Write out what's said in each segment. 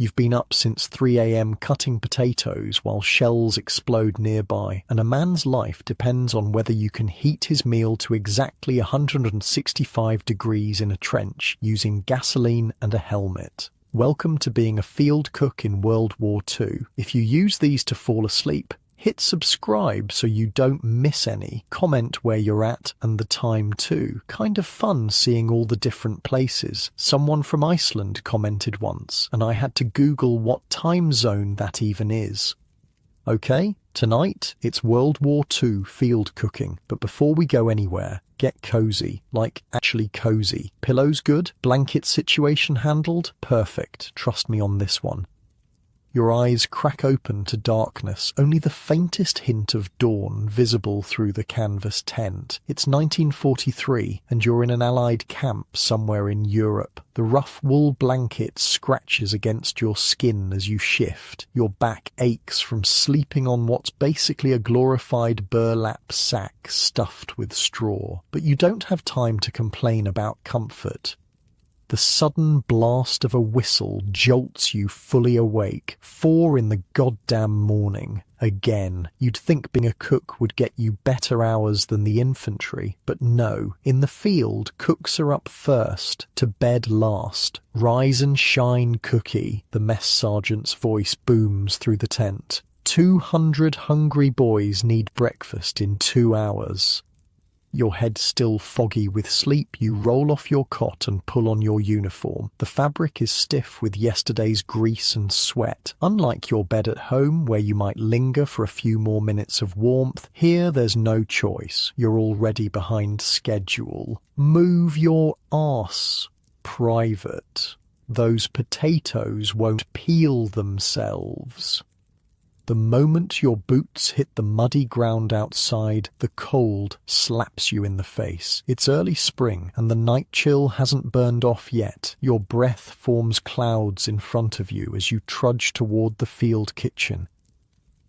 You've been up since 3 a.m. cutting potatoes while shells explode nearby, and a man's life depends on whether you can heat his meal to exactly 165 degrees in a trench using gasoline and a helmet. Welcome to being a field cook in World War II. If you use these to fall asleep, hit subscribe so you don't miss any. Comment where you're at and the time too. Kind of fun seeing all the different places. Someone from Iceland commented once, and I had to Google what time zone that even is. Okay, tonight it's World War II field cooking, but before we go anywhere, get cozy, like actually cozy. Pillows good? Blanket situation handled? Perfect, trust me on this one. Your eyes crack open to darkness, only the faintest hint of dawn visible through the canvas tent. It's 1943, and you're in an Allied camp somewhere in Europe. The rough wool blanket scratches against your skin as you shift. Your back aches from sleeping on what's basically a glorified burlap sack stuffed with straw. But you don't have time to complain about comfort. The sudden blast of a whistle jolts you fully awake. 4 in the goddamn morning. Again, you'd think being a cook would get you better hours than the infantry, but no. In the field, cooks are up first, to bed last. Rise and shine, cookie, the mess sergeant's voice booms through the tent. 200 hungry boys need breakfast in 2 hours. Your head still foggy with sleep, you roll off your cot and pull on your uniform. The fabric is stiff with yesterday's grease and sweat. Unlike your bed at home, where you might linger for a few more minutes of warmth, here there's no choice. You're already behind schedule. Move your arse, private. Those potatoes won't peel themselves. The moment your boots hit the muddy ground outside, the cold slaps you in the face. It's early spring, and the night chill hasn't burned off yet. Your breath forms clouds in front of you as you trudge toward the field kitchen.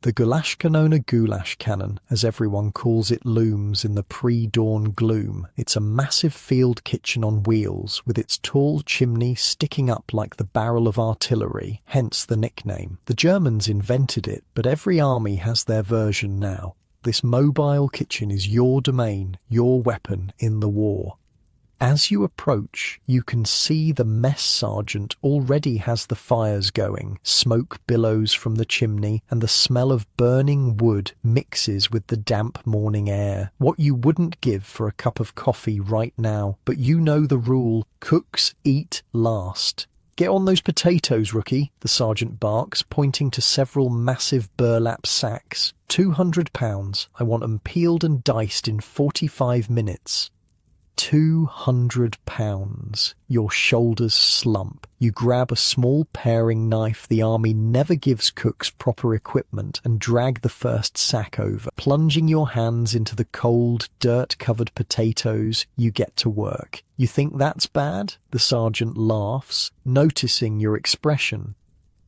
The Gulashkanona goulash cannon, as everyone calls it, looms in the pre-dawn gloom. It's a massive field kitchen on wheels, with its tall chimney sticking up like the barrel of artillery, hence the nickname. The Germans invented it, but every army has their version now. This mobile kitchen is your domain, your weapon in the war. As you approach, you can see the mess sergeant already has the fires going. Smoke billows from the chimney, and the smell of burning wood mixes with the damp morning air. What you wouldn't give for a cup of coffee right now, but you know the rule: cooks eat last. Get on those potatoes, rookie, the sergeant barks, pointing to several massive burlap sacks. 200 pounds. I want 'em peeled and diced in 45 minutes. 200 pounds. Your shoulders slump. You grab a small paring knife the army never gives cooks proper equipment and drag the first sack over. Plunging your hands into the cold, dirt-covered potatoes, you get to work. You think that's bad? The sergeant laughs, noticing your expression.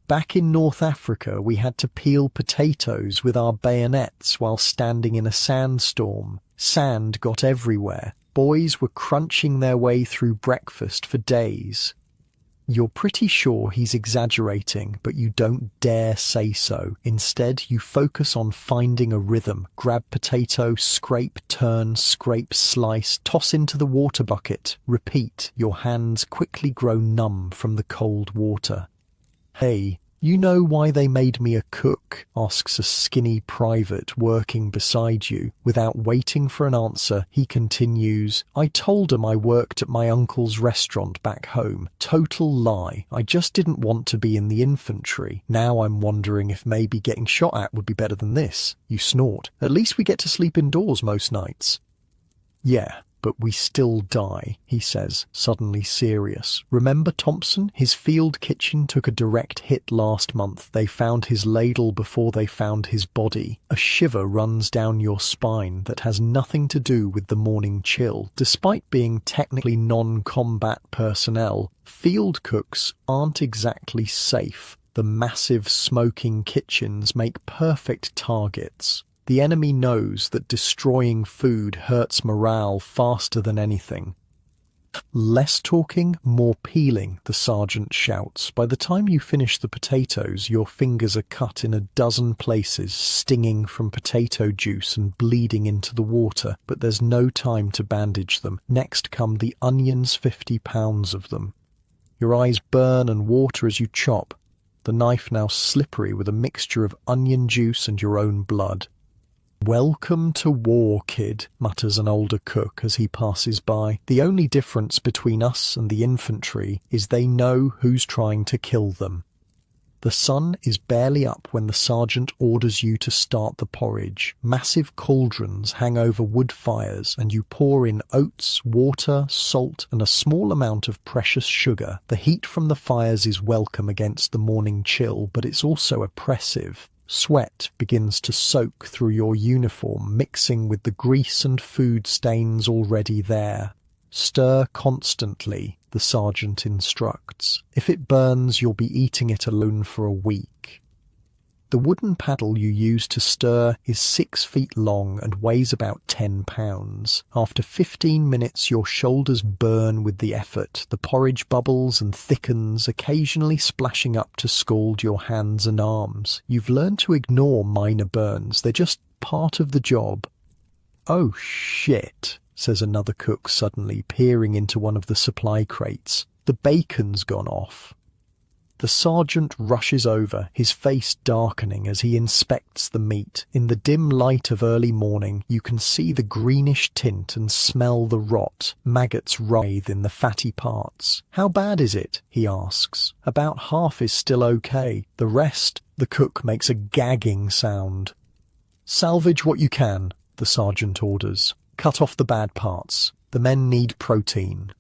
Back in North Africa, we had to peel potatoes with our bayonets while standing in a sandstorm. Sand got everywhere. Boys were crunching their way through breakfast for days. You're pretty sure he's exaggerating, but you don't dare say so. Instead, you focus on finding a rhythm. Grab potato, scrape, turn, scrape, slice, toss into the water bucket. Repeat. Your hands quickly grow numb from the cold water. Hey, you know why they made me a cook? Asks a skinny private working beside you. Without waiting for an answer, he continues, I told 'em I worked at my uncle's restaurant back home. Total lie. I just didn't want to be in the infantry. Now I'm wondering if maybe getting shot at would be better than this. You snort. At least we get to sleep indoors most nights. Yeah. But we still die, he says, suddenly serious. Remember Thompson? His field kitchen took a direct hit last month. They found his ladle before they found his body. A shiver runs down your spine that has nothing to do with the morning chill. Despite being technically non-combat personnel, field cooks aren't exactly safe. The massive smoking kitchens make perfect targets. The enemy knows that destroying food hurts morale faster than anything. Less talking, more peeling, the sergeant shouts. By the time you finish the potatoes, your fingers are cut in a dozen places, stinging from potato juice and bleeding into the water, but there's no time to bandage them. Next come the onions, 50 pounds of them. Your eyes burn and water as you chop, the knife now slippery with a mixture of onion juice and your own blood. "Welcome to war, kid," mutters an older cook as he passes by. "The only difference between us and the infantry is they know who's trying to kill them." The sun is barely up when the sergeant orders you to start the porridge. Massive cauldrons hang over wood fires and you pour in oats, water, salt and a small amount of precious sugar. The heat from the fires is welcome against the morning chill, but it's also oppressive. Sweat begins to soak through your uniform, mixing with the grease and food stains already there. "Stir constantly," the sergeant instructs. "If it burns, you'll be eating it alone for a week." The wooden paddle you use to stir is 6 feet long and weighs about 10 pounds. After 15 minutes, your shoulders burn with the effort. The porridge bubbles and thickens, occasionally splashing up to scald your hands and arms. You've learned to ignore minor burns. They're just part of the job. "Oh, shit," says another cook suddenly, peering into one of the supply crates. "The bacon's gone off." The sergeant rushes over, his face darkening as he inspects the meat. In the dim light of early morning, you can see the greenish tint and smell the rot. Maggots writhe in the fatty parts. "How bad is it?" he asks. "About half is still okay. The rest..." The cook makes a gagging sound. "Salvage what you can," the sergeant orders. "Cut off the bad parts. The men need protein."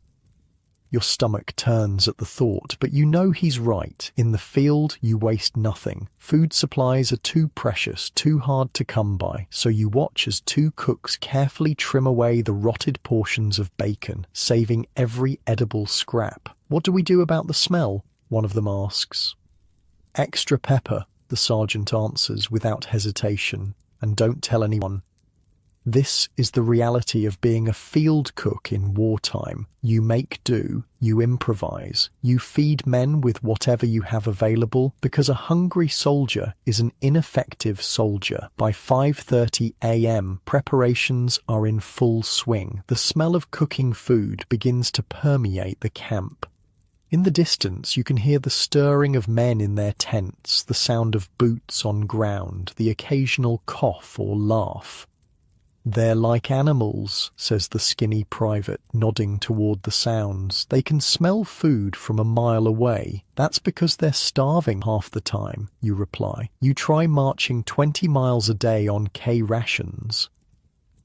Your stomach turns at the thought, but you know he's right. In the field, you waste nothing. Food supplies are too precious, too hard to come by, so you watch as two cooks carefully trim away the rotted portions of bacon, saving every edible scrap. "What do we do about the smell?" one of them asks. "Extra pepper," the sergeant answers without hesitation, "and don't tell anyone." This is the reality of being a field cook in wartime. You make do, you improvise, you feed men with whatever you have available, because a hungry soldier is an ineffective soldier. By 5:30 a.m., preparations are in full swing. The smell of cooking food begins to permeate the camp. In the distance, you can hear the stirring of men in their tents, the sound of boots on ground, the occasional cough or laugh. "They're like animals," says the skinny private, nodding toward the sounds. "They can smell food from a mile away. That's because they're starving half the time," you reply. You try marching 20 miles a day on K rations.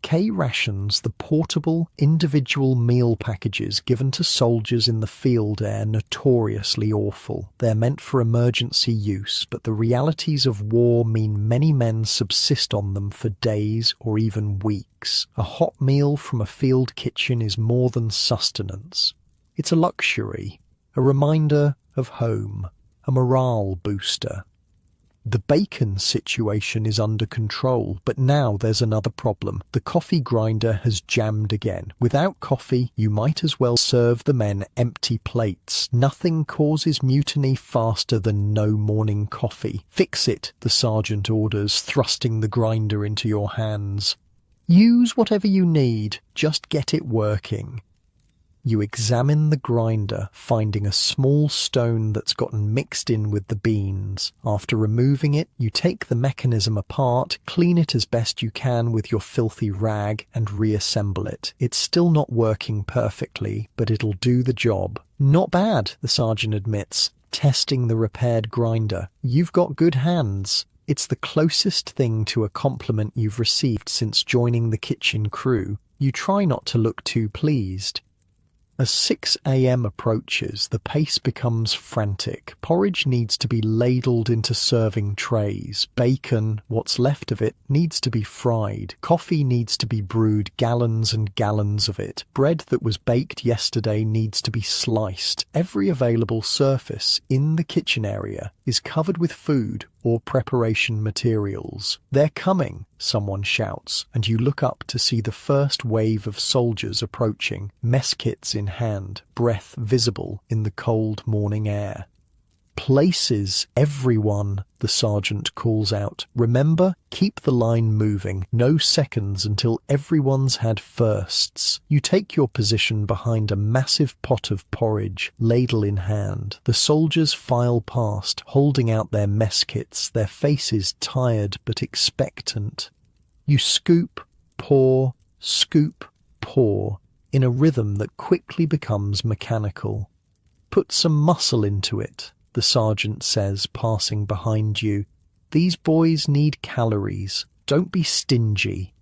K rations, the portable, individual meal packages given to soldiers in the field, are notoriously awful. They're meant for emergency use, but the realities of war mean many men subsist on them for days or even weeks. A hot meal from a field kitchen is more than sustenance. It's a luxury, a reminder of home, a morale booster. The bacon situation is under control, but now there's another problem. The coffee grinder has jammed again. Without coffee, you might as well serve the men empty plates. Nothing causes mutiny faster than no morning coffee. "Fix it," the sergeant orders, thrusting the grinder into your hands. "Use whatever you need, just get it working." You examine the grinder, finding a small stone that's gotten mixed in with the beans. After removing it, you take the mechanism apart, clean it as best you can with your filthy rag, and reassemble it. It's still not working perfectly, but it'll do the job. "Not bad," the sergeant admits, testing the repaired grinder. "You've got good hands." It's the closest thing to a compliment you've received since joining the kitchen crew. You try not to look too pleased. As 6 a.m. approaches, the pace becomes frantic. Porridge needs to be ladled into serving trays. Bacon, what's left of it, needs to be fried. Coffee needs to be brewed, gallons and gallons of it. Bread that was baked yesterday needs to be sliced. Every available surface in the kitchen area is covered with food or preparation materials. They're coming. someone shouts, and you look up to see the first wave of soldiers approaching, mess kits in hand, breath visible in the cold morning air. "Places, everyone," the sergeant calls out. "Remember, keep the line moving. No seconds until everyone's had firsts." You take your position behind a massive pot of porridge, ladle in hand. The soldiers file past, holding out their mess kits, their faces tired but expectant. You scoop, pour, in a rhythm that quickly becomes mechanical. "Put some muscle into it," the sergeant says, passing behind you. "These boys need calories. Don't be stingy."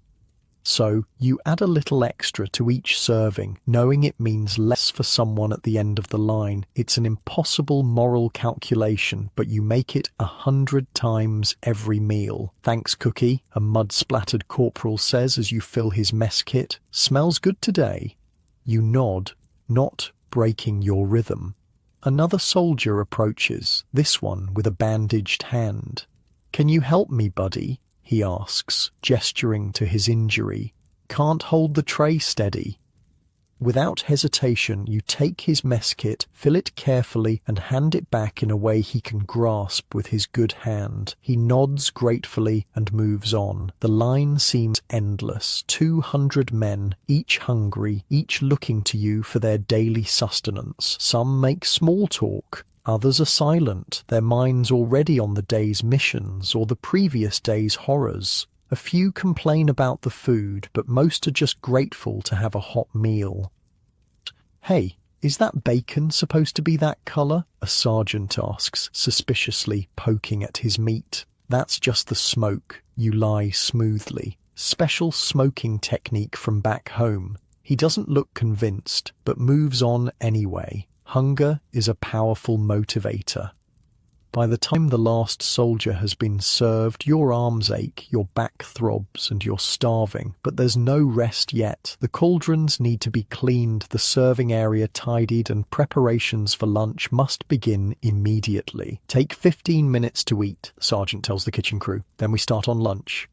So you add a little extra to each serving, knowing it means less for someone at the end of the line. It's an impossible moral calculation, but you make it 100 times every meal. "Thanks, Cookie," a mud-splattered corporal says as you fill his mess kit. "Smells good today." You nod, not breaking your rhythm. Another soldier approaches, this one with a bandaged hand. "Can you help me, buddy?" he asks, gesturing to his injury. "Can't hold the tray steady." Without hesitation, you take his mess kit, fill it carefully, and hand it back in a way he can grasp with his good hand. He nods gratefully and moves on. The line seems endless. 200 men, each hungry, each looking to you for their daily sustenance. Some make small talk. Others are silent, their minds already on the day's missions or the previous day's horrors. A few complain about the food, but most are just grateful to have a hot meal. "Hey, is that bacon supposed to be that color?" a sergeant asks, suspiciously poking at his meat. "That's just the smoke," you lie smoothly. "Special smoking technique from back home." He doesn't look convinced, but moves on anyway. Hunger is a powerful motivator. By the time the last soldier has been served, your arms ache, your back throbs, and you're starving. But there's no rest yet. The cauldrons need to be cleaned, the serving area tidied, and preparations for lunch must begin immediately. "Take 15 minutes to eat," the sergeant tells the kitchen crew. "Then we start on lunch."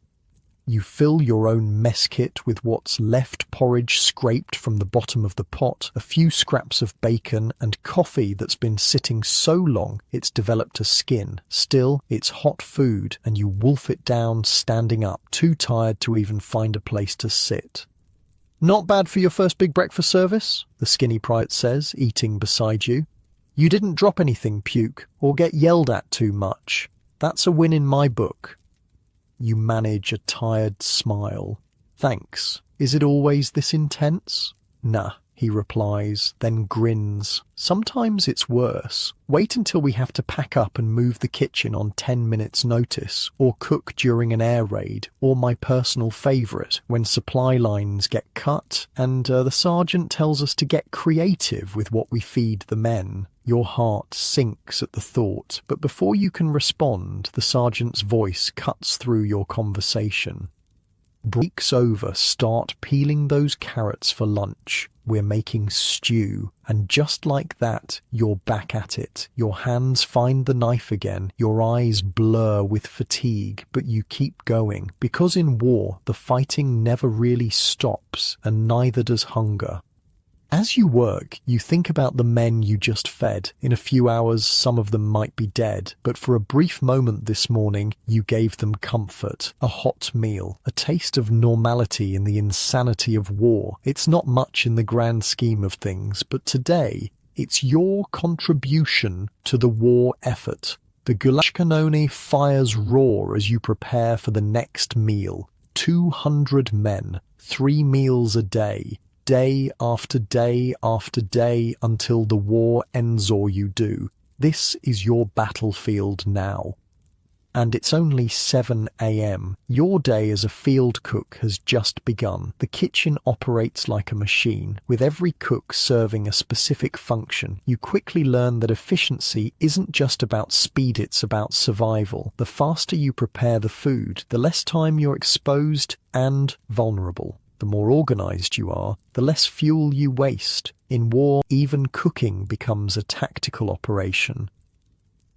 You fill your own mess kit with what's left porridge scraped from the bottom of the pot, a few scraps of bacon, and coffee that's been sitting so long it's developed a skin. Still, it's hot food, and you wolf it down standing up, too tired to even find a place to sit. "Not bad for your first big breakfast service," the skinny private says, eating beside you. "You didn't drop anything, puke, or get yelled at too much. That's a win in my book." You manage a tired smile. "Thanks. Is it always this intense?" "Nah," he replies, then grins. "Sometimes it's worse. Wait until we have to pack up and move the kitchen on 10 minutes notice, or cook during an air raid, or my personal favourite, when supply lines get cut, and the sergeant tells us to get creative with what we feed the men." Your heart sinks at the thought, but before you can respond, the sergeant's voice cuts through your conversation. "Break's over, start peeling those carrots for lunch. We're making stew." And just like that, you're back at it. Your hands find the knife again, your eyes blur with fatigue, but you keep going. Because in war, the fighting never really stops, and neither does hunger. As you work, you think about the men you just fed. In a few hours, some of them might be dead, but for a brief moment this morning, you gave them comfort, a hot meal, a taste of normality in the insanity of war. It's not much in the grand scheme of things, but today, it's your contribution to the war effort. The Gulashkanone fires roar as you prepare for the next meal. 200 men, 3 meals a day. Day after day after day until the war ends or you do. This is your battlefield now. And it's only 7 a.m. Your day as a field cook has just begun. The kitchen operates like a machine, with every cook serving a specific function. You quickly learn that efficiency isn't just about speed, it's about survival. The faster you prepare the food, the less time you're exposed and vulnerable. The more organized you are, the less fuel you waste. In war, even cooking becomes a tactical operation.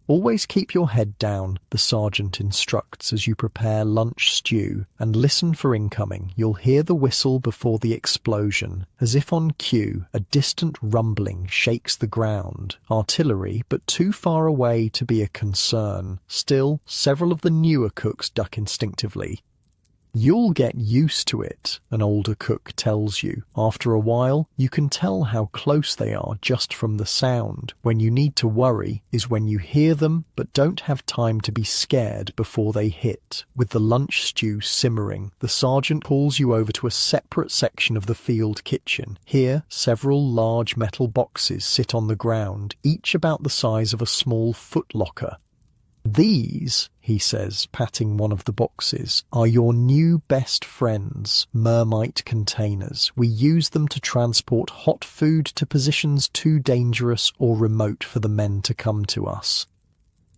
Always keep your head down, the sergeant instructs as you prepare lunch stew, and listen for incoming. You'll hear the whistle before the explosion. As if on cue, a distant rumbling shakes the ground. Artillery, but too far away to be a concern. Still, several of the newer cooks duck instinctively. You'll get used to it, an older cook tells you. After a while, you can tell how close they are just from the sound. When you need to worry is when you hear them but don't have time to be scared before they hit. With the lunch stew simmering, the sergeant calls you over to a separate section of the field kitchen. Here, several large metal boxes sit on the ground, each about the size of a small footlocker. "These," he says, patting one of the boxes, "are your new best friends, Mermite containers. We use them to transport hot food to positions too dangerous or remote for the men to come to us."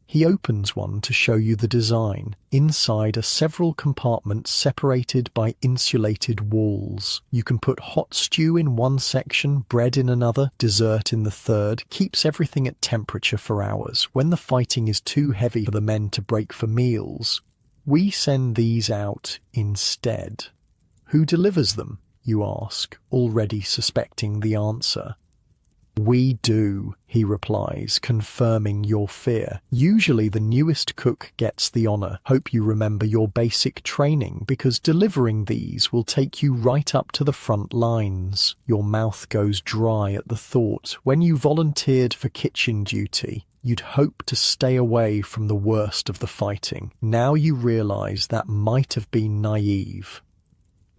He opens one to show you the design. Inside are several compartments separated by insulated walls. You can put hot stew in one section, bread in another, dessert in the third. Keeps everything at temperature for hours. When the fighting is too heavy for the men to break for meals, we send these out instead. "Who delivers them?" you ask, already suspecting the answer. "We do," he replies, confirming your fear. "Usually the newest cook gets the honor. Hope you remember your basic training, because delivering these will take you right up to the front lines." Your mouth goes dry at the thought. When you volunteered for kitchen duty, you'd hope to stay away from the worst of the fighting. Now you realize that might have been naive.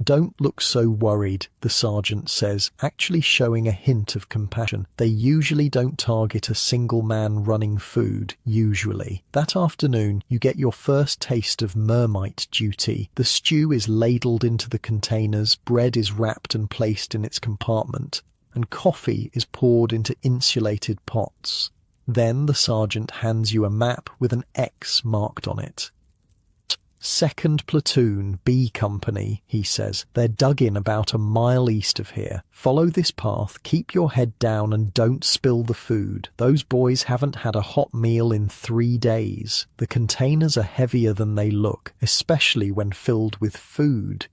"Don't look so worried," the sergeant says, actually showing a hint of compassion. "They usually don't target a single man running food, usually." That afternoon, you get your first taste of Mermite duty. The stew is ladled into the containers, bread is wrapped and placed in its compartment, and coffee is poured into insulated pots. Then the sergeant hands you a map with an X marked on it. "Second Platoon, B Company," he says. "They're dug in about a mile east of here. Follow this path, keep your head down and don't spill the food. Those boys haven't had a hot meal in 3 days. The containers are heavier than they look, especially when filled with food.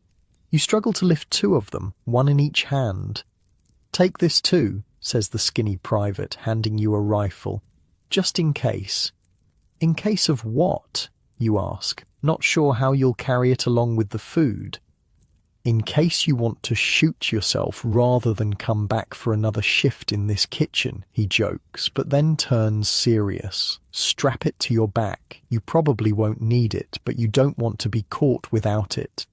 You struggle to lift 2 of them, one in each hand. Take this too," says the skinny private, handing you a rifle. "Just in case." "In case of what?" you ask, not sure how you'll carry it along with the food. "In case you want to shoot yourself rather than come back for another shift in this kitchen," he jokes, but then turns serious. "Strap it to your back. You probably won't need it, but you don't want to be caught without it."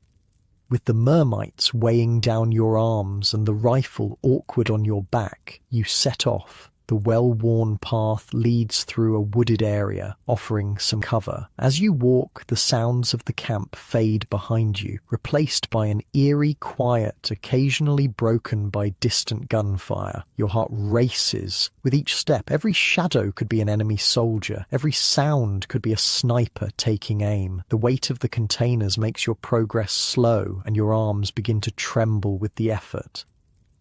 With the mermites weighing down your arms and the rifle awkward on your back, you set off. The well-worn path leads through a wooded area, offering some cover. As you walk, the sounds of the camp fade behind you, replaced by an eerie quiet occasionally broken by distant gunfire. Your heart races. With each step, every shadow could be an enemy soldier. Every sound could be a sniper taking aim. The weight of the containers makes your progress slow, and your arms begin to tremble with the effort.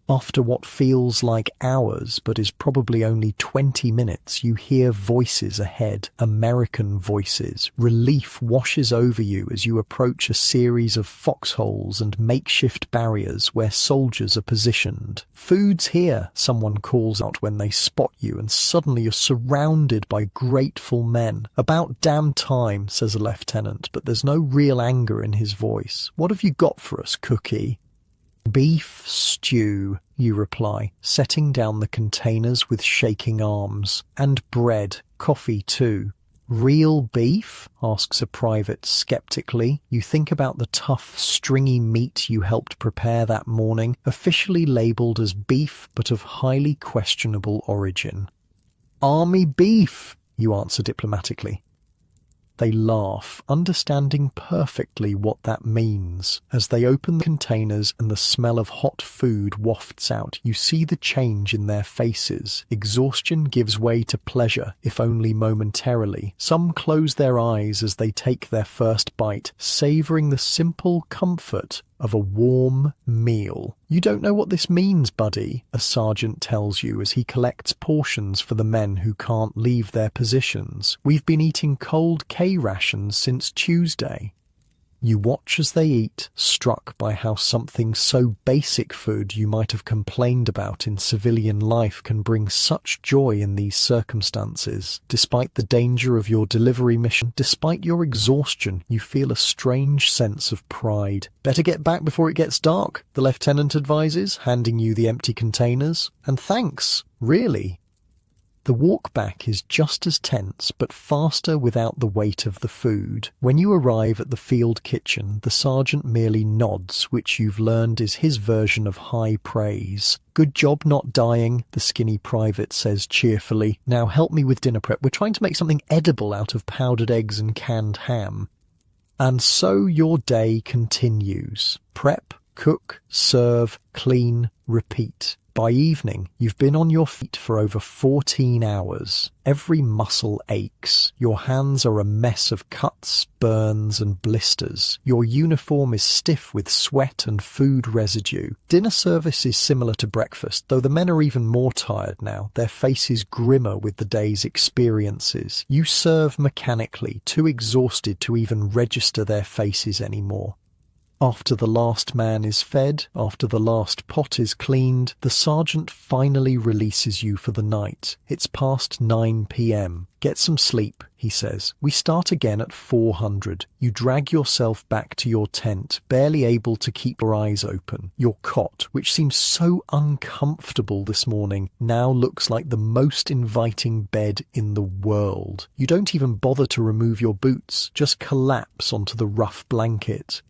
After what feels like hours, but is probably only 20 minutes, you hear voices ahead, American voices. Relief washes over you as you approach a series of foxholes and makeshift barriers where soldiers are positioned. "Food's here," someone calls out when they spot you, and suddenly you're surrounded by grateful men. "About damn time," says a lieutenant, but there's no real anger in his voice. "What have you got for us, Cookie?" "Beef stew," you reply, setting down the containers with shaking arms. "And bread. Coffee too." "Real beef?" asks a private skeptically. You think about the tough, stringy meat you helped prepare that morning, officially labelled as beef but of highly questionable origin. "Army beef," you answer diplomatically. They laugh, understanding perfectly what that means. As they open the containers and the smell of hot food wafts out, you see the change in their faces. Exhaustion gives way to pleasure, if only momentarily. Some close their eyes as they take their first bite, savouring the simple comfort of a warm meal. You don't know what this means, buddy, a sergeant tells you as he collects portions for the men who can't leave their positions. We've been eating cold K rations since Tuesday. You watch as they eat, struck by how something so basic food you might have complained about in civilian life can bring such joy in these circumstances. Despite the danger of your delivery mission, despite your exhaustion, you feel a strange sense of pride. Better get back before it gets dark, the lieutenant advises, handing you the empty containers. And thanks, really. The walk back is just as tense, but faster without the weight of the food. When you arrive at the field kitchen, the sergeant merely nods, which you've learned is his version of high praise. Good job not dying, the skinny private says cheerfully. Now help me with dinner prep. We're trying to make something edible out of powdered eggs and canned ham. And so your day continues. Prep, cook, serve, clean, repeat. By evening, you've been on your feet for over 14 hours. Every muscle aches. Your hands are a mess of cuts, burns, and blisters. Your uniform is stiff with sweat and food residue. Dinner service is similar to breakfast, though the men are even more tired now, their faces grimmer with the day's experiences. You serve mechanically, too exhausted to even register their faces anymore. After the last man is fed, after the last pot is cleaned, the sergeant finally releases you for the night. It's past 9 p.m. Get some sleep, he says. We start again at 400. You drag yourself back to your tent, barely able to keep your eyes open. Your cot, which seems so uncomfortable this morning, now looks like the most inviting bed in the world. You don't even bother to remove your boots, just collapse onto the rough blanket.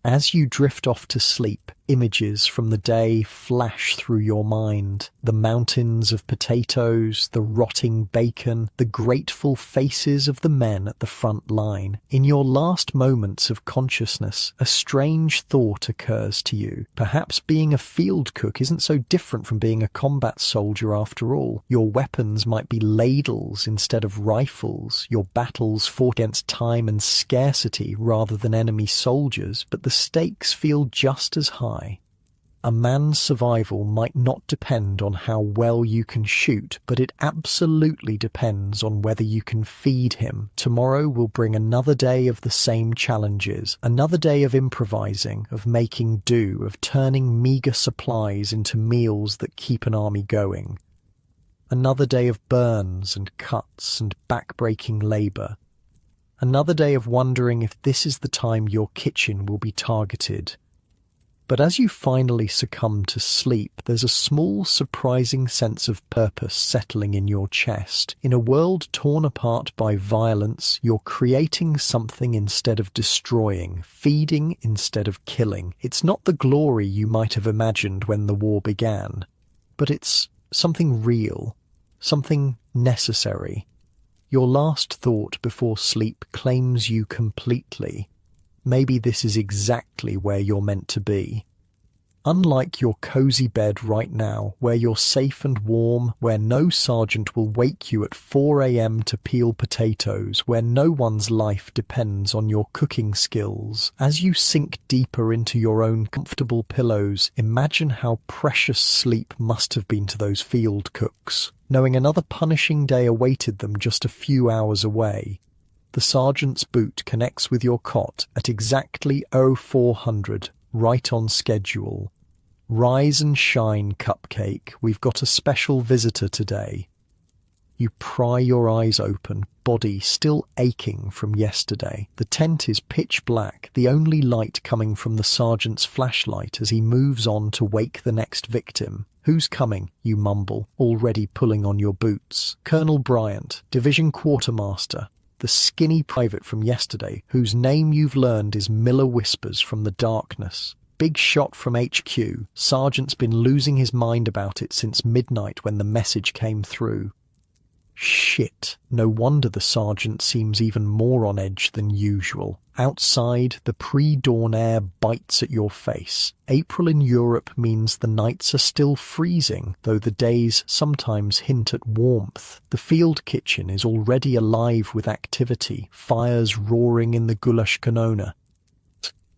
As you drift off to sleep, images from the day flash through your mind. The mountains of potatoes, the rotting bacon, the grateful faces of the men at the front line. In your last moments of consciousness, a strange thought occurs to you. Perhaps being a field cook isn't so different from being a combat soldier after all. Your weapons might be ladles instead of rifles. Your battles fought against time and scarcity rather than enemy soldiers, but the stakes feel just as high. A man's survival might not depend on how well you can shoot, but it absolutely depends on whether you can feed him. Tomorrow will bring another day of the same challenges, another day of improvising, of making do, of turning meagre supplies into meals that keep an army going. Another day of burns and cuts and back-breaking labour. Another day of wondering if this is the time your kitchen will be targeted. But as you finally succumb to sleep, there's a small, surprising sense of purpose settling in your chest. In a world torn apart by violence, you're creating something instead of destroying, feeding instead of killing. It's not the glory you might have imagined when the war began, but it's something real, something necessary. Your last thought before sleep claims you completely. Maybe this is exactly where you're meant to be. Unlike your cozy bed right now, where you're safe and warm, where no sergeant will wake you at 4 a.m. to peel potatoes, where no one's life depends on your cooking skills, as you sink deeper into your own comfortable pillows, imagine how precious sleep must have been to those field cooks, knowing another punishing day awaited them just a few hours away. The sergeant's boot connects with your cot at exactly 0400, right on schedule. Rise and shine, cupcake. We've got a special visitor today. You pry your eyes open, body still aching from yesterday. The tent is pitch black, the only light coming from the sergeant's flashlight as he moves on to wake the next victim. Who's coming, you mumble, already pulling on your boots. Colonel Bryant, Division Quartermaster. The skinny private from yesterday, whose name you've learned is Miller whispers from the darkness. Big shot from HQ. Sergeant's been losing his mind about it since midnight when the message came through. Shit. No wonder the sergeant seems even more on edge than usual. Outside, the pre-dawn air bites at your face. April in Europe means the nights are still freezing, though the days sometimes hint at warmth. The field kitchen is already alive with activity, fires roaring in the Gulash Kanona.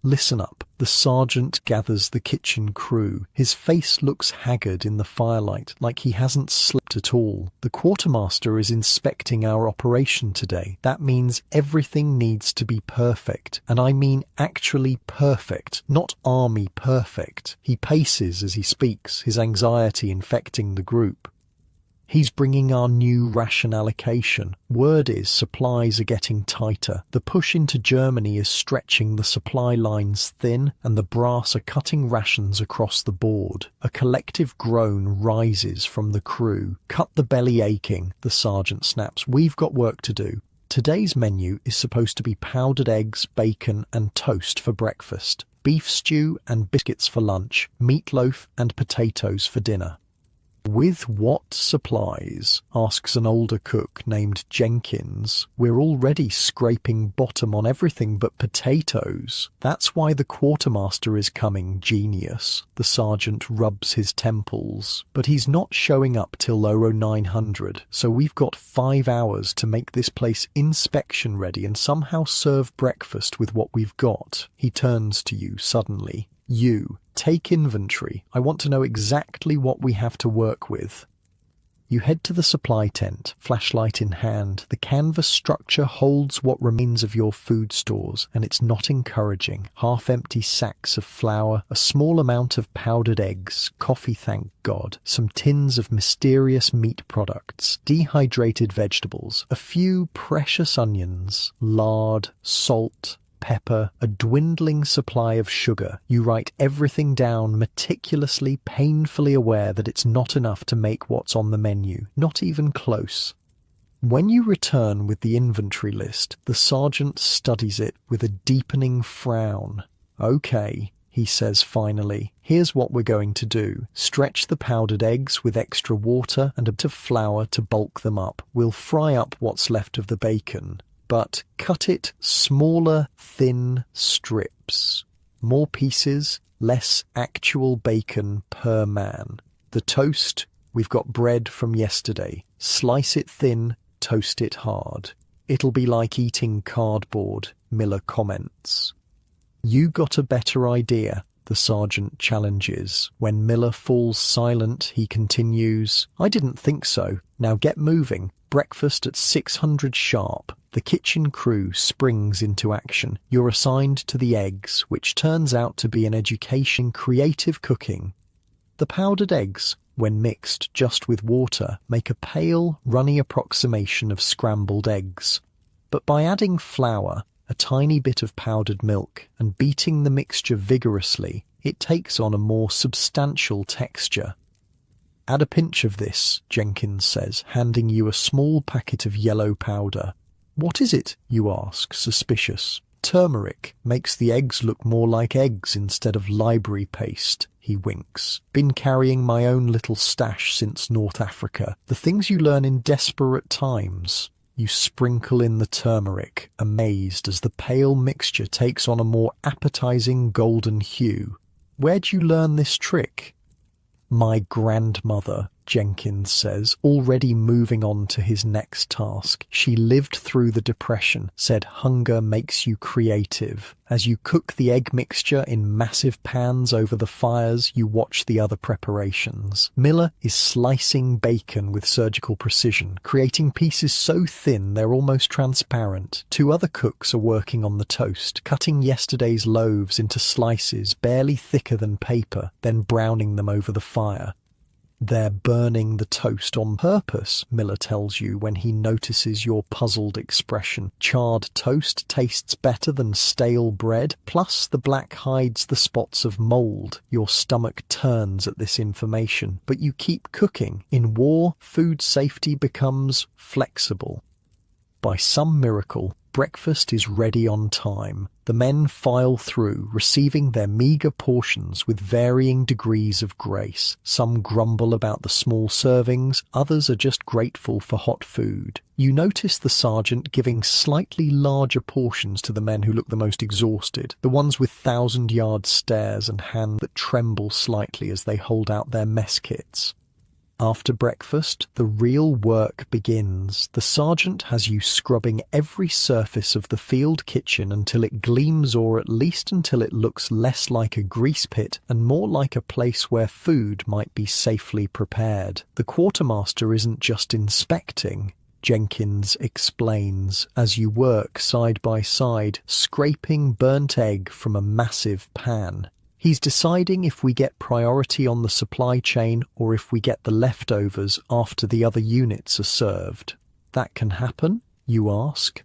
Listen up. The sergeant gathers the kitchen crew. His face looks haggard in the firelight, like he hasn't slept at all. The quartermaster is inspecting our operation today. That means everything needs to be perfect. And I mean actually perfect, not army perfect. He paces as he speaks, his anxiety infecting the group. He's bringing our new ration allocation. Word is supplies are getting tighter. The push into Germany is stretching the supply lines thin, and the brass are cutting rations across the board. A collective groan rises from the crew. Cut the belly aching, the sergeant snaps. We've got work to do. Today's menu is supposed to be powdered eggs, bacon and toast for breakfast, beef stew and biscuits for lunch, meatloaf and potatoes for dinner. With what supplies? Asks an older cook named Jenkins. We're already scraping bottom on everything but potatoes. That's why the quartermaster is coming, genius. The sergeant rubs his temples. But he's not showing up till 0900, so we've got 5 hours to make this place inspection ready and somehow serve breakfast with what we've got. He turns to you suddenly. You, take inventory. I want to know exactly what we have to work with. You head to the supply tent, flashlight in hand. The canvas structure holds what remains of your food stores, and it's not encouraging. Half-empty sacks of flour, a small amount of powdered eggs, coffee thank God, some tins of mysterious meat products, dehydrated vegetables, a few precious onions, lard, salt, pepper, a dwindling supply of sugar. You write everything down meticulously, painfully aware that it's not enough to make what's on the menu, not even close. When you return with the inventory list, the sergeant studies it with a deepening frown. Okay, he says finally, here's what we're going to do. Stretch the powdered eggs with extra water and a bit of flour to bulk them up. We'll fry up what's left of the bacon, but cut it smaller, thin strips. More pieces, less actual bacon per man. The toast, we've got bread from yesterday. Slice it thin, toast it hard. It'll be like eating cardboard, Miller comments. You got a better idea, the sergeant challenges. When Miller falls silent, he continues, I didn't think so. Now get moving. Breakfast at 600 sharp. The kitchen crew springs into action. You're assigned to the eggs, which turns out to be an education in creative cooking. The powdered eggs, when mixed just with water, make a pale, runny approximation of scrambled eggs. But by adding flour, a tiny bit of powdered milk, and beating the mixture vigorously, it takes on a more substantial texture. Add a pinch of this, Jenkins says, handing you a small packet of yellow powder. What is it? You ask, suspicious. Turmeric makes the eggs look more like eggs instead of library paste, he winks. Been carrying my own little stash since North Africa. The things you learn in desperate times. You sprinkle in the turmeric, amazed as the pale mixture takes on a more appetizing golden hue. Where'd you learn this trick? My grandmother, Jenkins says, already moving on to his next task. She lived through the Depression, said hunger makes you creative. As you cook the egg mixture in massive pans over the fires, you watch the other preparations. Miller is slicing bacon with surgical precision, creating pieces so thin they're almost transparent. 2 other cooks are working on the toast, cutting yesterday's loaves into slices barely thicker than paper, then browning them over the fire. They're burning the toast on purpose, Miller tells you when he notices your puzzled expression. Charred toast tastes better than stale bread, plus the black hides the spots of mold. Your stomach turns at this information, but you keep cooking. In war, food safety becomes flexible. By some miracle, breakfast is ready on time. The men file through, receiving their meagre portions with varying degrees of grace. Some grumble about the small servings, others are just grateful for hot food. You notice the sergeant giving slightly larger portions to the men who look the most exhausted, the ones with 1,000-yard stares and hands that tremble slightly as they hold out their mess kits. After breakfast, the real work begins. The sergeant has you scrubbing every surface of the field kitchen until it gleams, or at least until it looks less like a grease pit and more like a place where food might be safely prepared. The quartermaster isn't just inspecting, Jenkins explains, as you work side by side, scraping burnt egg from a massive pan. He's deciding if we get priority on the supply chain or if we get the leftovers after the other units are served. That can happen, you ask?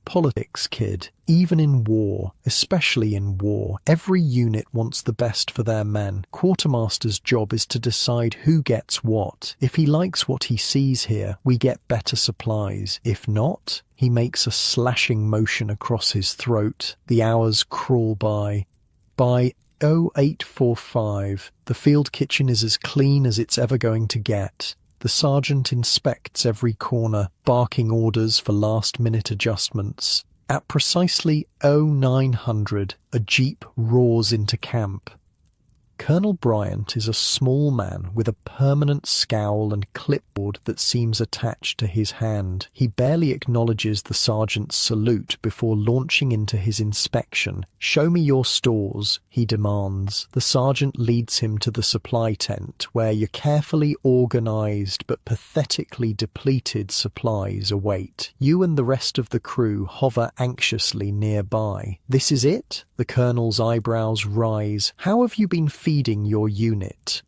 Politics, kid. Even in war, especially in war, every unit wants the best for their men. Quartermaster's job is to decide who gets what. If he likes what he sees here, we get better supplies. If not, he makes a slashing motion across his throat. The hours crawl by. By 0845, the field kitchen is as clean as it's ever going to get. The sergeant inspects every corner, barking orders for last-minute adjustments. At precisely 0900, a jeep roars into camp. Colonel Bryant is a small man with a permanent scowl and clipboard that seems attached to his hand. He barely acknowledges the sergeant's salute before launching into his inspection. "Show me your stores," he demands. The sergeant leads him to the supply tent, where your carefully organized but pathetically depleted supplies await. You and the rest of the crew hover anxiously nearby. "This is it?" The colonel's eyebrows rise. "How have you been feeding your unit?"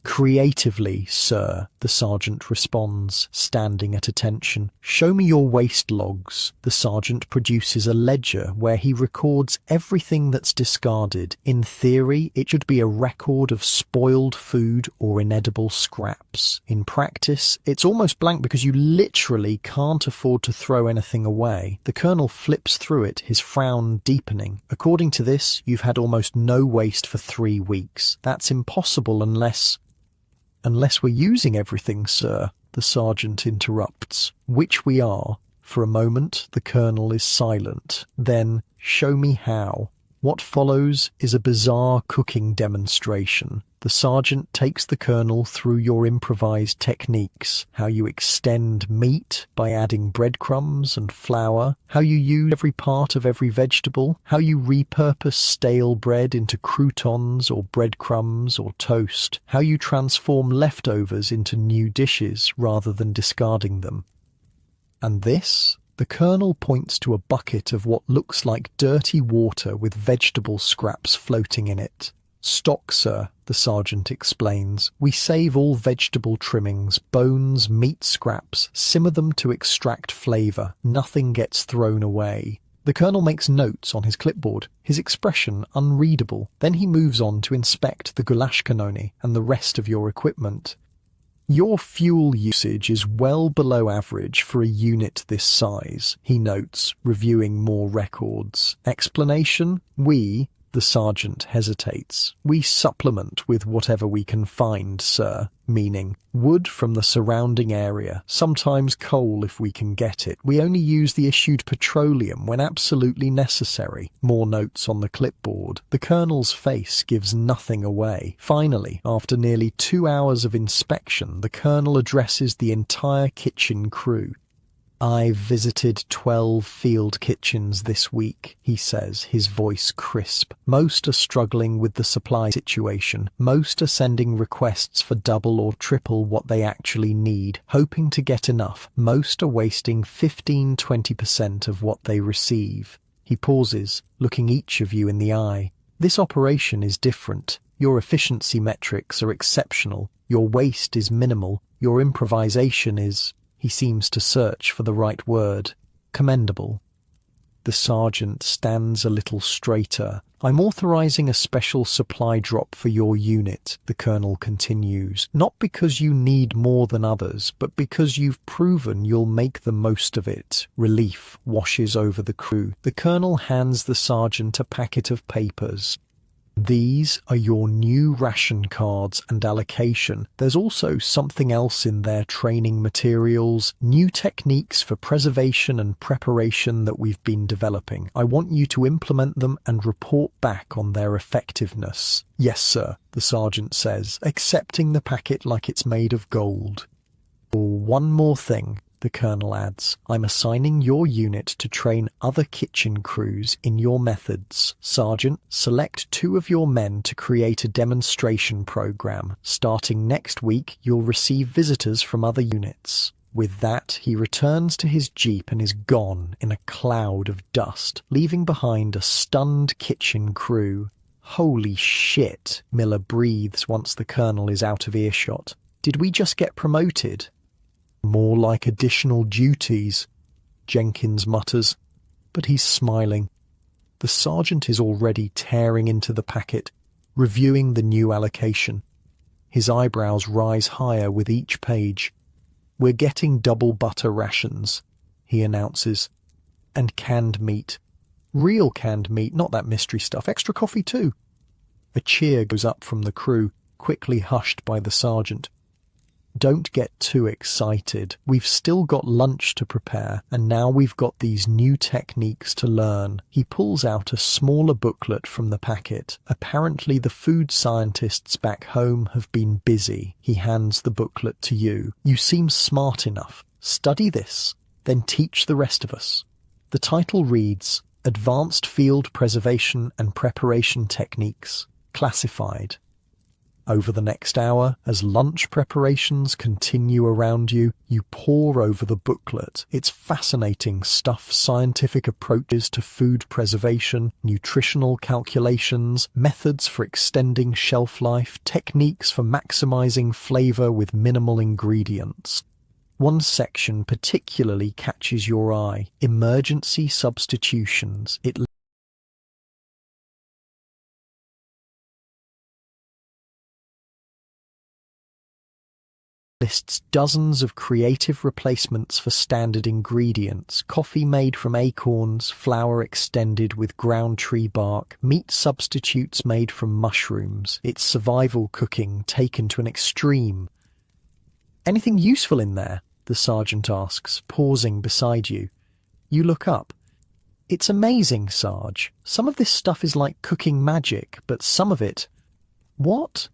"Creatively, sir," the sergeant responds, standing at attention. "Show me your waste logs." The sergeant produces a ledger where he records everything that's discarded. In theory, it should be a record of spoiled food or inedible scraps. In practice, it's almost blank because you literally can't afford to throw anything away. The colonel flips through it, his frown deepening. "According to this, you've had almost no waste for 3 weeks. That's impossible unless we're using everything, sir," the sergeant interrupts. "Which we are." For a moment, the colonel is silent. Then, "Show me how." What follows is a bizarre cooking demonstration. The sergeant takes the colonel through your improvised techniques, how you extend meat by adding breadcrumbs and flour, how you use every part of every vegetable, how you repurpose stale bread into croutons or breadcrumbs or toast, how you transform leftovers into new dishes rather than discarding them. And this? The colonel points to a bucket of what looks like dirty water with vegetable scraps floating in it. "Stock, sir," the sergeant explains. "We save all vegetable trimmings, bones, meat scraps, simmer them to extract flavour. Nothing gets thrown away." The colonel makes notes on his clipboard, his expression unreadable. Then he moves on to inspect the goulash cannoli and the rest of your equipment. "Your fuel usage is well below average for a unit this size," he notes, reviewing more records. Explanation? The sergeant hesitates. "We supplement with whatever we can find, sir," meaning wood from the surrounding area, sometimes coal if we can get it. "We only use the issued petroleum when absolutely necessary." More notes on the clipboard. The colonel's face gives nothing away. Finally, after nearly 2 hours of inspection, the colonel addresses the entire kitchen crew. "I've visited 12 field kitchens this week," he says, his voice crisp. "Most are struggling with the supply situation. Most are sending requests for double or triple what they actually need, hoping to get enough. Most are wasting 15–20% of what they receive." He pauses, looking each of you in the eye. "This operation is different. Your efficiency metrics are exceptional. Your waste is minimal. Your improvisation is..." He seems to search for the right word. "Commendable." The sergeant stands a little straighter. "I'm authorizing a special supply drop for your unit," the colonel continues. "Not because you need more than others, but because you've proven you'll make the most of it." Relief washes over the crew. The colonel hands the sergeant a packet of papers. These are your new ration cards and allocation. There's also something else in their training materials, new techniques for preservation and preparation that we've been developing. I want you to implement them and report back on their effectiveness. Yes, sir, the sergeant says, accepting the packet like it's made of gold. One more thing, the colonel adds. I'm assigning your unit to train other kitchen crews in your methods. Sergeant, select 2 of your men to create a demonstration program. Starting next week, you'll receive visitors from other units. With that, he returns to his jeep and is gone in a cloud of dust, leaving behind a stunned kitchen crew. Holy shit, Miller breathes once the colonel is out of earshot. Did we just get promoted? More like additional duties, Jenkins mutters, but he's smiling. The sergeant is already tearing into the packet, reviewing the new allocation. His eyebrows rise higher with each page. We're getting double butter rations, he announces, and canned meat. Real canned meat, not that mystery stuff. Extra coffee too. A cheer goes up from the crew, quickly hushed by the sergeant. Don't get too excited. We've still got lunch to prepare, and now we've got these new techniques to learn. He pulls out a smaller booklet from the packet. Apparently the food scientists back home have been busy. He hands the booklet to you. You seem smart enough. Study this, then teach the rest of us. The title reads, Advanced Field Preservation and Preparation Techniques, Classified. Over the next hour, as lunch preparations continue around you, you pore over the booklet. It's fascinating stuff, scientific approaches to food preservation, nutritional calculations, methods for extending shelf life, techniques for maximizing flavor with minimal ingredients. One section particularly catches your eye, emergency substitutions. It lists dozens of creative replacements for standard ingredients, coffee made from acorns, flour extended with ground tree bark, meat substitutes made from mushrooms. It's survival cooking taken to an extreme. Anything useful in there? The sergeant asks, pausing beside you. You look up. It's amazing, Sarge. Some of this stuff is like cooking magic, but some of it... What?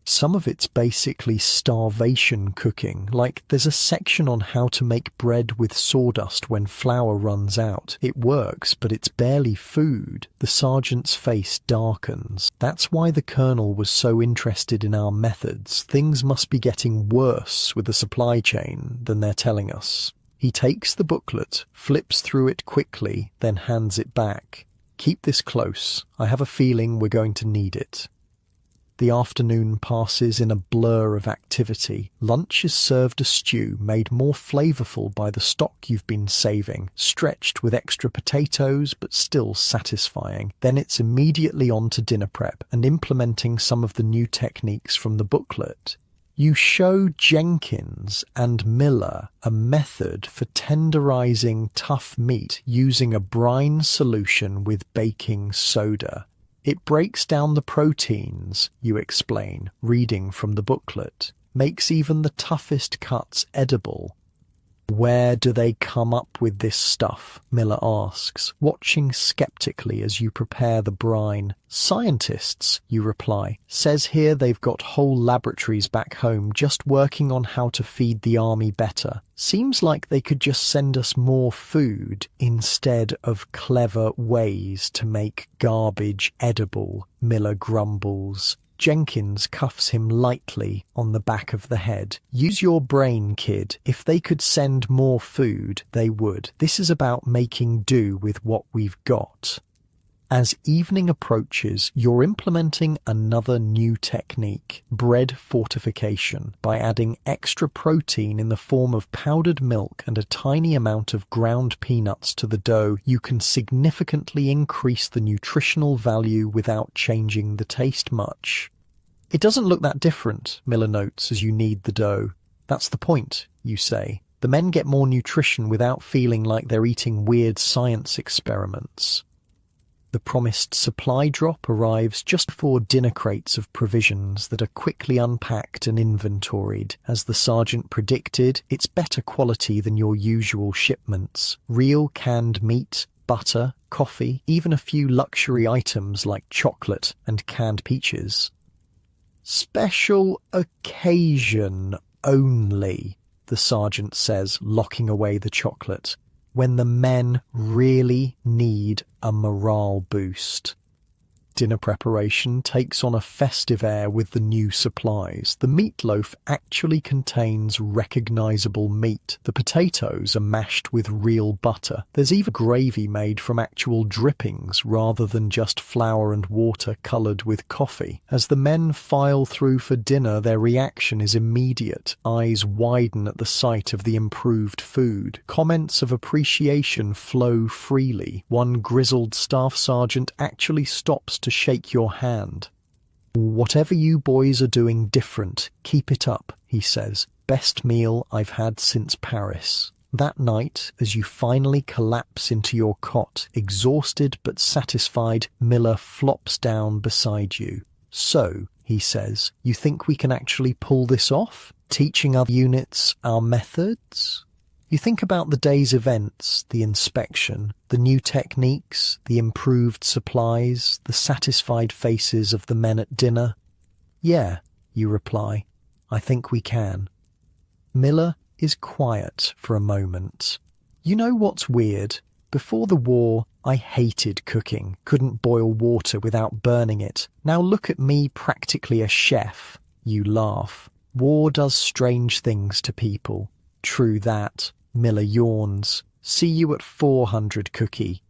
Some of it's basically starvation cooking, like there's a section on how to make bread with sawdust when flour runs out. It works, but it's barely food. The sergeant's face darkens. That's why the colonel was so interested in our methods. Things must be getting worse with the supply chain than they're telling us. He takes the booklet, flips through it quickly, then hands it back. Keep this close. I have a feeling we're going to need it. The afternoon passes in a blur of activity. Lunch is served a stew made more flavorful by the stock you've been saving, stretched with extra potatoes but still satisfying. Then it's immediately on to dinner prep and implementing some of the new techniques from the booklet. You show Jenkins and Miller a method for tenderizing tough meat using a brine solution with baking soda. It breaks down the proteins, you explain, reading from the booklet, makes even the toughest cuts edible. Where do they come up with this stuff? Miller asks, watching skeptically as you prepare the brine. Scientists, you reply. Says here they've got whole laboratories back home just working on how to feed the army better. Seems like they could just send us more food instead of clever ways to make garbage edible, Miller grumbles. Jenkins cuffs him lightly on the back of the head. Use your brain, kid. If they could send more food, they would. This is about making do with what we've got. As evening approaches, you're implementing another new technique, bread fortification, by adding extra protein in the form of powdered milk and a tiny amount of ground peanuts to the dough. You can significantly increase the nutritional value without changing the taste much. It doesn't look that different, Miller notes as you knead the dough. That's the point, you say. The men get more nutrition without feeling like they're eating weird science experiments. The promised supply drop arrives just before dinner crates of provisions that are quickly unpacked and inventoried. As the sergeant predicted, it's better quality than your usual shipments. Real canned meat, butter, coffee, even a few luxury items like chocolate and canned peaches. Special occasion only, the sergeant says, locking away the chocolate, when the men really need a morale boost. Dinner preparation takes on a festive air with the new supplies. The meatloaf actually contains recognizable meat. The potatoes are mashed with real butter. There's even gravy made from actual drippings rather than just flour and water colored with coffee. As the men file through for dinner, their reaction is immediate. Eyes widen at the sight of the improved food. Comments of appreciation flow freely. One grizzled staff sergeant actually stops to shake your hand. "Whatever you boys are doing different, keep it up," he says. "Best meal I've had since Paris." That night, as you finally collapse into your cot, exhausted but satisfied, Miller flops down beside you. "So," he says, "you think we can actually pull this off? Teaching other units our methods?" You think about the day's events, the inspection, the new techniques, the improved supplies, the satisfied faces of the men at dinner. "Yeah," you reply, "I think we can." Miller is quiet for a moment. "You know what's weird? Before the war, I hated cooking, couldn't boil water without burning it. Now look at me, practically a chef." You laugh. "War does strange things to people." "True that." Miller yawns. "See you at 400 cookie."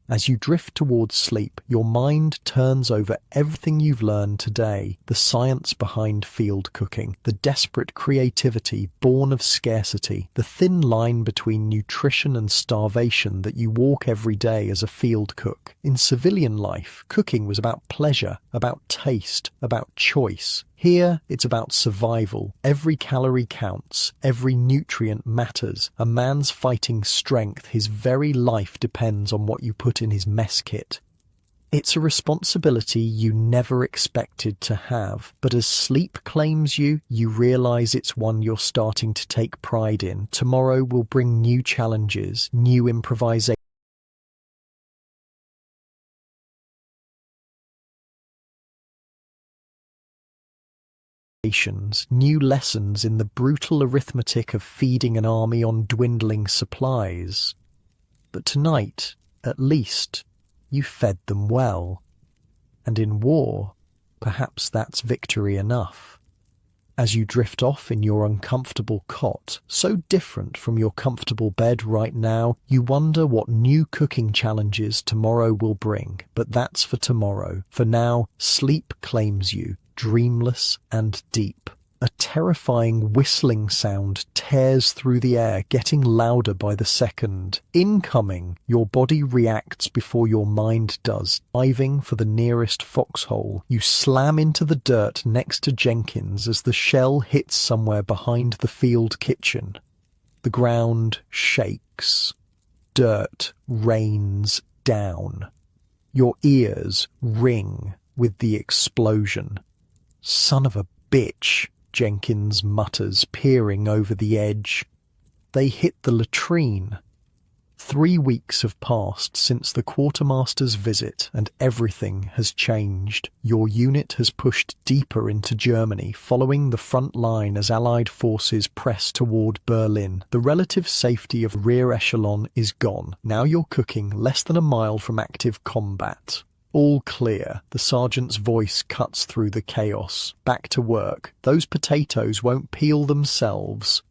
As you drift towards sleep, your mind turns over everything you've learned today, the science behind field cooking, the desperate creativity born of scarcity, the thin line between nutrition and starvation that you walk every day as a field cook. In civilian life, cooking was about pleasure, about taste, about choice. Here, it's about survival. Every calorie counts. Every nutrient matters. A man's fighting strength, his very life depends on what you put in his mess kit. It's a responsibility you never expected to have, but as sleep claims you, you realize it's one you're starting to take pride in. Tomorrow will bring new challenges, new improvisation. New lessons in the brutal arithmetic of feeding an army on dwindling supplies. But tonight, at least, you fed them well. And in war, perhaps that's victory enough. As you drift off in your uncomfortable cot, so different from your comfortable bed right now, you wonder what new cooking challenges tomorrow will bring. But that's for tomorrow. For now, sleep claims you, dreamless and deep. A terrifying whistling sound tears through the air, getting louder by the second. Incoming, your body reacts before your mind does. Diving for the nearest foxhole, you slam into the dirt next to Jenkins as the shell hits somewhere behind the field kitchen. The ground shakes. Dirt rains down. Your ears ring with the explosion. "Son of a bitch," Jenkins mutters, peering over the edge. They hit the latrine. 3 weeks have passed since the quartermaster's visit, and everything has changed. Your unit has pushed deeper into Germany, following the front line as Allied forces press toward Berlin. The relative safety of rear echelon is gone. Now you're cooking less than a mile from active combat. "All clear." The sergeant's voice cuts through the chaos. "Back to work. Those potatoes won't peel themselves."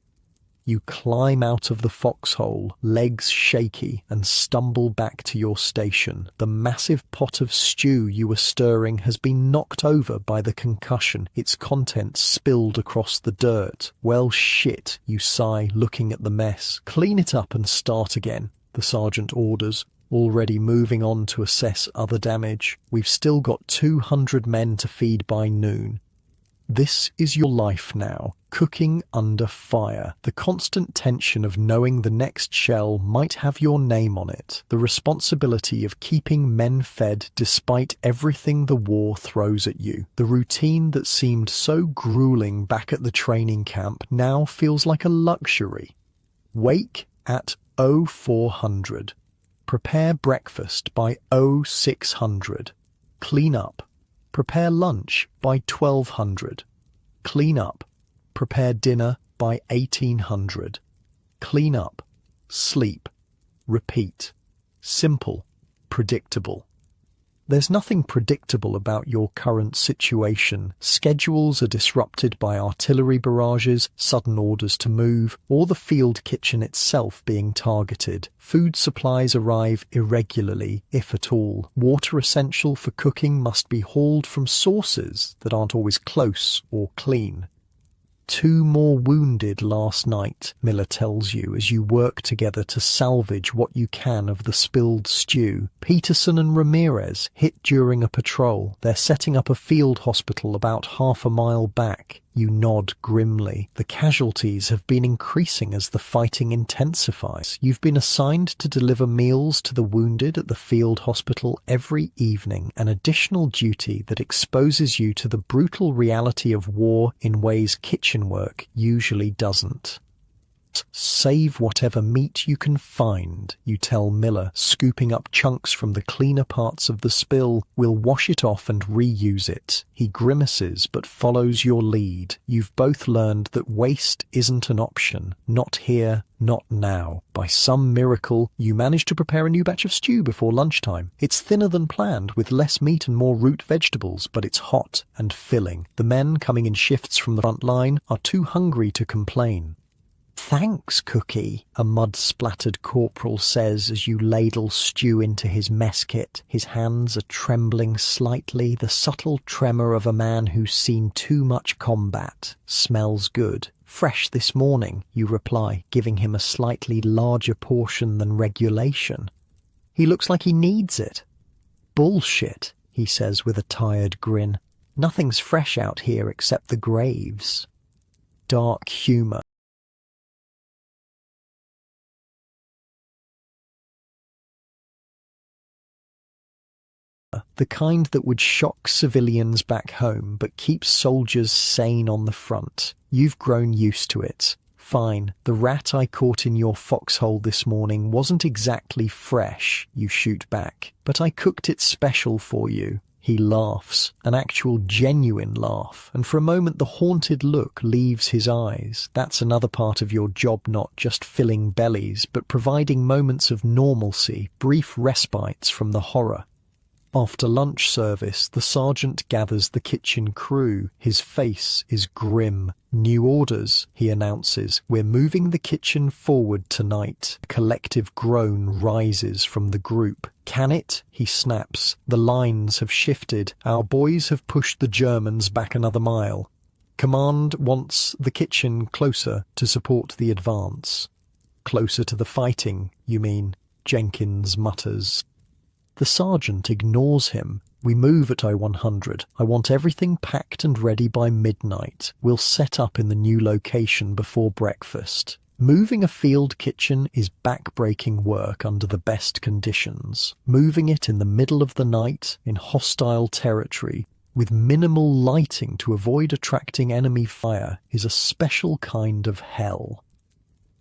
You climb out of the foxhole, legs shaky, and stumble back to your station. The massive pot of stew you were stirring has been knocked over by the concussion, its contents spilled across the dirt. "Well, shit," you sigh, looking at the mess. "Clean it up and start again," the sergeant orders, already moving on to assess other damage. "We've still got 200 men to feed by noon." This is your life now, cooking under fire. The constant tension of knowing the next shell might have your name on it. The responsibility of keeping men fed despite everything the war throws at you. The routine that seemed so grueling back at the training camp now feels like a luxury. Wake at 0400. Prepare breakfast by 0600. Clean up. Prepare lunch by 1200. Clean up. Prepare dinner by 1800. Clean up. Sleep. Repeat. Simple. Predictable. There's nothing predictable about your current situation. Schedules are disrupted by artillery barrages, sudden orders to move, or the field kitchen itself being targeted. Food supplies arrive irregularly, if at all. Water essential for cooking must be hauled from sources that aren't always close or clean. 2 more wounded last night, Miller tells you as you work together to salvage what you can of the spilled stew. Peterson and Ramirez hit during a patrol. They're setting up a field hospital about half a mile back. You nod grimly. The casualties have been increasing as the fighting intensifies. You've been assigned to deliver meals to the wounded at the field hospital every evening, an additional duty that exposes you to the brutal reality of war in ways kitchen work usually doesn't. Save whatever meat you can find, you tell Miller, scooping up chunks from the cleaner parts of the spill. We'll wash it off and reuse it. He grimaces but follows your lead. You've both learned that waste isn't an option. Not here, not now. By some miracle, you manage to prepare a new batch of stew before lunchtime. It's thinner than planned, with less meat and more root vegetables, but it's hot and filling. The men coming in shifts from the front line are too hungry to complain. "Thanks, Cookie," a mud-splattered corporal says as you ladle stew into his mess kit. His hands are trembling slightly, the subtle tremor of a man who's seen too much combat. "Smells good. Fresh this morning," you reply, giving him a slightly larger portion than regulation. He looks like he needs it. "Bullshit," he says with a tired grin. "Nothing's fresh out here except the graves." Dark humor. The kind that would shock civilians back home but keeps soldiers sane on the front. You've grown used to it. "Fine, the rat I caught in your foxhole this morning wasn't exactly fresh," you shoot back, "but I cooked it special for you." He laughs, an actual genuine laugh, and for a moment the haunted look leaves his eyes. That's another part of your job, not just filling bellies, but providing moments of normalcy, brief respites from the horror. After lunch service, the sergeant gathers the kitchen crew. His face is grim. "New orders," he announces. "We're moving the kitchen forward tonight." A collective groan rises from the group. "Can it?" he snaps. "The lines have shifted. Our boys have pushed the Germans back another mile. Command wants the kitchen closer to support the advance." "Closer to the fighting, you mean?" Jenkins mutters. The sergeant ignores him. "We move at 0100. I want everything packed and ready by midnight. We'll set up in the new location before breakfast." Moving a field kitchen is back-breaking work under the best conditions. Moving it in the middle of the night, in hostile territory, with minimal lighting to avoid attracting enemy fire, is a special kind of hell.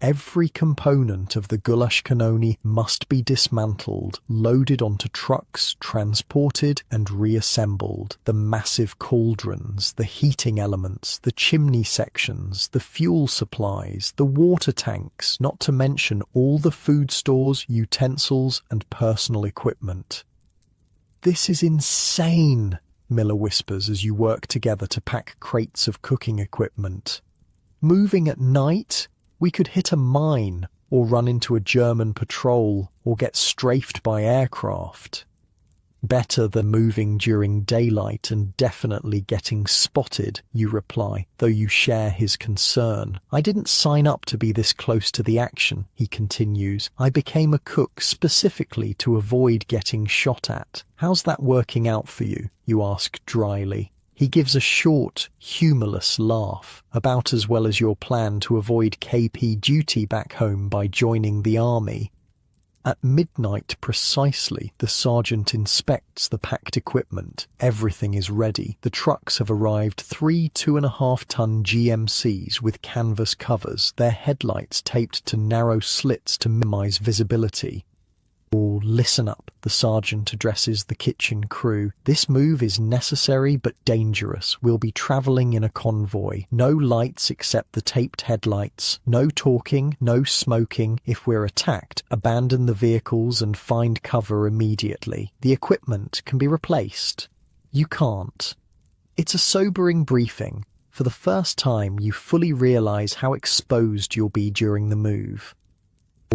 Every component of the Gulash Kanoni must be dismantled, loaded onto trucks, transported and reassembled. The massive cauldrons, the heating elements, the chimney sections, the fuel supplies, the water tanks, not to mention all the food stores, utensils and personal equipment. "This is insane," Miller whispers as you work together to pack crates of cooking equipment. "Moving at night? We could hit a mine, or run into a German patrol, or get strafed by aircraft." "Better than moving during daylight and definitely getting spotted," you reply, though you share his concern. "I didn't sign up to be this close to the action," he continues. "I became a cook specifically to avoid getting shot at." "How's that working out for you?" you ask dryly. He gives a short, humourless laugh, about as well as your plan to avoid KP duty back home by joining the army. At midnight precisely, the sergeant inspects the packed equipment. Everything is ready. The trucks have arrived, 3 2.5-ton GMCs with canvas covers, their headlights taped to narrow slits to minimize visibility. All listen up, the sergeant addresses the kitchen crew. This move is necessary but dangerous. We'll be travelling in a convoy. No lights except the taped headlights. No talking, no smoking. If we're attacked, abandon the vehicles and find cover immediately. The equipment can be replaced. You can't. It's a sobering briefing. For the first time, you fully realise how exposed you'll be during the move.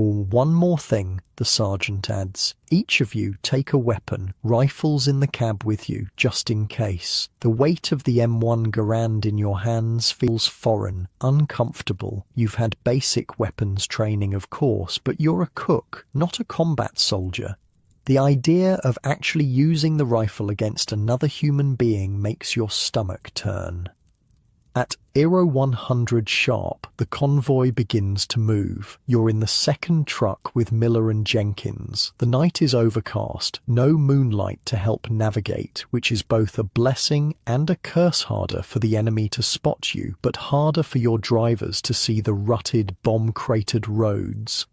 One more thing, the sergeant adds. Each of you take a weapon, rifles in the cab with you, just in case. The weight of the M1 Garand in your hands feels foreign, uncomfortable. You've had basic weapons training, of course, but you're a cook, not a combat soldier. The idea of actually using the rifle against another human being makes your stomach turn. At 100 sharp, the convoy begins to move. You're in the second truck with Miller and Jenkins. The night is overcast, no moonlight to help navigate, which is both a blessing and a curse. Harder for the enemy to spot you, but harder for your drivers to see the rutted, bomb-cratered roads.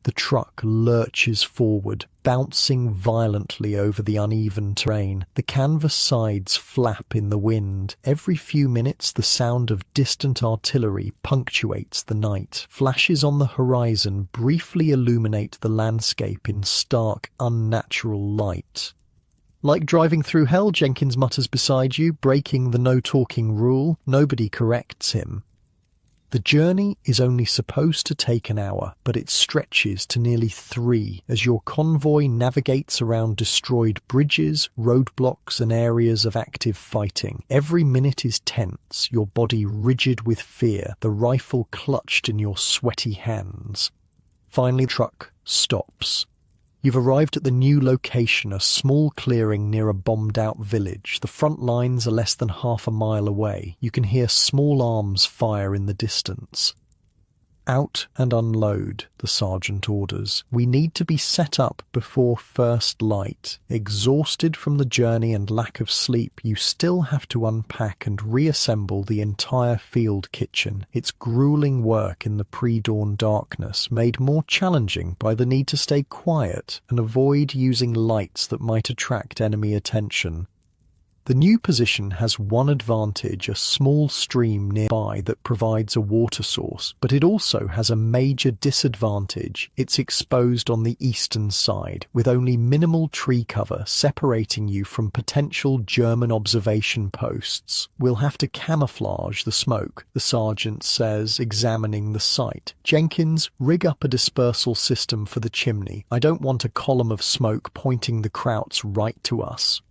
The truck lurches forward, bouncing violently over the uneven terrain. The canvas sides flap in the wind. Every few minutes the sound of distant artillery punctuates the night. Flashes on the horizon briefly illuminate the landscape in stark, unnatural light. Like driving through hell, Jenkins mutters beside you, breaking the no-talking rule. Nobody corrects him. The journey is only supposed to take an hour, but it stretches to nearly 3 as your convoy navigates around destroyed bridges, roadblocks, and areas of active fighting. Every minute is tense, your body rigid with fear, the rifle clutched in your sweaty hands. Finally, the truck stops. You've arrived at the new location, a small clearing near a bombed-out village. The front lines are less than half a mile away. You can hear small arms fire in the distance. Out and unload, the sergeant orders. We need to be set up before first light. Exhausted from the journey and lack of sleep, you still have to unpack and reassemble the entire field kitchen. It's grueling work in the pre-dawn darkness, made more challenging by the need to stay quiet and avoid using lights that might attract enemy attention. The new position has one advantage, a small stream nearby that provides a water source, but it also has a major disadvantage. It's exposed on the eastern side, with only minimal tree cover separating you from potential German observation posts. We'll have to camouflage the smoke, the sergeant says, examining the site. Jenkins, rig up a dispersal system for the chimney. I don't want a column of smoke pointing the Krauts right to us.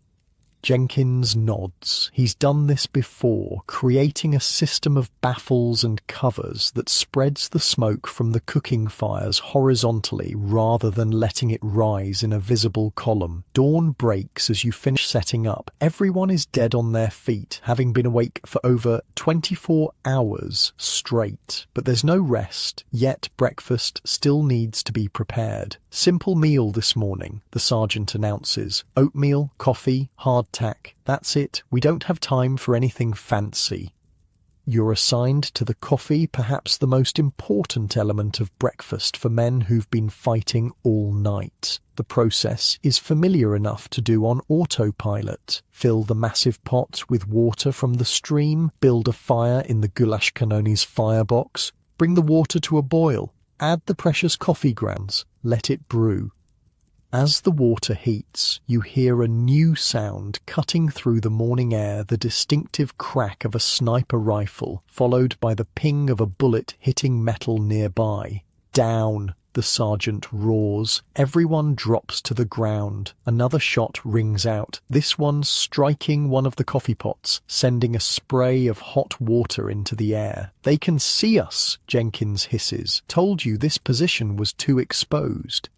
Jenkins nods. He's done this before, creating a system of baffles and covers that spreads the smoke from the cooking fires horizontally rather than letting it rise in a visible column. Dawn breaks as you finish setting up. Everyone is dead on their feet, having been awake for over 24 hours straight. But there's no rest, yet breakfast still needs to be prepared. Simple meal this morning, the sergeant announces. Oatmeal, coffee, hardtack. That's it. We don't have time for anything fancy. You're assigned to the coffee, perhaps the most important element of breakfast for men who've been fighting all night. The process is familiar enough to do on autopilot. Fill the massive pot with water from the stream, build a fire in the goulash cannoni's firebox, bring the water to a boil, add the precious coffee grounds, let it brew. As the water heats, you hear a new sound cutting through the morning air, the distinctive crack of a sniper rifle, followed by the ping of a bullet hitting metal nearby. Down, the sergeant roars. Everyone drops to the ground. Another shot rings out, this one striking one of the coffee pots, sending a spray of hot water into the air. They can see us, Jenkins hisses. Told you this position was too exposed.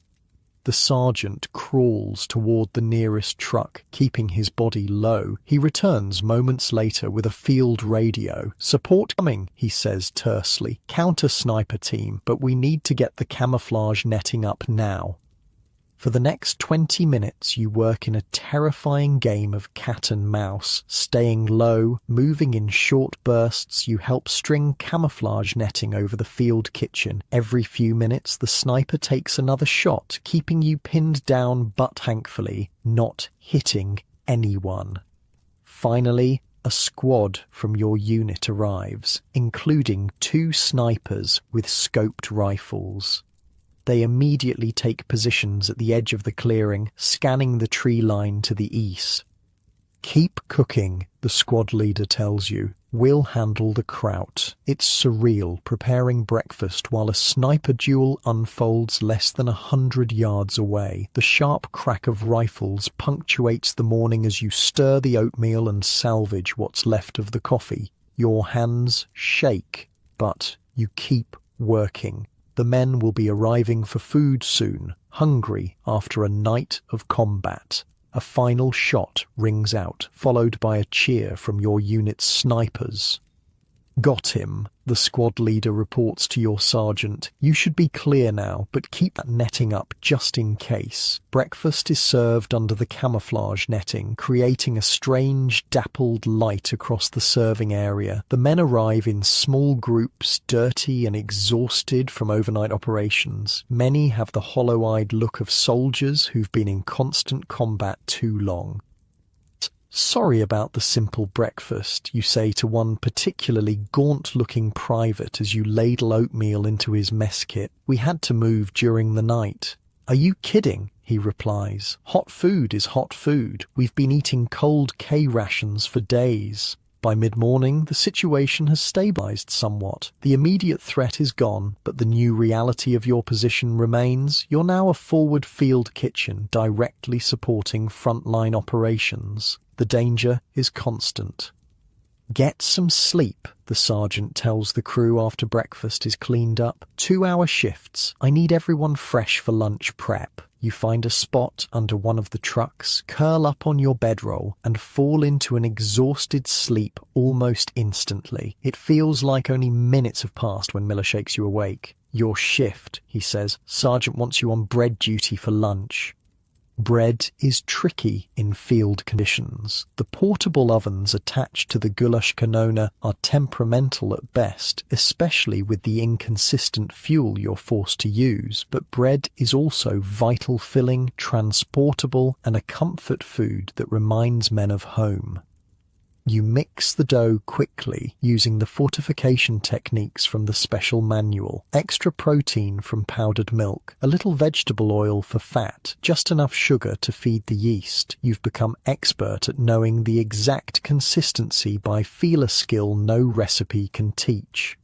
The The sergeant crawls toward the nearest truck, keeping his body low. He returns moments later with a field radio. "Support coming," he says tersely. "Counter-sniper team, but we need to get the camouflage netting up now." For the next 20 minutes, you work in a terrifying game of cat and mouse. Staying low, moving in short bursts, you help string camouflage netting over the field kitchen. Every few minutes, the sniper takes another shot, keeping you pinned down but thankfully not hitting anyone. Finally, a squad from your unit arrives, including 2 snipers with scoped rifles. They immediately take positions at the edge of the clearing, scanning the tree line to the east. "Keep cooking," the squad leader tells you. "We'll handle the kraut." It's surreal, preparing breakfast while a sniper duel unfolds less than 100 yards away. The sharp crack of rifles punctuates the morning as you stir the oatmeal and salvage what's left of the coffee. Your hands shake, but you keep working. The men will be arriving for food soon, hungry after a night of combat. A final shot rings out, followed by a cheer from your unit's snipers. "Got him," the squad leader reports to your sergeant. "You should be clear now, but keep that netting up just in case." Breakfast is served under the camouflage netting, creating a strange, dappled light across the serving area. The men arrive in small groups, dirty and exhausted from overnight operations. Many have the hollow-eyed look of soldiers who've been in constant combat too long. "Sorry about the simple breakfast," you say to one particularly gaunt-looking private as you ladle oatmeal into his mess kit. "We had to move during the night." "Are you kidding?" he replies. "Hot food is hot food. We've been eating cold K rations for days." By mid-morning, the situation has stabilized somewhat. The immediate threat is gone, but the new reality of your position remains. You're now a forward field kitchen directly supporting frontline operations. The danger is constant. "Get some sleep," the sergeant tells the crew after breakfast is cleaned up. 2-hour shifts. I need everyone fresh for lunch prep. You find a spot under one of the trucks, curl up on your bedroll, and fall into an exhausted sleep almost instantly. It feels like only minutes have passed when Miller shakes you awake. "Your shift," he says. "Sergeant wants you on bread duty for lunch." Bread is tricky in field conditions. The portable ovens attached to the goulash kanona are temperamental at best, especially with the inconsistent fuel you're forced to use. But bread is also vital filling, transportable, and a comfort food that reminds men of home. You mix the dough quickly using the fortification techniques from the special manual. Extra protein from powdered milk, a little vegetable oil for fat, just enough sugar to feed the yeast. You've become expert at knowing the exact consistency by feeler skill no recipe can teach.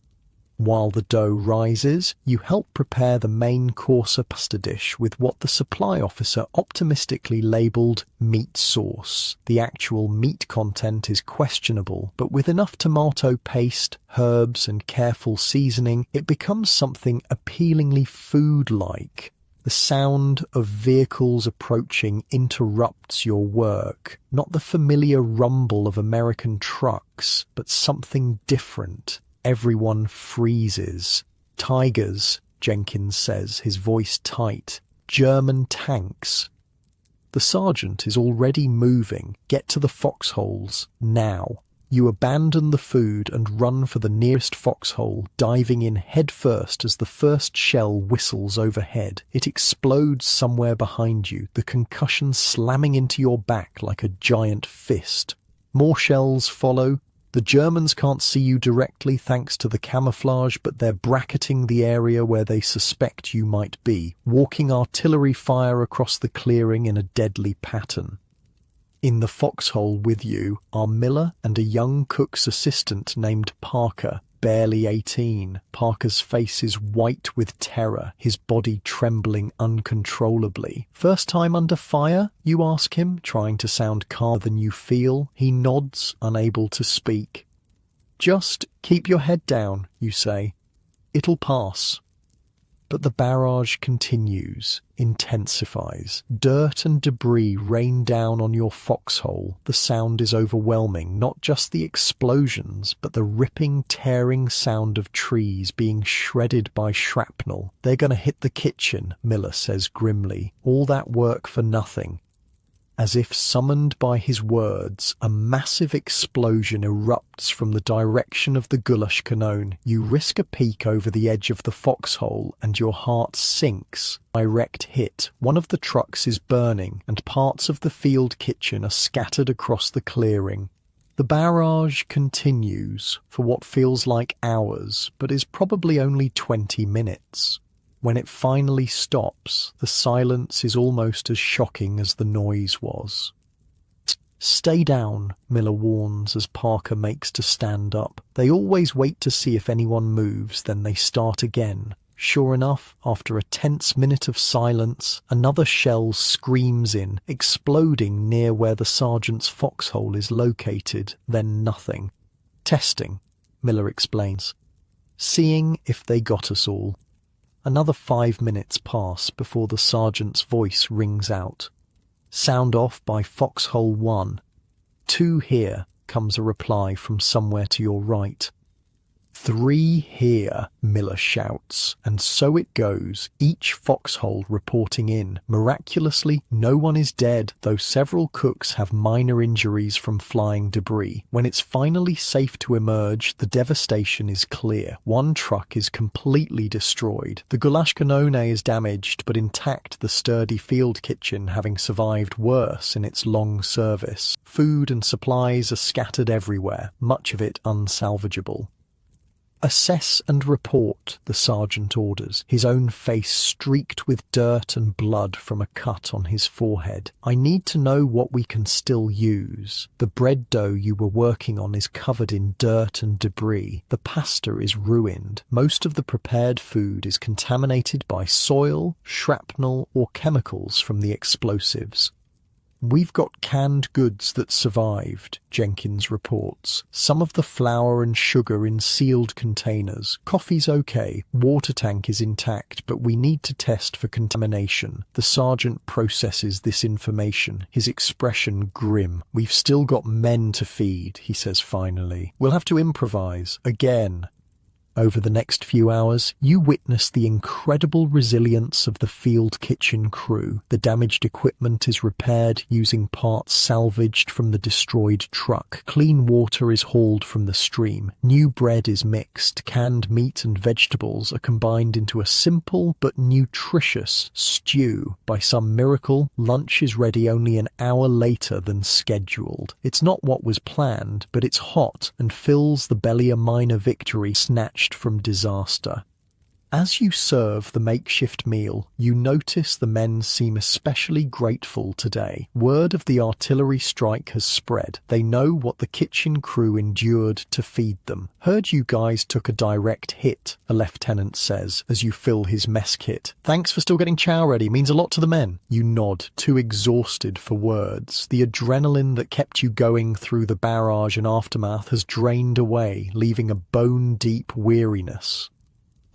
While the dough rises, you help prepare the main course pasta dish with what the supply officer optimistically labelled meat sauce. The actual meat content is questionable, but with enough tomato paste, herbs and careful seasoning, it becomes something appealingly food-like. The sound of vehicles approaching interrupts your work. Not the familiar rumble of American trucks, but something different. Everyone freezes. "Tigers," Jenkins says, his voice tight. "German tanks." The sergeant is already moving. "Get to the foxholes, now." You abandon the food and run for the nearest foxhole, diving in headfirst as the first shell whistles overhead. It explodes somewhere behind you, the concussion slamming into your back like a giant fist. More shells follow. The Germans can't see you directly thanks to the camouflage, but they're bracketing the area where they suspect you might be, walking artillery fire across the clearing in a deadly pattern. In the foxhole with you are Miller and a young cook's assistant named Parker, barely 18. Parker's face is white with terror, his body trembling uncontrollably. "First time under fire?" you ask him, trying to sound calmer than you feel. He nods, unable to speak. "Just keep your head down," you say. "It'll pass." But the barrage continues, intensifies. Dirt and debris rain down on your foxhole. The sound is overwhelming, not just the explosions, but the ripping, tearing sound of trees being shredded by shrapnel. They're gonna hit the kitchen, Miller says grimly. All that work for nothing. As if summoned by his words, a massive explosion erupts from the direction of the Gulash Canon. You risk a peek over the edge of the foxhole and your heart sinks. Direct hit. One of the trucks is burning and parts of the field kitchen are scattered across the clearing. The barrage continues for what feels like hours, but is probably only 20 minutes. When it finally stops, the silence is almost as shocking as the noise was. "Stay down," Miller warns as Parker makes to stand up. They always wait to see if anyone moves, then they start again. Sure enough, after a tense minute of silence, another shell screams in, exploding near where the sergeant's foxhole is located, then nothing. "Testing," Miller explains. "Seeing if they got us all." Another 5 minutes pass before the sergeant's voice rings out. "Sound off by Foxhole 1. 2 here," comes a reply from somewhere to your right. 3 here, Miller shouts, and so it goes, each foxhole reporting in. Miraculously, no one is dead, though several cooks have minor injuries from flying debris. When it's finally safe to emerge, the devastation is clear. One truck is completely destroyed. The Gulash Canon is damaged, but intact, the sturdy field kitchen having survived worse in its long service. Food and supplies are scattered everywhere, much of it unsalvageable. "Assess and report," the sergeant orders, his own face streaked with dirt and blood from a cut on his forehead. "I need to know what we can still use. The bread dough you were working on is covered in dirt and debris. The pasta is ruined. Most of the prepared food is contaminated by soil, shrapnel, or chemicals from the explosives." "We've got canned goods that survived," Jenkins reports. "Some of the flour and sugar in sealed containers. Coffee's okay. Water tank is intact, but we need to test for contamination." The sergeant processes this information, his expression grim. "We've still got men to feed," he says finally. "We'll have to improvise. Again." Over the next few hours, you witness the incredible resilience of the field kitchen crew. The damaged equipment is repaired using parts salvaged from the destroyed truck. Clean water is hauled from the stream. New bread is mixed. Canned meat and vegetables are combined into a simple but nutritious stew. By some miracle, lunch is ready only an hour later than scheduled. It's not what was planned, but it's hot and fills the belly a minor victory snatched from disaster. As you serve the makeshift meal, you notice the men seem especially grateful today. Word of the artillery strike has spread. They know what the kitchen crew endured to feed them. "Heard you guys took a direct hit," a lieutenant says as you fill his mess kit. "Thanks for still getting chow ready. Means a lot to the men." You nod, too exhausted for words. The adrenaline that kept you going through the barrage and aftermath has drained away, leaving a bone-deep weariness.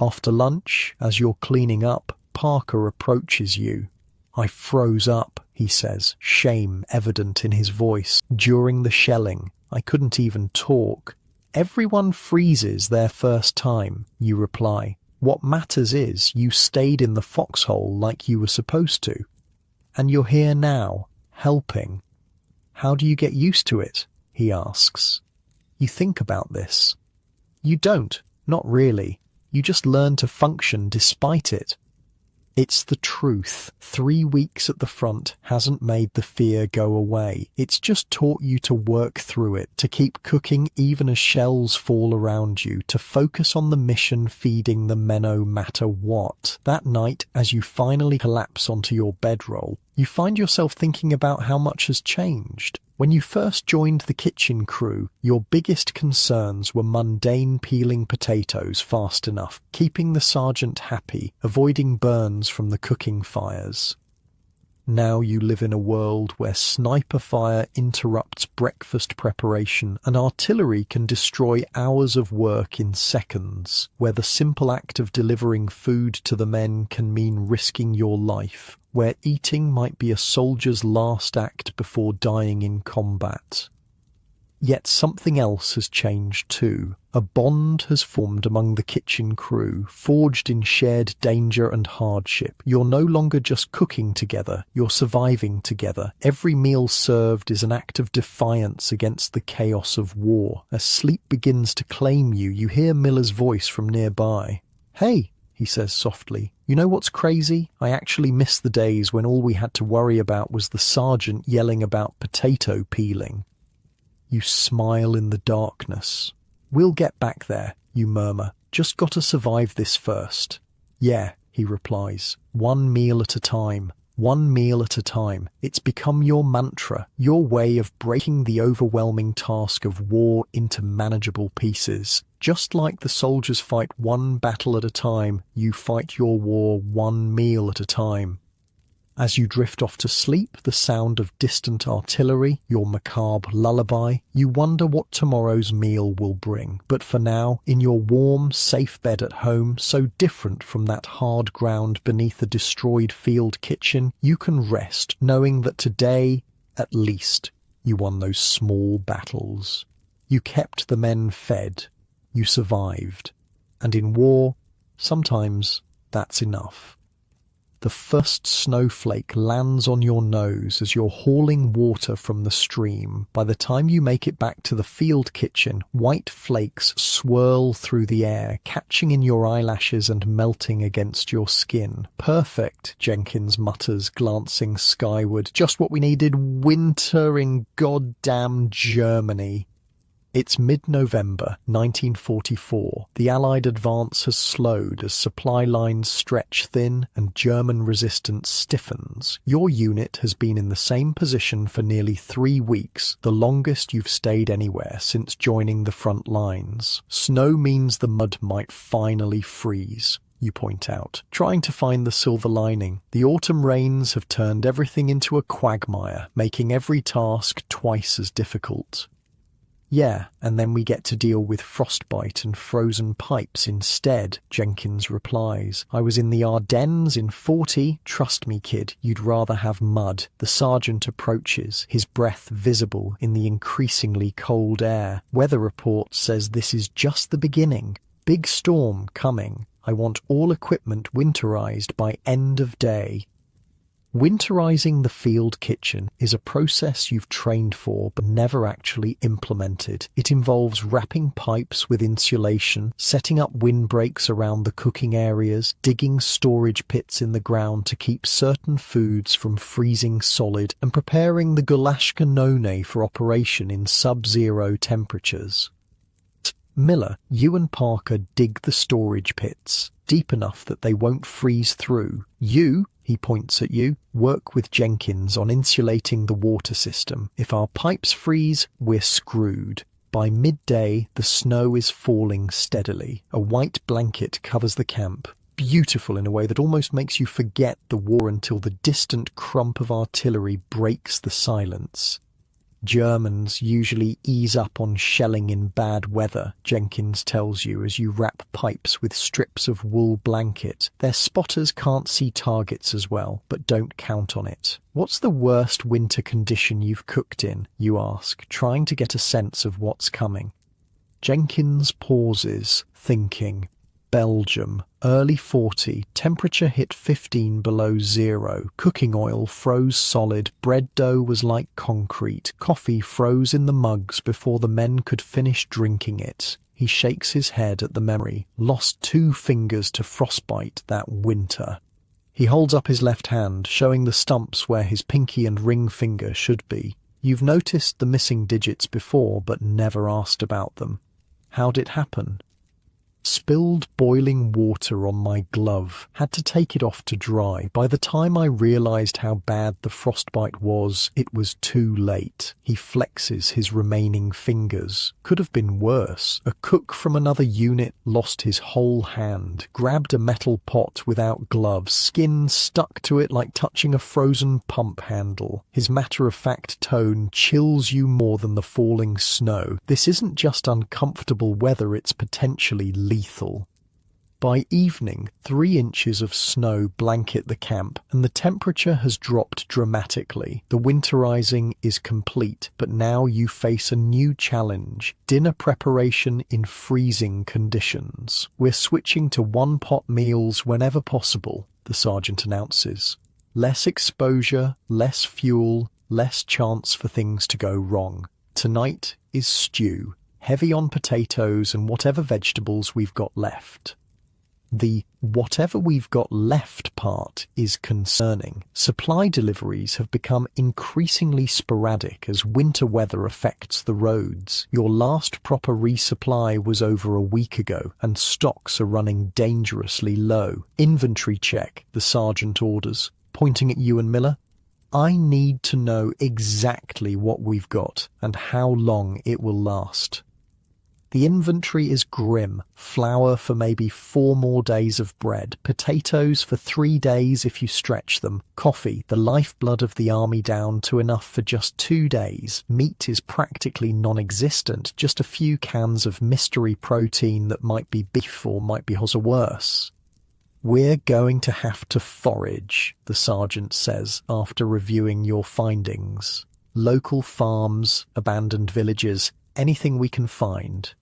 After lunch, as you're cleaning up, Parker approaches you. "I froze up," he says, shame evident in his voice. "During the shelling, I couldn't even talk." "Everyone freezes their first time," you reply. "What matters is you stayed in the foxhole like you were supposed to. And you're here now, helping." "How do you get used to it?" he asks. You think about this. You don't, not really. You just learn to function despite it. It's the truth. 3 weeks at the front hasn't made the fear go away. It's just taught you to work through it, to keep cooking even as shells fall around you, to focus on the mission feeding the men no matter what. That night, as you finally collapse onto your bedroll, you find yourself thinking about how much has changed. When you first joined the kitchen crew, your biggest concerns were mundane peeling potatoes fast enough, keeping the sergeant happy, avoiding burns from the cooking fires. Now you live in a world where sniper fire interrupts breakfast preparation and artillery can destroy hours of work in seconds, where the simple act of delivering food to the men can mean risking your life, where eating might be a soldier's last act before dying in combat. Yet something else has changed too. A bond has formed among the kitchen crew, forged in shared danger and hardship. You're no longer just cooking together, you're surviving together. Every meal served is an act of defiance against the chaos of war. As sleep begins to claim you, you hear Miller's voice from nearby. "Hey," he says softly, "you know what's crazy? I actually miss the days when all we had to worry about was the sergeant yelling about potato peeling." You smile in the darkness. "We'll get back there," you murmur. "Just gotta survive this first." "Yeah," he replies, "one meal at a time. One meal at a time." It's become your mantra, your way of breaking the overwhelming task of war into manageable pieces. Just like the soldiers fight one battle at a time, you fight your war one meal at a time. As you drift off to sleep, the sound of distant artillery, your macabre lullaby, you wonder what tomorrow's meal will bring. But for now, in your warm, safe bed at home, so different from that hard ground beneath a destroyed field kitchen, you can rest, knowing that today, at least, you won those small battles. You kept the men fed. You survived. And in war, sometimes that's enough. The first snowflake lands on your nose as you're hauling water from the stream. By the time you make it back to the field kitchen, white flakes swirl through the air, catching in your eyelashes and melting against your skin. "Perfect," Jenkins mutters, glancing skyward. "Just what we needed. Winter in goddamn Germany." It's mid-November 1944. The Allied advance has slowed as supply lines stretch thin and German resistance stiffens. Your unit has been in the same position for nearly 3 weeks, the longest you've stayed anywhere since joining the front lines. Snow means the mud might finally freeze, you point out, trying to find the silver lining. The autumn rains have turned everything into a quagmire, making every task twice as difficult. "Yeah, and then we get to deal with frostbite and frozen pipes instead," Jenkins replies. "I was in the Ardennes in 40. Trust me, kid, you'd rather have mud." The sergeant approaches, his breath visible in the increasingly cold air. "Weather report says this is just the beginning. Big storm coming. I want all equipment winterized by end of day." Winterizing the field kitchen is a process you've trained for but never actually implemented. It involves wrapping pipes with insulation, setting up windbreaks around the cooking areas, digging storage pits in the ground to keep certain foods from freezing solid, and preparing the Golashka None for operation in sub-zero temperatures. "Miller, you and Parker dig the storage pits, deep enough that they won't freeze through. You," he points at you, "work with Jenkins on insulating the water system. If our pipes freeze, we're screwed." By midday, the snow is falling steadily. A white blanket covers the camp, beautiful in a way that almost makes you forget the war until the distant crump of artillery breaks the silence. Germans usually ease up on shelling in bad weather, Jenkins tells you as you wrap pipes with strips of wool blanket. Their spotters can't see targets as well, but don't count on it. "What's the worst winter condition you've cooked in?" you ask, trying to get a sense of what's coming. Jenkins pauses, thinking. Belgium, early 40, temperature hit 15 below zero, cooking oil froze solid, bread dough was like concrete, coffee froze in the mugs before the men could finish drinking it. He shakes his head at the memory, lost 2 fingers to frostbite that winter. He holds up his left hand, showing the stumps where his pinky and ring finger should be. You've noticed the missing digits before, but never asked about them. How'd it happen? Spilled boiling water on my glove. Had to take it off to dry. By the time I realized how bad the frostbite was, it was too late. He flexes his remaining fingers. Could have been worse. A cook from another unit lost his whole hand. Grabbed a metal pot without gloves. Skin stuck to it like touching a frozen pump handle. His matter-of-fact tone chills you more than the falling snow. This isn't just uncomfortable weather, it's potentially lethal. By evening, 3 inches of snow blanket the camp, and the temperature has dropped dramatically. The winterizing is complete, but now you face a new challenge: dinner preparation in freezing conditions. We're switching to one-pot meals whenever possible, the sergeant announces. Less exposure, less fuel, less chance for things to go wrong. Tonight is stew, heavy on potatoes and whatever vegetables we've got left. The "whatever we've got left" part is concerning. Supply deliveries have become increasingly sporadic as winter weather affects the roads. Your last proper resupply was over a week ago, and stocks are running dangerously low. Inventory check, the sergeant orders, pointing at you and Miller. I need to know exactly what we've got and how long it will last. The inventory is grim. Flour for maybe 4 more days of bread, potatoes for 3 days if you stretch them, coffee, the lifeblood of the army, down to enough for just 2 days. Meat is practically non-existent, just a few cans of mystery protein that might be beef or might be worse. We're going to have to forage, the sergeant says after reviewing your findings. Local farms, abandoned villages, anything we can find.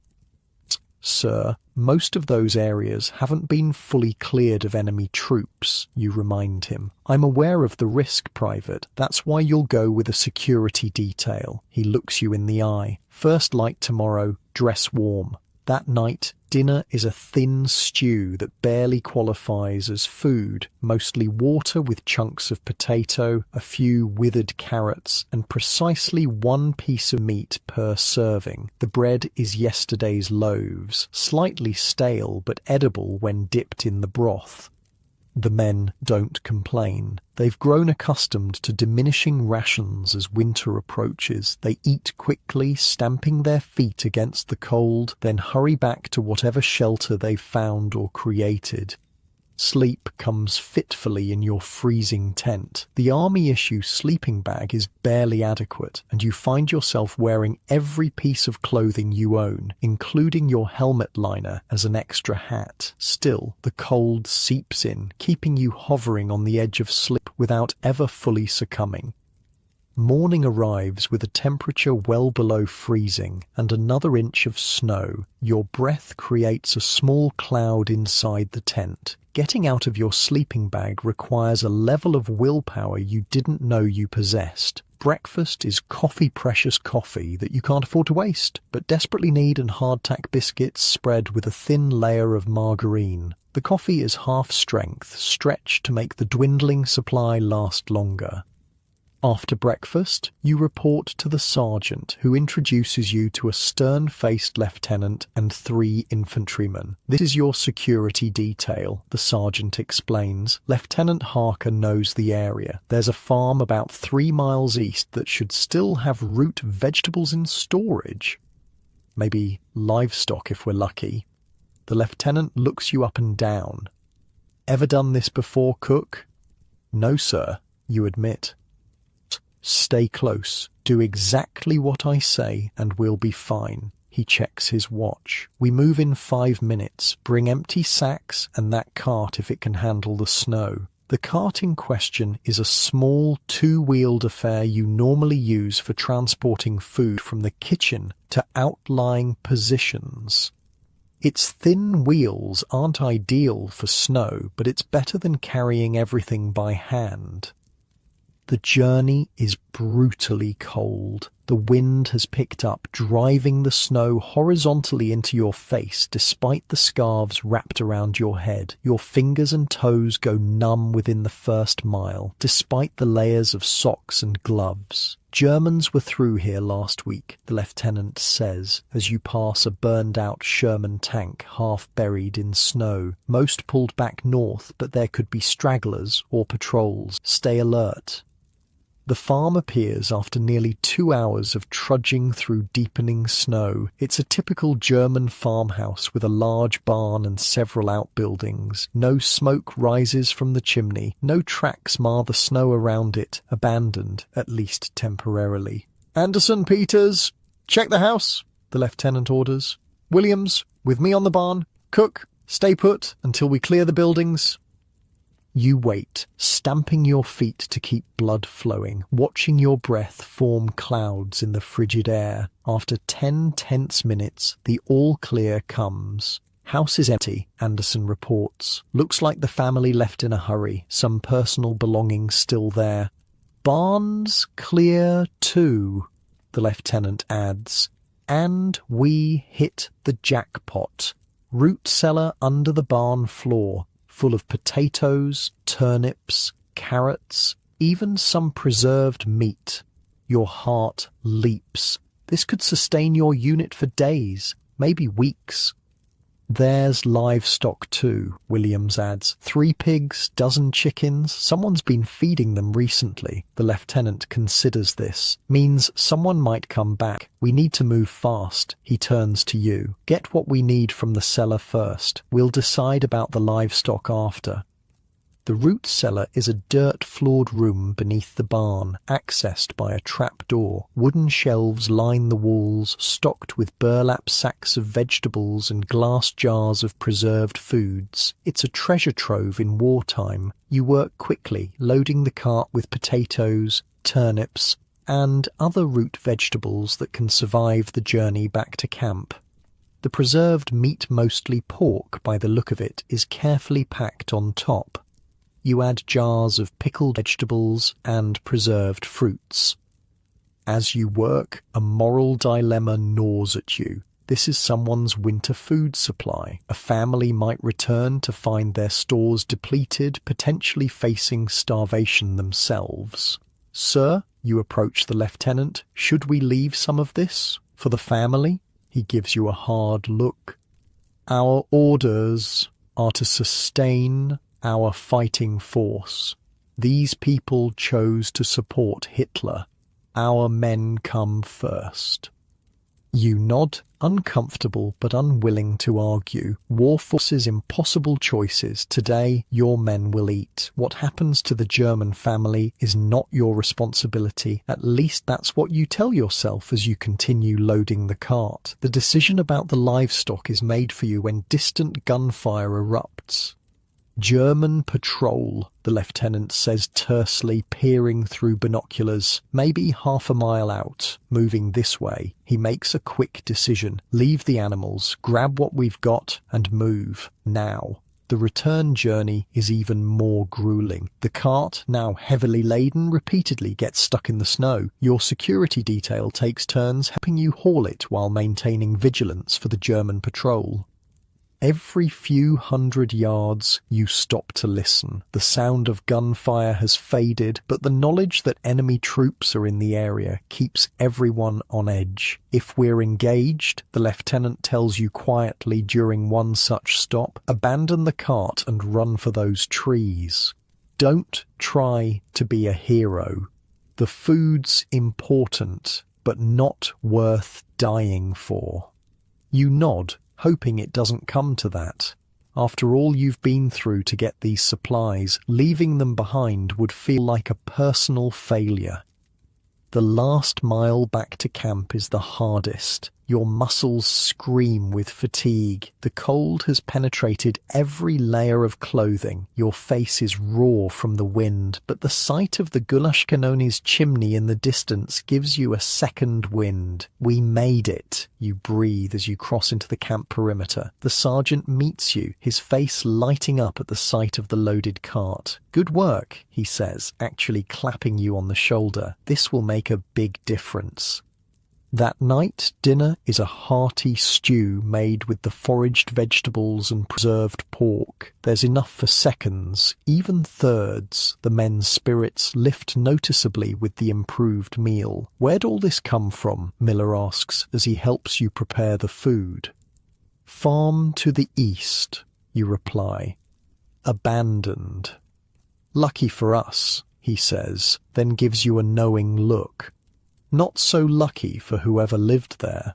Sir, most of those areas haven't been fully cleared of enemy troops, you remind him. I'm aware of the risk, Private. That's why you'll go with a security detail. He looks you in the eye. First light tomorrow, dress warm. That night, dinner is a thin stew that barely qualifies as food, mostly water with chunks of potato, a few withered carrots, and precisely 1 piece of meat per serving. The bread is yesterday's loaves, slightly stale but edible when dipped in the broth. The men don't complain. They've grown accustomed to diminishing rations as winter approaches. They eat quickly, stamping their feet against the cold, then hurry back to whatever shelter they've found or created. Sleep comes fitfully in your freezing tent. The army-issue sleeping bag is barely adequate, and you find yourself wearing every piece of clothing you own, including your helmet liner as an extra hat. Still, the cold seeps in, keeping you hovering on the edge of sleep without ever fully succumbing. Morning arrives with a temperature well below freezing and another inch of snow. Your breath creates a small cloud inside the tent. Getting out of your sleeping bag requires a level of willpower you didn't know you possessed. Breakfast is precious coffee that you can't afford to waste, but desperately need, and hardtack biscuits spread with a thin layer of margarine. The coffee is half strength, stretched to make the dwindling supply last longer. After breakfast, you report to the sergeant, who introduces you to a stern-faced lieutenant and 3 infantrymen. This is your security detail, the sergeant explains. Lieutenant Harker knows the area. There's a farm about 3 miles east that should still have root vegetables in storage. Maybe livestock if we're lucky. The lieutenant looks you up and down. Ever done this before, Cook? No, sir, you admit. Stay close. Do exactly what I say and we'll be fine. He checks his watch. We move in 5 minutes. Bring empty sacks and that cart if it can handle the snow. The cart in question is a small 2-wheeled affair you normally use for transporting food from the kitchen to outlying positions. Its thin wheels aren't ideal for snow, but it's better than carrying everything by hand. The journey is brutally cold. The wind has picked up, driving the snow horizontally into your face despite the scarves wrapped around your head. Your fingers and toes go numb within the first mile, despite the layers of socks and gloves. Germans were through here last week, the lieutenant says, as you pass a burned-out Sherman tank half buried in snow. Most pulled back north, but there could be stragglers or patrols. Stay alert. The farm appears after nearly 2 hours of trudging through deepening snow. It's a typical German farmhouse with a large barn and several outbuildings. No smoke rises from the chimney. No tracks mar the snow around it, abandoned, at least temporarily. "Anderson, Peters, check the house," the lieutenant orders. "Williams, with me on the barn. Cook, stay put until we clear the buildings." You wait, stamping your feet to keep blood flowing, watching your breath form clouds in the frigid air. After 10 tense minutes, the all-clear comes. "House is empty," Anderson reports. "Looks like the family left in a hurry, some personal belongings still there." "Barn's clear too," the lieutenant adds. "And we hit the jackpot. Root cellar under the barn floor, full of potatoes, turnips, carrots, even some preserved meat." Your heart leaps. This could sustain your unit for days, maybe weeks. "There's livestock too," Williams adds. 3 pigs, dozen chickens. Someone's been feeding them recently. The lieutenant considers this. Means someone might come back. "We need to move fast." He turns to you. "Get what we need from the cellar first. We'll decide about the livestock after." The root cellar is a dirt-floored room beneath the barn, accessed by a trap-door. Wooden shelves line the walls, stocked with burlap sacks of vegetables and glass jars of preserved foods. It's a treasure trove in wartime. You work quickly, loading the cart with potatoes, turnips, and other root vegetables that can survive the journey back to camp. The preserved meat, mostly pork by the look of it, is carefully packed on top. You add jars of pickled vegetables and preserved fruits. As you work, a moral dilemma gnaws at you. This is someone's winter food supply. A family might return to find their stores depleted, potentially facing starvation themselves. "Sir," you approach the lieutenant, "should we leave some of this for the family?" He gives you a hard look. "Our orders are to sustain our fighting force. These people chose to support Hitler. Our men come first." You nod, uncomfortable but unwilling to argue. War forces impossible choices. Today, your men will eat. What happens to the German family is not your responsibility. At least that's what you tell yourself as you continue loading the cart. The decision about the livestock is made for you when distant gunfire erupts. "German patrol," the lieutenant says tersely, peering through binoculars. "Maybe half a mile out, moving this way." He makes a quick decision. Leave the animals, grab what we've got, and move. Now. The return journey is even more grueling. The cart, now heavily laden, repeatedly gets stuck in the snow. Your security detail takes turns helping you haul it while maintaining vigilance for the German patrol. Every few hundred yards, you stop to listen. The sound of gunfire has faded, but the knowledge that enemy troops are in the area keeps everyone on edge. If we're engaged, the lieutenant tells you quietly during one such stop, abandon the cart and run for those trees. Don't try to be a hero. The food's important, but not worth dying for. You nod, hoping it doesn't come to that. After all you've been through to get these supplies, leaving them behind would feel like a personal failure. The last mile back to camp is the hardest. Your muscles scream with fatigue. The cold has penetrated every layer of clothing. Your face is raw from the wind, but the sight of the Gulasch Kanoni's chimney in the distance gives you a second wind. "We made it," you breathe as you cross into the camp perimeter. The sergeant meets you, his face lighting up at the sight of the loaded cart. "Good work," he says, actually clapping you on the shoulder. "This will make a big difference." That night, dinner is a hearty stew made with the foraged vegetables and preserved pork. There's enough for seconds, even thirds. The men's spirits lift noticeably with the improved meal. Where'd all this come from? Miller asks as he helps you prepare the food. Farm to the east, you reply. Abandoned. Lucky for us, he says, then gives you a knowing look. Not so lucky for whoever lived there.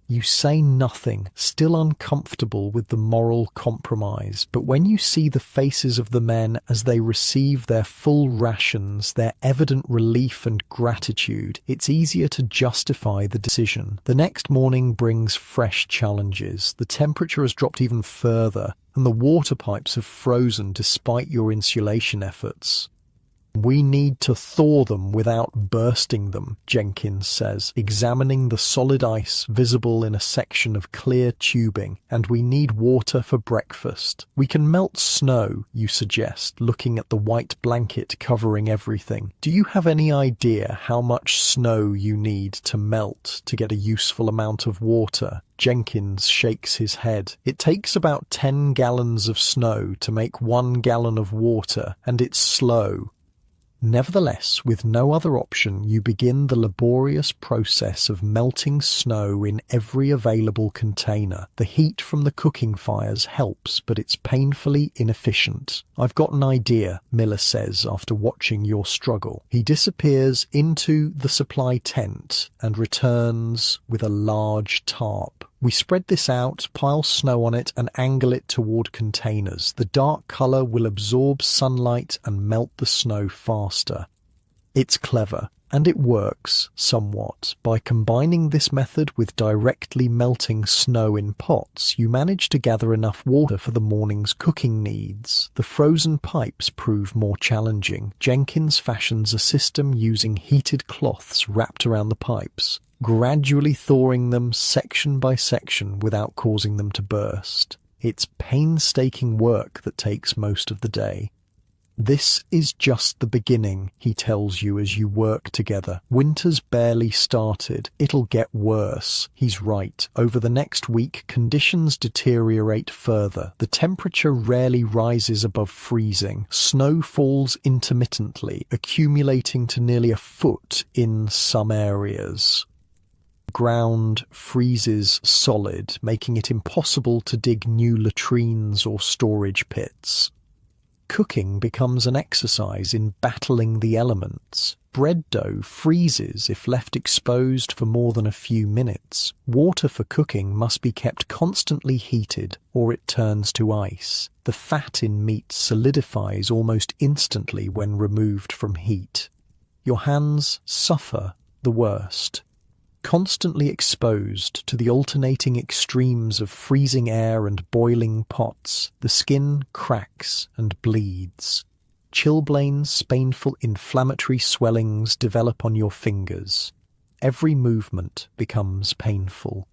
You say nothing, still uncomfortable with the moral compromise, but when you see the faces of the men as they receive their full rations, their evident relief and gratitude, it's easier to justify the decision. The next morning brings fresh challenges. The temperature has dropped even further, and the water pipes have frozen despite your insulation efforts. We need to thaw them without bursting them, Jenkins says, examining the solid ice visible in a section of clear tubing, and we need water for breakfast. We can melt snow, you suggest, looking at the white blanket covering everything. Do you have any idea how much snow you need to melt to get a useful amount of water? Jenkins shakes his head. It takes about 10 gallons of snow to make 1 gallon of water, and it's slow. Nevertheless, with no other option, you begin the laborious process of melting snow in every available container. The heat from the cooking fires helps, but it's painfully inefficient. I've got an idea, Miller says after watching your struggle. He disappears into the supply tent and returns with a large tarp. We spread this out, pile snow on it, and angle it toward containers. The dark color will absorb sunlight and melt the snow faster. It's clever, and it works somewhat. By combining this method with directly melting snow in pots, you manage to gather enough water for the morning's cooking needs. The frozen pipes prove more challenging. Jenkins fashions a system using heated cloths wrapped around the pipes, gradually thawing them section by section without causing them to burst. It's painstaking work that takes most of the day. This is just the beginning, he tells you as you work together. Winter's barely started. It'll get worse. He's right. Over the next week, conditions deteriorate further. The temperature rarely rises above freezing. Snow falls intermittently, accumulating to nearly a foot in some areas. Ground freezes solid, making it impossible to dig new latrines or storage pits. Cooking becomes an exercise in battling the elements. Bread dough freezes if left exposed for more than a few minutes. Water for cooking must be kept constantly heated, or it turns to ice. The fat in meat solidifies almost instantly when removed from heat. Your hands suffer the worst. Constantly exposed to the alternating extremes of freezing air and boiling pots, the skin cracks and bleeds. Chilblains, painful inflammatory swellings develop on your fingers. Every movement becomes painful.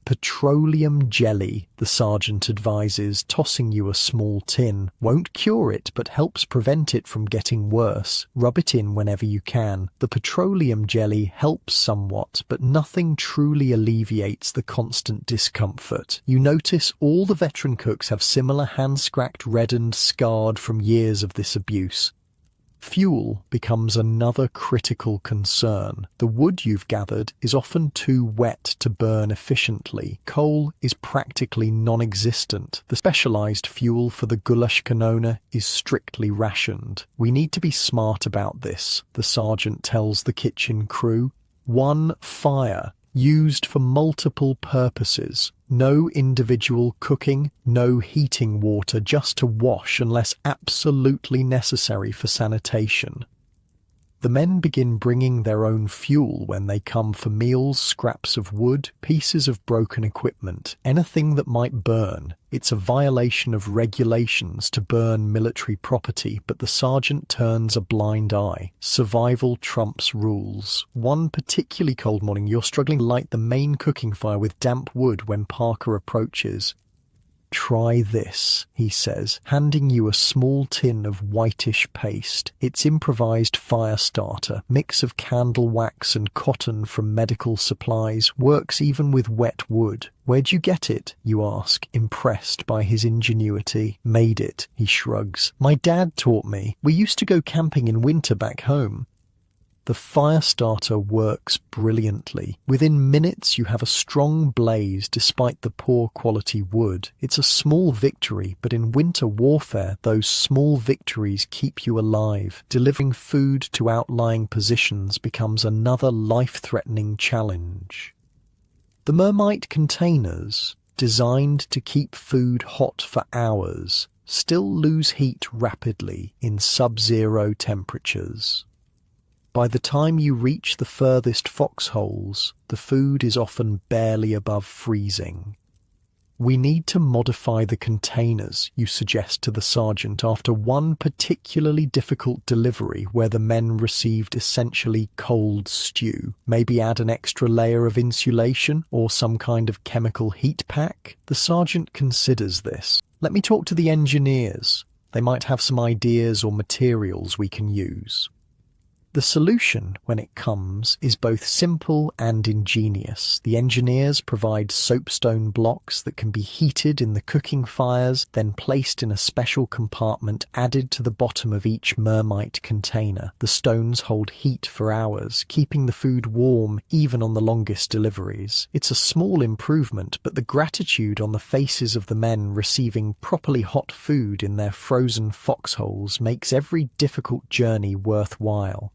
Petroleum jelly, the sergeant advises, tossing you a small tin. Won't cure it, but helps prevent it from getting worse. Rub it in whenever you can. The petroleum jelly helps somewhat, but nothing truly alleviates the constant discomfort. You notice all the veteran cooks have similar hands-scracked, reddened, scarred from years of this abuse. Fuel becomes another critical concern. The wood you've gathered is often too wet to burn efficiently. Coal is practically non-existent. The specialized fuel for the goulash kanona is strictly rationed. We need to be smart about this, the sergeant tells the kitchen crew. One fire, used for multiple purposes. No individual cooking, no heating water just to wash unless absolutely necessary for sanitation. The men begin bringing their own fuel when they come for meals, scraps of wood, pieces of broken equipment, anything that might burn. It's a violation of regulations to burn military property, but the sergeant turns a blind eye. Survival trumps rules. One particularly cold morning, you're struggling to light the main cooking fire with damp wood when Parker approaches. "Try this," he says, handing you a small tin of whitish paste. It's improvised fire starter, mix of candle wax and cotton from medical supplies, works even with wet wood. "Where'd you get it?" you ask, impressed by his ingenuity. "Made it," he shrugs. "My dad taught me. We used to go camping in winter back home." The fire starter works brilliantly. Within minutes you have a strong blaze despite the poor quality wood. It's a small victory, but in winter warfare those small victories keep you alive. Delivering food to outlying positions becomes another life-threatening challenge. The Mermite containers, designed to keep food hot for hours, still lose heat rapidly in sub-zero temperatures. By the time you reach the furthest foxholes, the food is often barely above freezing. "We need to modify the containers," you suggest to the sergeant after one particularly difficult delivery where the men received essentially cold stew. "Maybe add an extra layer of insulation or some kind of chemical heat pack?" The sergeant considers this. "Let me talk to the engineers. They might have some ideas or materials we can use." The solution, when it comes, is both simple and ingenious. The engineers provide soapstone blocks that can be heated in the cooking fires, then placed in a special compartment added to the bottom of each Mermite container. The stones hold heat for hours, keeping the food warm even on the longest deliveries. It's a small improvement, but the gratitude on the faces of the men receiving properly hot food in their frozen foxholes makes every difficult journey worthwhile.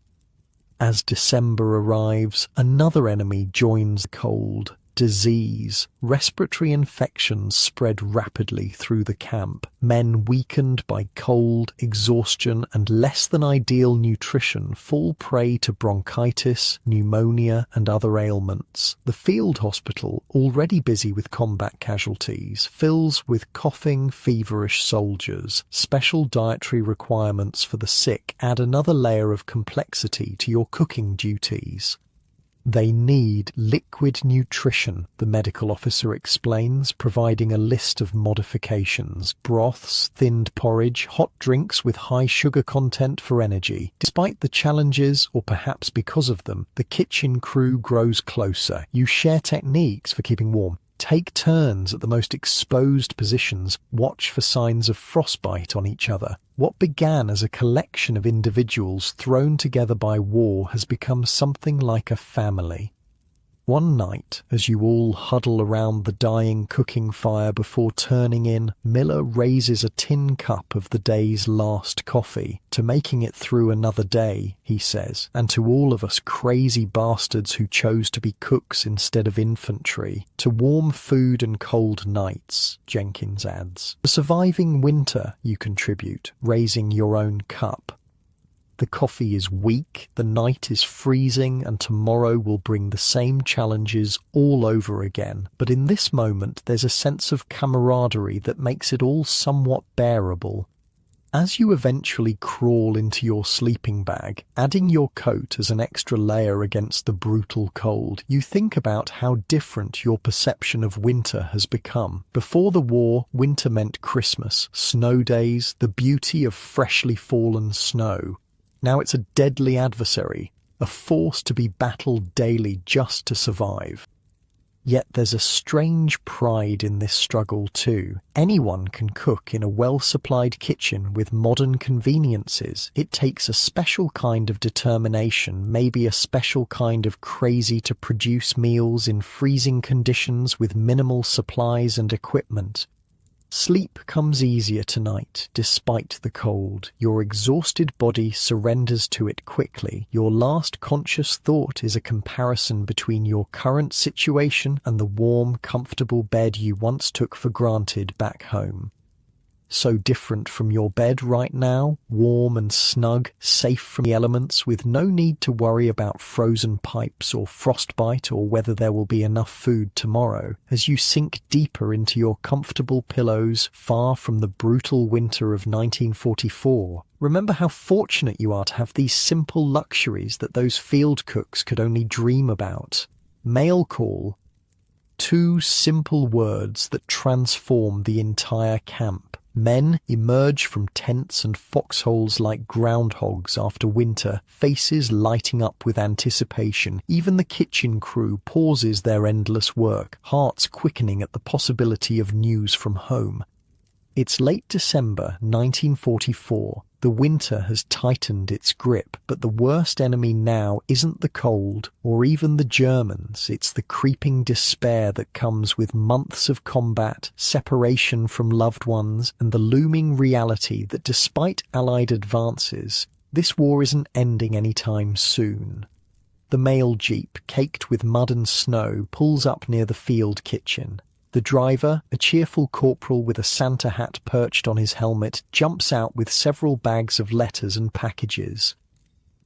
As December arrives, another enemy joins the cold: disease. Respiratory infections spread rapidly through the camp. Men weakened by cold, exhaustion, and less than ideal nutrition fall prey to bronchitis, pneumonia, and other ailments. The field hospital, already busy with combat casualties, fills with coughing, feverish soldiers. Special dietary requirements for the sick add another layer of complexity to your cooking duties. "They need liquid nutrition," the medical officer explains, providing a list of modifications: broths, thinned porridge, hot drinks with high sugar content for energy. Despite the challenges, or perhaps because of them, the kitchen crew grows closer. You share techniques for keeping warm. Take turns at the most exposed positions, watch for signs of frostbite on each other. What began as a collection of individuals thrown together by war has become something like a family. One night, as you all huddle around the dying cooking fire before turning in, Miller raises a tin cup of the day's last coffee. "To making it through another day," he says, "and to all of us crazy bastards who chose to be cooks instead of infantry. To warm food and cold nights," Jenkins adds. "The surviving winter," you contribute, raising your own cup. The coffee is weak, the night is freezing, and tomorrow will bring the same challenges all over again. But in this moment there's a sense of camaraderie that makes it all somewhat bearable. As you eventually crawl into your sleeping bag, adding your coat as an extra layer against the brutal cold, you think about how different your perception of winter has become. Before the war, winter meant Christmas, snow days, the beauty of freshly fallen snow. Now it's a deadly adversary, a force to be battled daily just to survive. Yet there's a strange pride in this struggle too. Anyone can cook in a well-supplied kitchen with modern conveniences. It takes a special kind of determination, maybe a special kind of crazy, to produce meals in freezing conditions with minimal supplies and equipment. Sleep comes easier tonight, despite the cold. Your exhausted body surrenders to it quickly. Your last conscious thought is a comparison between your current situation and the warm, comfortable bed you once took for granted back home. So different from your bed right now, warm and snug, safe from the elements, with no need to worry about frozen pipes or frostbite or whether there will be enough food tomorrow. As you sink deeper into your comfortable pillows, far from the brutal winter of 1944, remember how fortunate you are to have these simple luxuries that those field cooks could only dream about. Mail call, Two simple words that transform the entire camp. Men emerge from tents and foxholes like groundhogs after winter, faces lighting up with anticipation. Even the kitchen crew pauses their endless work, hearts quickening at the possibility of news from home. It's late December 1944. The winter has tightened its grip, but the worst enemy now isn't the cold or even the Germans. It's the creeping despair that comes with months of combat, separation from loved ones, and the looming reality that despite Allied advances, this war isn't ending anytime soon. The mail jeep, caked with mud and snow, pulls up near the field kitchen. The driver, a cheerful corporal with a Santa hat perched on his helmet, jumps out with several bags of letters and packages.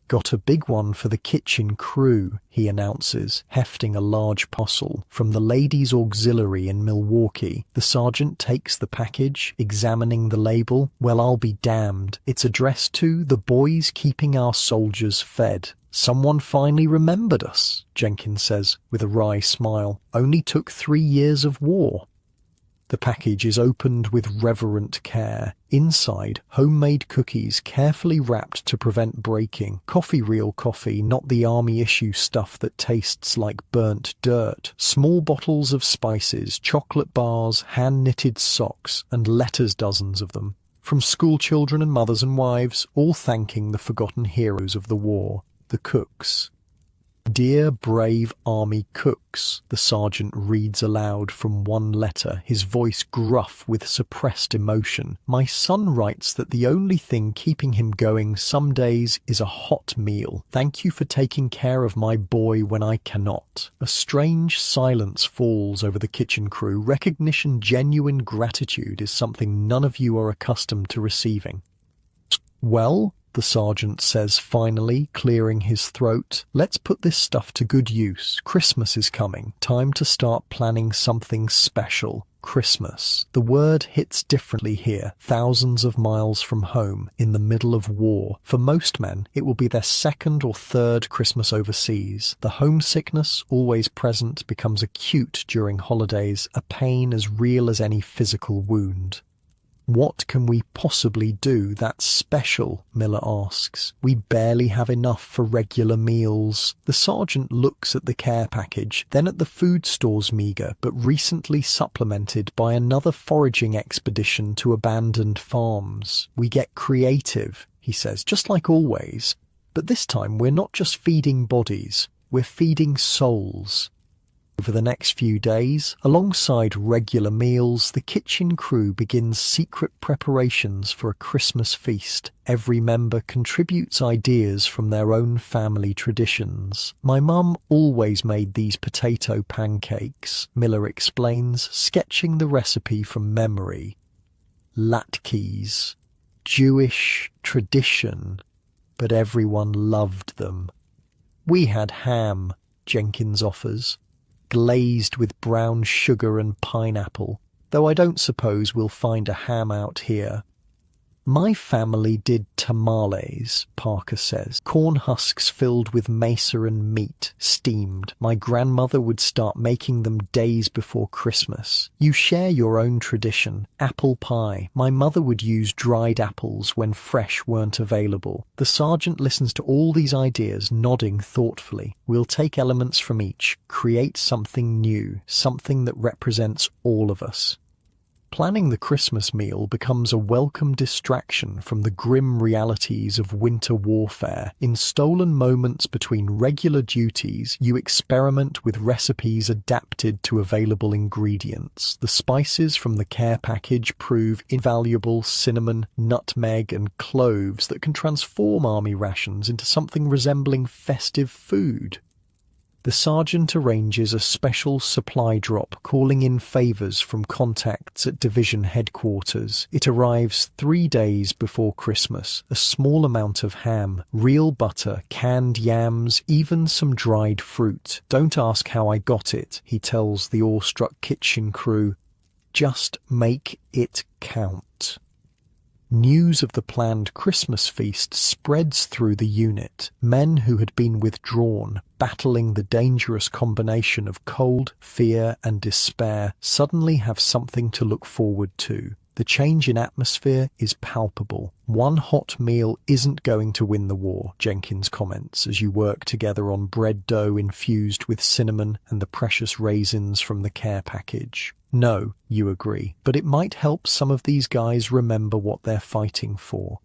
"Got a big one for the kitchen crew," he announces, hefting a large parcel from the Ladies' Auxiliary in Milwaukee. The sergeant takes the package, examining the label. "Well, I'll be damned. It's addressed to the boys keeping our soldiers fed." "Someone finally remembered us," Jenkins says, with a wry smile. "Only took 3 years of war." The package is opened with reverent care. Inside, homemade cookies carefully wrapped to prevent breaking. Coffee, real coffee, not the army issue stuff that tastes like burnt dirt. Small bottles of spices, chocolate bars, hand-knitted socks, and letters, dozens of them. From school children and mothers and wives, all thanking the forgotten heroes of the war. The cooks. "Dear brave army cooks," the sergeant reads aloud from one letter, his voice gruff with suppressed emotion. "My son writes that the only thing keeping him going some days is a hot meal. Thank you for taking care of my boy when I cannot." A strange silence falls over the kitchen crew. Recognition, genuine gratitude is something none of you are accustomed to receiving. "Well," the sergeant says finally, clearing his throat, "let's put this stuff to good use. Christmas is coming. Time to start planning something special." Christmas. The word hits differently here, thousands of miles from home, in the middle of war. For most men, it will be their second or third Christmas overseas. The homesickness, always present, becomes acute during holidays, a pain as real as any physical wound. "What can we possibly do that's special?" Miller asks. "We barely have enough for regular meals." The sergeant looks at the care package, then at the food store's meagre, but recently supplemented by another foraging expedition to abandoned farms. "We get creative," he says, "just like always. But this time we're not just feeding bodies, we're feeding souls." Over the next few days, alongside regular meals, the kitchen crew begins secret preparations for a Christmas feast. Every member contributes ideas from their own family traditions. "My mum always made these potato pancakes," Miller explains, sketching the recipe from memory. Latkes. Jewish tradition. But everyone loved them. "We had ham," Jenkins offers, "glazed with brown sugar and pineapple, though I don't suppose we'll find a ham out here." "My family did tamales," Parker says, "corn husks filled with mesa and meat, steamed. My grandmother would start making them days before Christmas. You share your own tradition. Apple pie. My mother would use dried apples when fresh weren't available." The sergeant listens to all these ideas, nodding thoughtfully. "We'll take elements from each, create something new, something that represents all of us." Planning the Christmas meal becomes a welcome distraction from the grim realities of winter warfare. In stolen moments between regular duties, you experiment with recipes adapted to available ingredients. The spices from the care package prove invaluable: cinnamon, nutmeg, and cloves that can transform army rations into something resembling festive food. The sergeant arranges a special supply drop, calling in favors from contacts at division headquarters. It arrives 3 days before Christmas. A small amount of ham, real butter, canned yams, even some dried fruit. "Don't ask how I got it," he tells the awestruck kitchen crew. "Just make it count." News of the planned Christmas feast spreads through the unit. Men who had been withdrawn, battling the dangerous combination of cold, fear, and despair, suddenly have something to look forward to. The change in atmosphere is palpable. One hot meal isn't going to win the war, Jenkins comments as you work together on bread dough infused with cinnamon and the precious raisins from the care package. No, you agree, but it might help some of these guys remember what they're fighting for.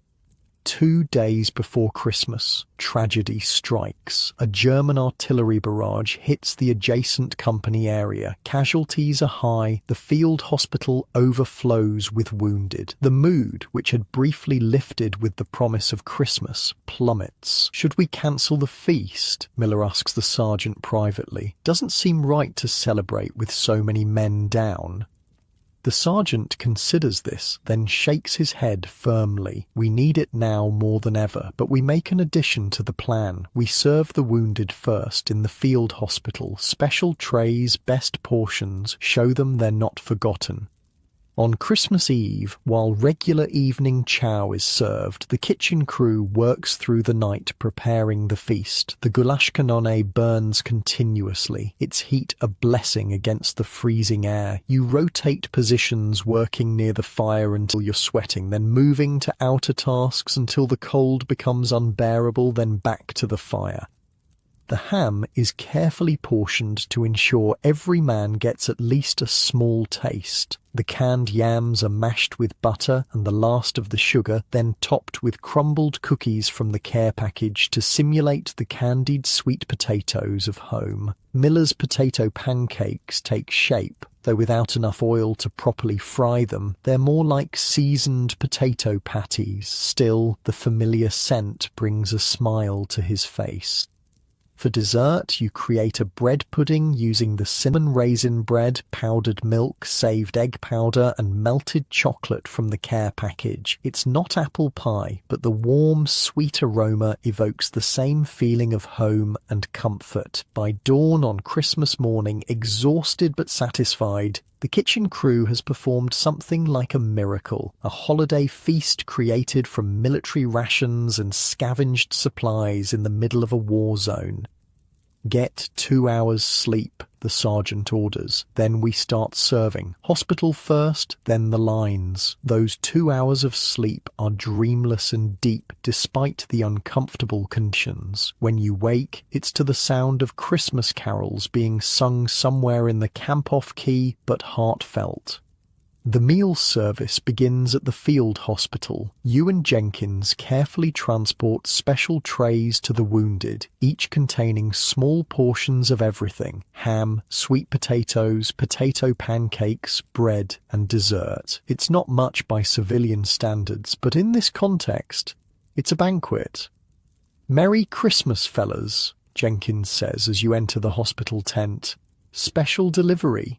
2 days before Christmas, tragedy strikes. A German artillery barrage hits the adjacent company area. Casualties are high. The field hospital overflows with wounded. The mood, which had briefly lifted with the promise of Christmas, plummets. Should we cancel the feast? Miller asks the sergeant privately. Doesn't seem right to celebrate with so many men down. The sergeant considers this, then shakes his head firmly. We need it now more than ever, but we make an addition to the plan. We serve the wounded first in the field hospital. Special trays, best portions, show them they're not forgotten. On Christmas Eve, while regular evening chow is served, the kitchen crew works through the night preparing the feast. The goulash canone burns continuously, its heat a blessing against the freezing air. You rotate positions working near the fire until you're sweating, then moving to outer tasks until the cold becomes unbearable, then back to the fire. The ham is carefully portioned to ensure every man gets at least a small taste. The canned yams are mashed with butter and the last of the sugar, then topped with crumbled cookies from the care package to simulate the candied sweet potatoes of home. Miller's potato pancakes take shape. Though without enough oil to properly fry them, they're more like seasoned potato patties. Still, the familiar scent brings a smile to his face. For dessert, you create a bread pudding using the cinnamon raisin bread, powdered milk, saved egg powder, and melted chocolate from the care package. It's not apple pie, but the warm, sweet aroma evokes the same feeling of home and comfort. By dawn on Christmas morning, exhausted but satisfied, the kitchen crew has performed something like a miracle, a holiday feast created from military rations and scavenged supplies in the middle of a war zone. Get 2 hours sleep, the sergeant orders. Then we start serving. Hospital first, then the lines. Those 2 hours of sleep are dreamless and deep despite the uncomfortable conditions. When you wake, it's to the sound of Christmas carols being sung somewhere in the camp-off key, but heartfelt. The meal service begins at the field hospital. You and Jenkins carefully transport special trays to the wounded, each containing small portions of everything: ham, sweet potatoes, potato pancakes, bread, and dessert. It's not much by civilian standards, but in this context, it's a banquet. "Merry Christmas, fellas," Jenkins says as you enter the hospital tent. "Special delivery."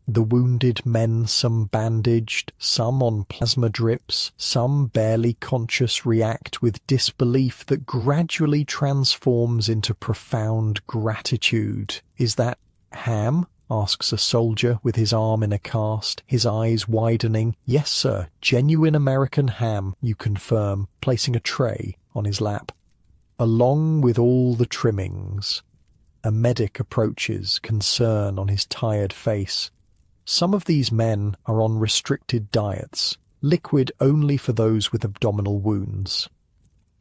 The wounded men, some bandaged, some on plasma drips, some barely conscious, react with disbelief that gradually transforms into profound gratitude. "Is that ham?" asks a soldier with his arm in a cast, his eyes widening. "Yes, sir, genuine American ham," you confirm, placing a tray on his lap. "Along with all the trimmings." A medic approaches, concern on his tired face. Some of these men are on restricted diets, liquid only for those with abdominal wounds.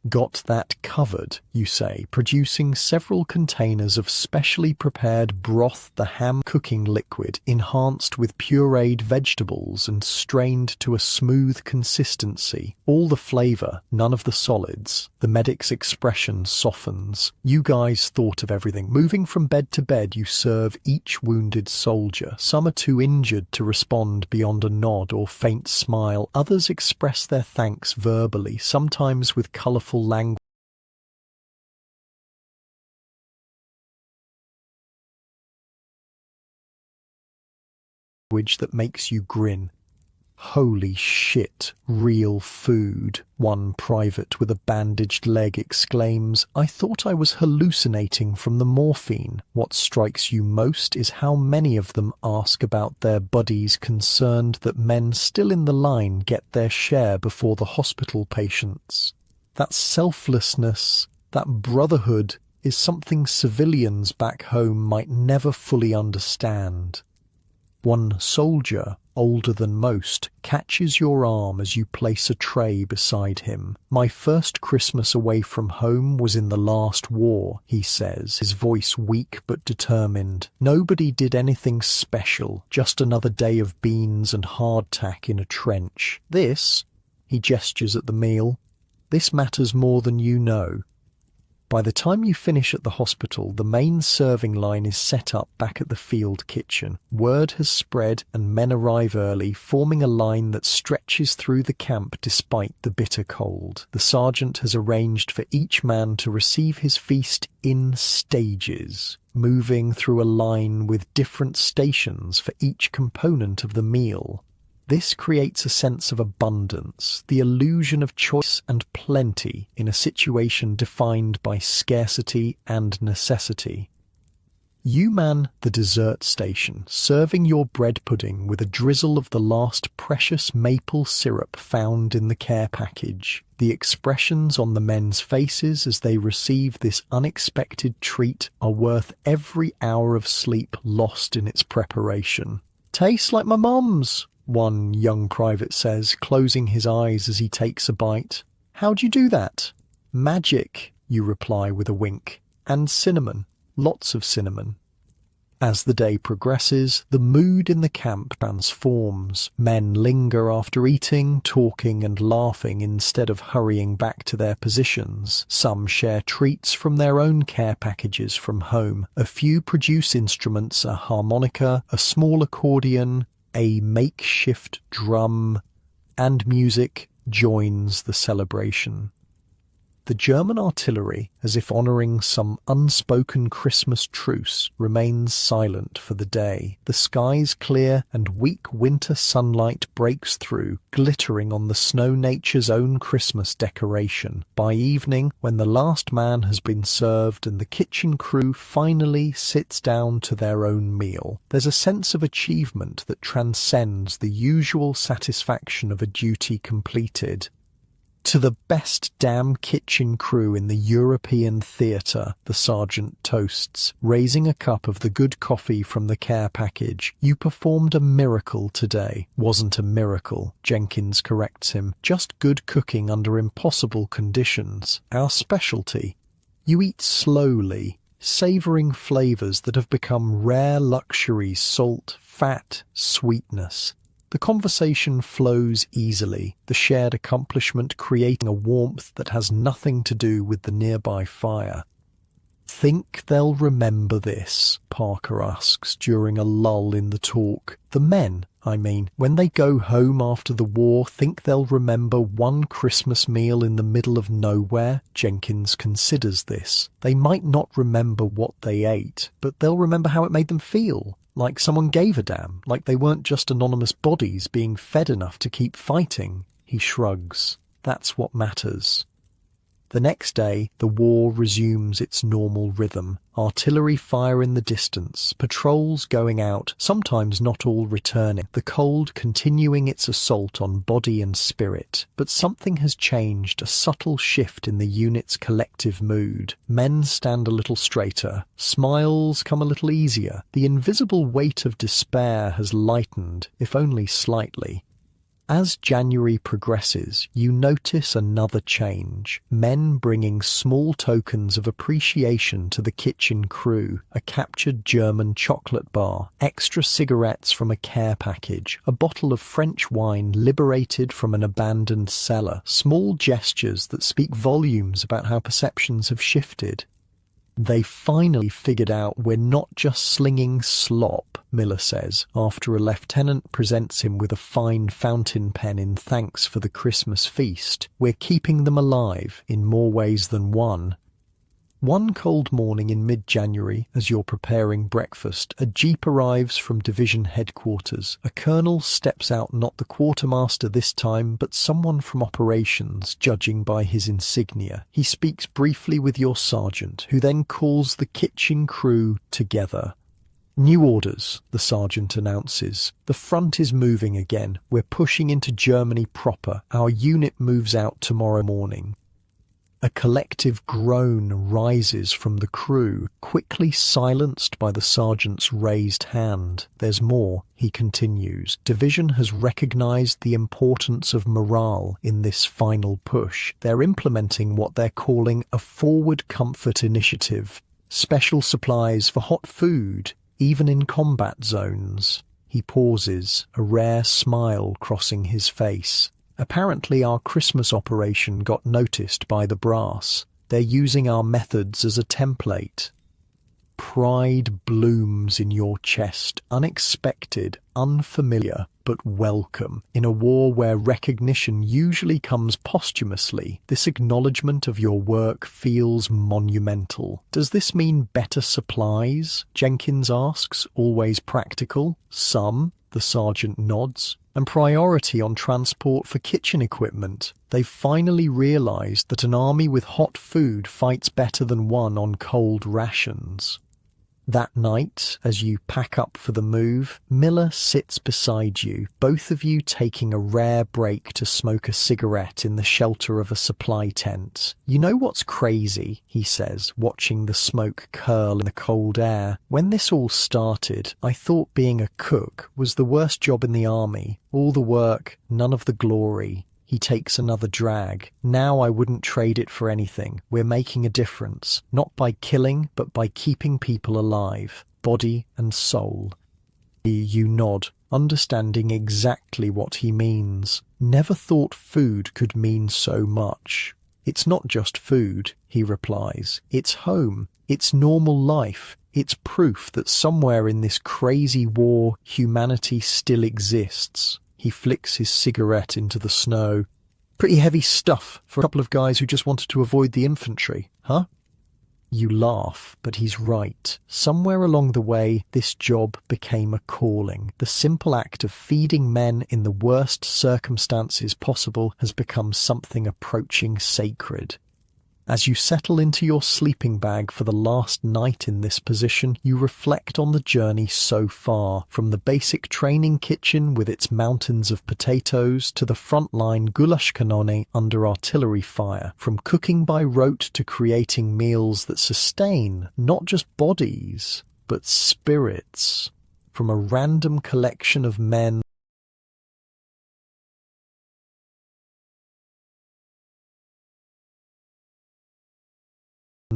"Got that covered," you say, producing several containers of specially prepared broth, the ham cooking liquid, enhanced with pureed vegetables and strained to a smooth consistency. All the flavor, none of the solids. The medic's expression softens. "You guys thought of everything." Moving from bed to bed, you serve each wounded soldier. Some are too injured to respond beyond a nod or faint smile. Others express their thanks verbally, sometimes with colorful language that makes you grin. "Holy shit, real food," one private with a bandaged leg exclaims. "I thought I was hallucinating from the morphine." What strikes you most is how many of them ask about their buddies, concerned that men still in the line get their share before the hospital patients. That selflessness, that brotherhood, is something civilians back home might never fully understand. One soldier, older than most, catches your arm as you place a tray beside him. "My first Christmas away from home was in the last war," he says, his voice weak but determined. "Nobody did anything special, just another day of beans and hardtack in a trench. This," he gestures at the meal, "this matters more than you know." By the time you finish at the hospital, the main serving line is set up back at the field kitchen. Word has spread and men arrive early, forming a line that stretches through the camp despite the bitter cold. The sergeant has arranged for each man to receive his feast in stages, moving through a line with different stations for each component of the meal. This creates a sense of abundance, the illusion of choice and plenty in a situation defined by scarcity and necessity. You man the dessert station, serving your bread pudding with a drizzle of the last precious maple syrup found in the care package. The expressions on the men's faces as they receive this unexpected treat are worth every hour of sleep lost in its preparation. "Tastes like my mum's," one young private says, closing his eyes as he takes a bite. "How'd you do that?" "Magic," you reply with a wink. "And cinnamon. Lots of cinnamon." As the day progresses, the mood in the camp transforms. Men linger after eating, talking and laughing instead of hurrying back to their positions. Some share treats from their own care packages from home. A few produce instruments, a harmonica, a small accordion, a makeshift drum, and music joins the celebration. The German artillery, as if honouring some unspoken Christmas truce, remains silent for the day. The skies clear and weak winter sunlight breaks through, glittering on the snow nature's own Christmas decoration. By evening, when the last man has been served and the kitchen crew finally sits down to their own meal, there's a sense of achievement that transcends the usual satisfaction of a duty completed. "To the best damn kitchen crew in the European theatre," the sergeant toasts, raising a cup of the good coffee from the care package. "You performed a miracle today." "Wasn't a miracle," Jenkins corrects him. "Just good cooking under impossible conditions. Our specialty." You eat slowly, savouring flavours that have become rare luxuries: salt, fat, sweetness. The conversation flows easily, the shared accomplishment creating a warmth that has nothing to do with the nearby fire. "Think they'll remember this?" Parker asks during a lull in the talk. "The men, I mean, when they go home after the war, think they'll remember one Christmas meal in the middle of nowhere?" Jenkins considers this. "They might not remember what they ate, but they'll remember how it made them feel. Like someone gave a damn, like they weren't just anonymous bodies being fed enough to keep fighting." He shrugs. "That's what matters." The next day, the war resumes its normal rhythm. Artillery fire in the distance, patrols going out, sometimes not all returning, the cold continuing its assault on body and spirit. But something has changed, a subtle shift in the unit's collective mood. Men stand a little straighter, smiles come a little easier. The invisible weight of despair has lightened, if only slightly. As January progresses, you notice another change. Men bringing small tokens of appreciation to the kitchen crew, a captured German chocolate bar, extra cigarettes from a care package, a bottle of French wine liberated from an abandoned cellar, small gestures that speak volumes about how perceptions have shifted. "They finally figured out we're not just slinging slop," Miller says, after a lieutenant presents him with a fine fountain pen in thanks for the Christmas feast. "We're keeping them alive, in more ways than one." One cold morning in mid-January, as you're preparing breakfast, a jeep arrives from division headquarters. A colonel steps out, not the quartermaster this time, but someone from operations, judging by his insignia. He speaks briefly with your sergeant, who then calls the kitchen crew together. "New orders," the sergeant announces. "The front is moving again. We're pushing into Germany proper. Our unit moves out tomorrow morning." A collective groan rises from the crew, quickly silenced by the sergeant's raised hand. There's more, he continues. Division has recognized the importance of morale in this final push. They're implementing what they're calling a forward comfort initiative. Special supplies for hot food, even in combat zones. He pauses, a rare smile crossing his face. Apparently our Christmas operation got noticed by the brass. They're using our methods as a template. Pride blooms in your chest, unexpected, unfamiliar, but welcome. In a war where recognition usually comes posthumously, this acknowledgement of your work feels monumental. Does this mean better supplies? Jenkins asks, always practical. Some, the sergeant nods. And priority on transport for kitchen equipment. They've finally realized that an army with hot food fights better than one on cold rations. That night, as you pack up for the move, Miller sits beside you, both of you taking a rare break to smoke a cigarette in the shelter of a supply tent. You know what's crazy, he says, watching the smoke curl in the cold air. When this all started, I thought being a cook was the worst job in the army. All the work, none of the glory. He takes another drag. Now I wouldn't trade it for anything. We're making a difference, not by killing, but by keeping people alive, body and soul. You nod, understanding exactly what he means. Never thought food could mean so much. It's not just food, he replies. It's home. It's normal life. It's proof that somewhere in this crazy war, humanity still exists. He flicks his cigarette into the snow. Pretty heavy stuff for a couple of guys who just wanted to avoid the infantry, huh? You laugh, but he's right. Somewhere along the way, this job became a calling. The simple act of feeding men in the worst circumstances possible has become something approaching sacred. As you settle into your sleeping bag for the last night in this position, you reflect on the journey so far, from the basic training kitchen with its mountains of potatoes to the frontline goulash cannone under artillery fire, from cooking by rote to creating meals that sustain not just bodies, but spirits, from a random collection of men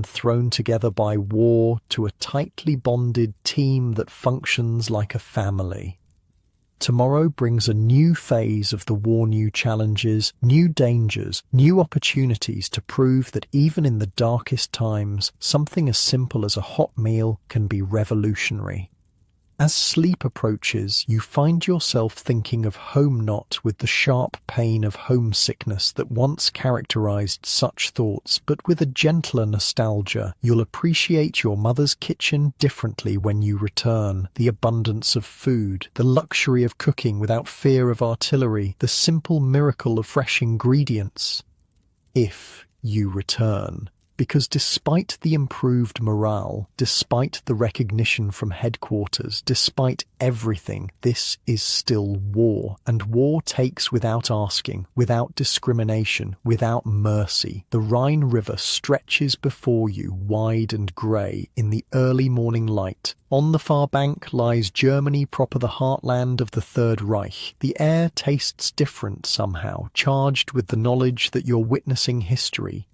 thrown together by war to a tightly bonded team that functions like a family. Tomorrow brings a new phase of the war, new challenges, new dangers, new opportunities to prove that even in the darkest times, something as simple as a hot meal can be revolutionary. As sleep approaches, you find yourself thinking of home, not with the sharp pain of homesickness that once characterized such thoughts, but with a gentler nostalgia. You'll appreciate your mother's kitchen differently when you return. The abundance of food, the luxury of cooking without fear of artillery, the simple miracle of fresh ingredients. If you return. Because despite the improved morale, despite the recognition from headquarters, despite everything, this is still war. And war takes without asking, without discrimination, without mercy. The Rhine River stretches before you, wide and grey, in the early morning light. On the far bank lies Germany proper, the heartland of the Third Reich. The air tastes different somehow, charged with the knowledge that you're witnessing history.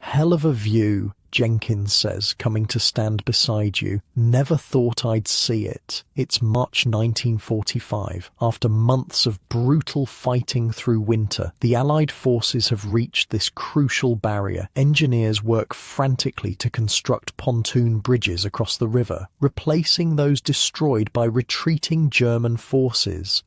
Hell of a view, Jenkins says, coming to stand beside you. Never thought I'd see it. It's March 1945. After months of brutal fighting through winter, the Allied forces have reached this crucial barrier. Engineers work frantically to construct pontoon bridges across the river, replacing those destroyed by retreating German forces.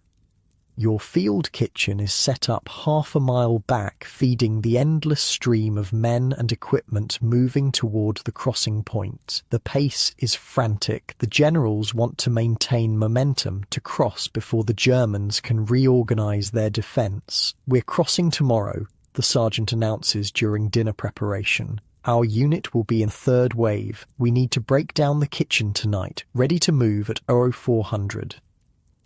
Your field kitchen is set up half a mile back, feeding the endless stream of men and equipment moving toward the crossing point. The pace is frantic. The generals want to maintain momentum to cross before the Germans can reorganize their defense. We're crossing tomorrow, the sergeant announces during dinner preparation. Our unit will be in third wave. We need to break down the kitchen tonight, ready to move at 0400.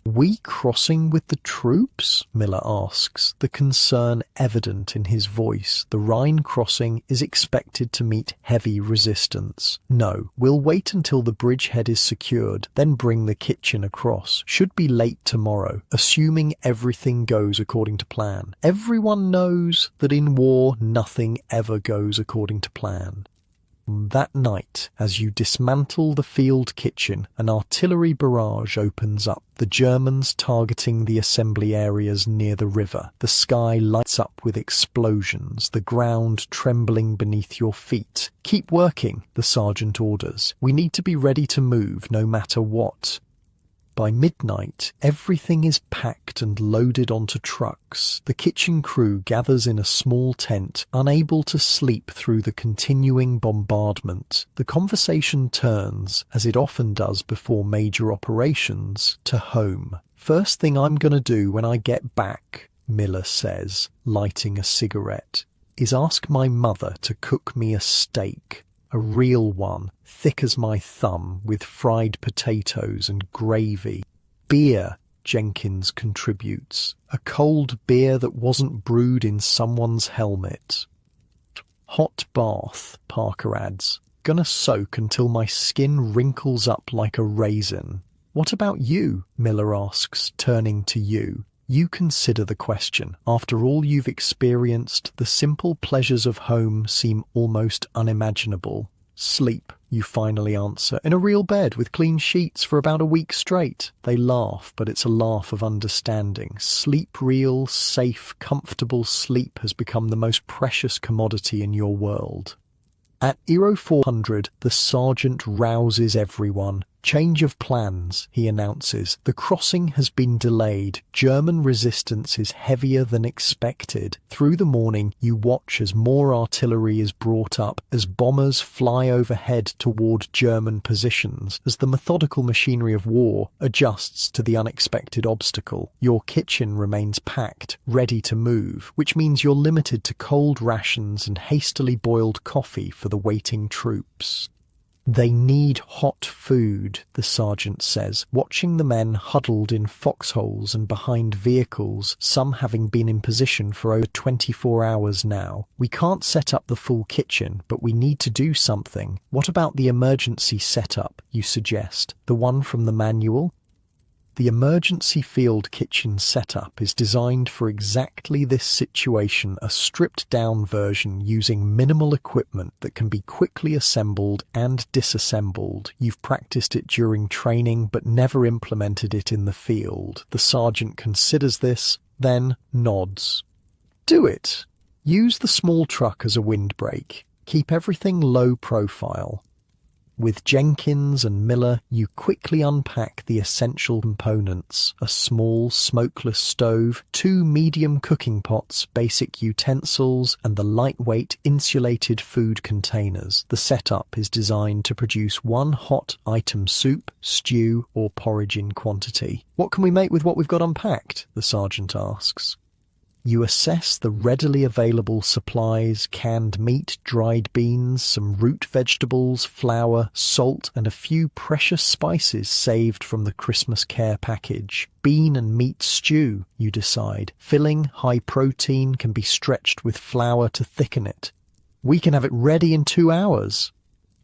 "We crossing with the troops?" Miller asks, the concern evident in his voice. "The Rhine crossing is expected to meet heavy resistance. No, we'll wait until the bridgehead is secured, then bring the kitchen across. Should be late tomorrow, assuming everything goes according to plan. Everyone knows that in war nothing ever goes according to plan." That night, as you dismantle the field kitchen, an artillery barrage opens up, the Germans targeting the assembly areas near the river. The sky lights up with explosions, the ground trembling beneath your feet. "Keep working," the sergeant orders. "We need to be ready to move no matter what." By midnight, everything is packed and loaded onto trucks. The kitchen crew gathers in a small tent, unable to sleep through the continuing bombardment. The conversation turns, as it often does before major operations, to home. "First thing I'm gonna do when I get back," Miller says, lighting a cigarette, "is ask my mother to cook me a steak. A real one, thick as my thumb, with fried potatoes and gravy. Beer," Jenkins contributes. "A cold beer that wasn't brewed in someone's helmet." "Hot bath," Parker adds. "Gonna soak until my skin wrinkles up like a raisin." "What about you?" Miller asks, turning to you. You consider the question. After all you've experienced, the simple pleasures of home seem almost unimaginable. "Sleep," you finally answer, "in a real bed with clean sheets for about a week straight." They laugh, but it's a laugh of understanding. Sleep, real, safe, comfortable sleep has become the most precious commodity in your world. At Eero 400, the sergeant rouses everyone. "Change of plans," he announces. "The crossing has been delayed. German resistance is heavier than expected." Through the morning, you watch as more artillery is brought up, as bombers fly overhead toward German positions, as the methodical machinery of war adjusts to the unexpected obstacle. Your kitchen remains packed, ready to move, which means you're limited to cold rations and hastily boiled coffee for the waiting troops. "They need hot food," the sergeant says, watching the men huddled in foxholes and behind vehicles, some having been in position for over 24 hours now. "We can't set up the full kitchen, but we need to do something." "What about the emergency setup?" you suggest. "The one from the manual?" The emergency field kitchen setup is designed for exactly this situation, a stripped-down version using minimal equipment that can be quickly assembled and disassembled. You've practiced it during training but never implemented it in the field. The sergeant considers this, then nods. "Do it. Use the small truck as a windbreak. Keep everything low profile." With Jenkins and Miller, you quickly unpack the essential components: a small, smokeless stove, 2 medium cooking pots, basic utensils, and the lightweight, insulated food containers. The setup is designed to produce 1 hot item soup, stew, or porridge in quantity. "What can we make with what we've got unpacked?" the sergeant asks. You assess the readily available supplies: canned meat, dried beans, some root vegetables, flour, salt, and a few precious spices saved from the Christmas care package. Bean and meat stew, you decide. Filling, high protein, can be stretched with flour to thicken it. "We can have it ready in 2 hours.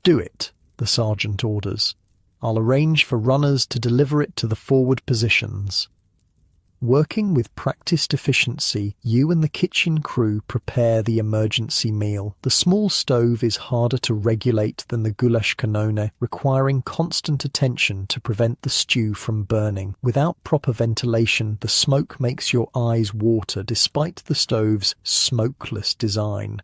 "Do it," the sergeant orders. "I'll arrange for runners to deliver it to the forward positions." Working with practiced efficiency, you and the kitchen crew prepare the emergency meal. The small stove is harder to regulate than the goulash kanone, requiring constant attention to prevent the stew from burning. Without proper ventilation, the smoke makes your eyes water despite the stove's smokeless design.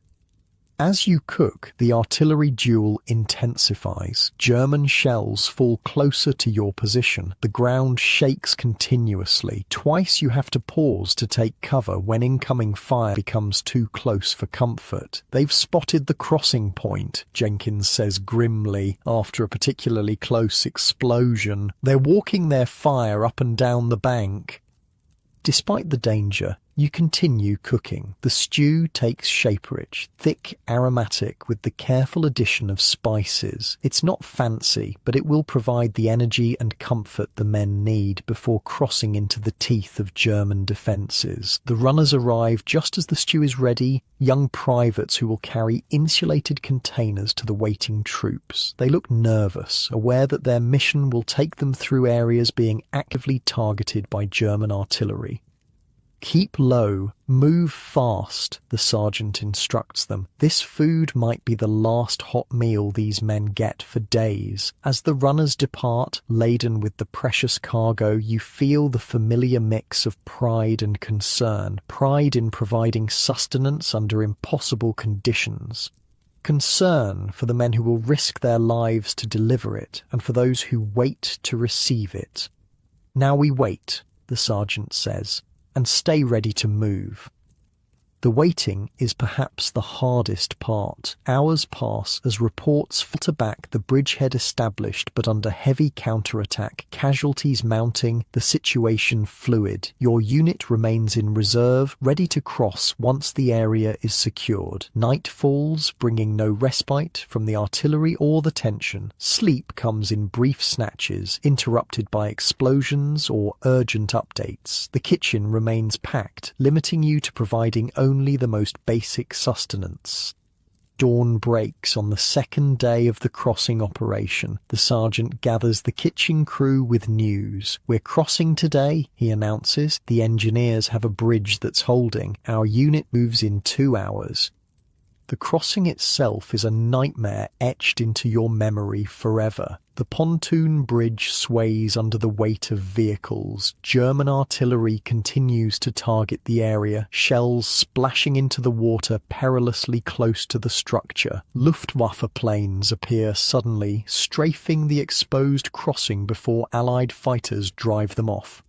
As you cook, the artillery duel intensifies. German shells fall closer to your position. The ground shakes continuously. Twice you have to pause to take cover when incoming fire becomes too close for comfort. "They've spotted the crossing point," Jenkins says grimly after a particularly close explosion. "They're walking their fire up and down the bank." Despite the danger, You continue cooking. The stew takes shape, rich, thick, aromatic, with the careful addition of spices. It's not fancy, but it will provide the energy and comfort the men need before crossing into the teeth of German defences. The runners arrive just as the stew is ready, young privates who will carry insulated containers to the waiting troops. They look nervous, aware that their mission will take them through areas being actively targeted by German artillery. Keep low, move fast, the sergeant instructs them. This food might be the last hot meal these men get for days. As the runners depart, laden with the precious cargo, you feel the familiar mix of pride and concern. Pride in providing sustenance under impossible conditions. Concern for the men who will risk their lives to deliver it, and for those who wait to receive it. Now we wait, the sergeant says, and stay ready to move. The waiting is perhaps the hardest part. Hours pass as reports filter back, the bridgehead established but under heavy counterattack, casualties mounting, the situation fluid. Your unit remains in reserve, ready to cross once the area is secured. Night falls, bringing no respite from the artillery or the tension. Sleep comes in brief snatches, interrupted by explosions or urgent updates. The kitchen remains packed, limiting you to providing only the most basic sustenance. Dawn breaks on the second day of the crossing operation. The sergeant gathers the kitchen crew with news. We're crossing today, he announces. The engineers have a bridge that's holding. Our unit moves in 2 hours. The crossing itself is a nightmare etched into your memory forever. The pontoon bridge sways under the weight of vehicles. German artillery continues to target the area, shells splashing into the water perilously close to the structure. Luftwaffe planes appear suddenly, strafing the exposed crossing before Allied fighters drive them off.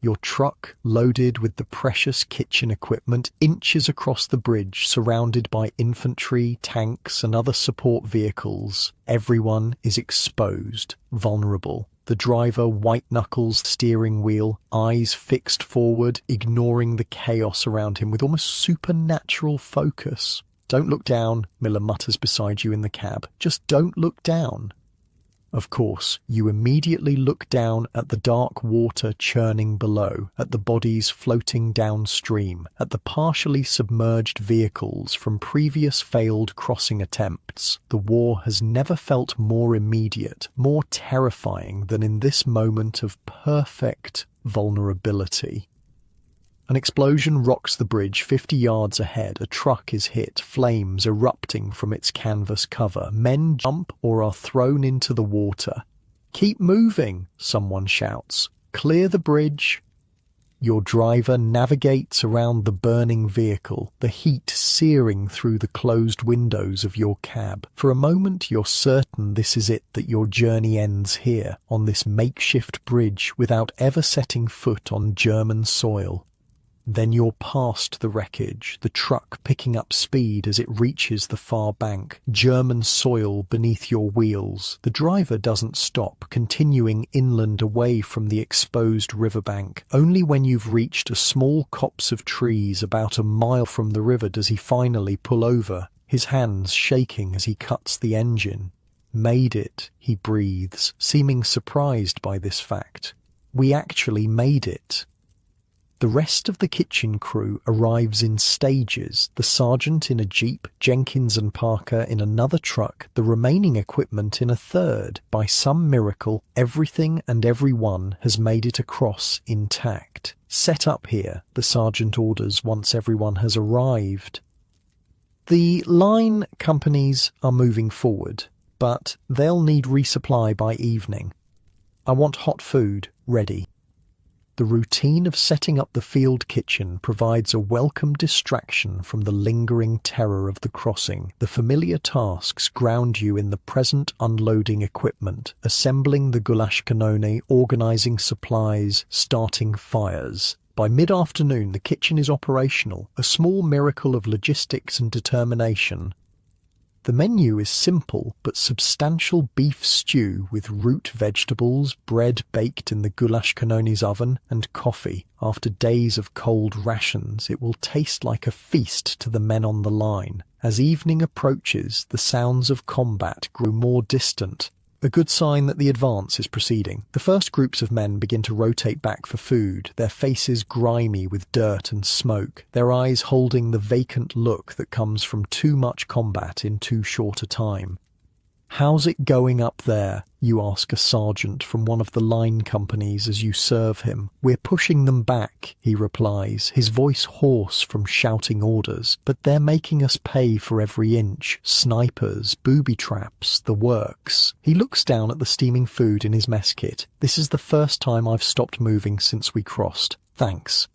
Your truck, loaded with the precious kitchen equipment, inches across the bridge, surrounded by infantry, tanks, and other support vehicles. Everyone is exposed, vulnerable. The driver white-knuckles the steering wheel, eyes fixed forward, ignoring the chaos around him with almost supernatural focus. "Don't look down," Miller mutters beside you in the cab. "Just don't look down." Of course, you immediately look down at the dark water churning below, at the bodies floating downstream, at the partially submerged vehicles from previous failed crossing attempts. The war has never felt more immediate, more terrifying than in this moment of perfect vulnerability. An explosion rocks the bridge 50 yards ahead. A truck is hit, flames erupting from its canvas cover. Men jump or are thrown into the water. "Keep moving," someone shouts. "Clear the bridge." Your driver navigates around the burning vehicle, the heat searing through the closed windows of your cab. For a moment you're certain this is it, that your journey ends here, on this makeshift bridge, without ever setting foot on German soil. Then you're past the wreckage, the truck picking up speed as it reaches the far bank, German soil beneath your wheels. The driver doesn't stop, continuing inland away from the exposed riverbank. Only when you've reached a small copse of trees about a mile from the river does he finally pull over, his hands shaking as he cuts the engine. "Made it," he breathes, seeming surprised by this fact. "We actually made it." The rest of the kitchen crew arrives in stages, the sergeant in a jeep, Jenkins and Parker in another truck, the remaining equipment in a third. By some miracle, everything and everyone has made it across intact. "Set up here," the sergeant orders once everyone has arrived. The line companies are moving forward, but they'll need resupply by evening. "I want hot food ready." The routine of setting up the field kitchen provides a welcome distraction from the lingering terror of the crossing. The familiar tasks ground you in the present unloading equipment, assembling the Gulaschkanone, organizing supplies, starting fires. By mid-afternoon, the kitchen is operational, a small miracle of logistics and determination. The menu is simple but substantial: beef stew with root vegetables, bread baked in the goulash cannoni's oven, and coffee. After days of cold rations, it will taste like a feast to the men on the line. As evening approaches, the sounds of combat grow more distant, a good sign that the advance is proceeding. The first groups of men begin to rotate back for food, their faces grimy with dirt and smoke, their eyes holding the vacant look that comes from too much combat in too short a time. "How's it going up there?" you ask a sergeant from one of the line companies as you serve him. "We're pushing them back," he replies, his voice hoarse from shouting orders. "But they're making us pay for every inch. Snipers, booby traps, the works." He looks down at the steaming food in his mess kit. "This is the first time I've stopped moving since we crossed. Thanks."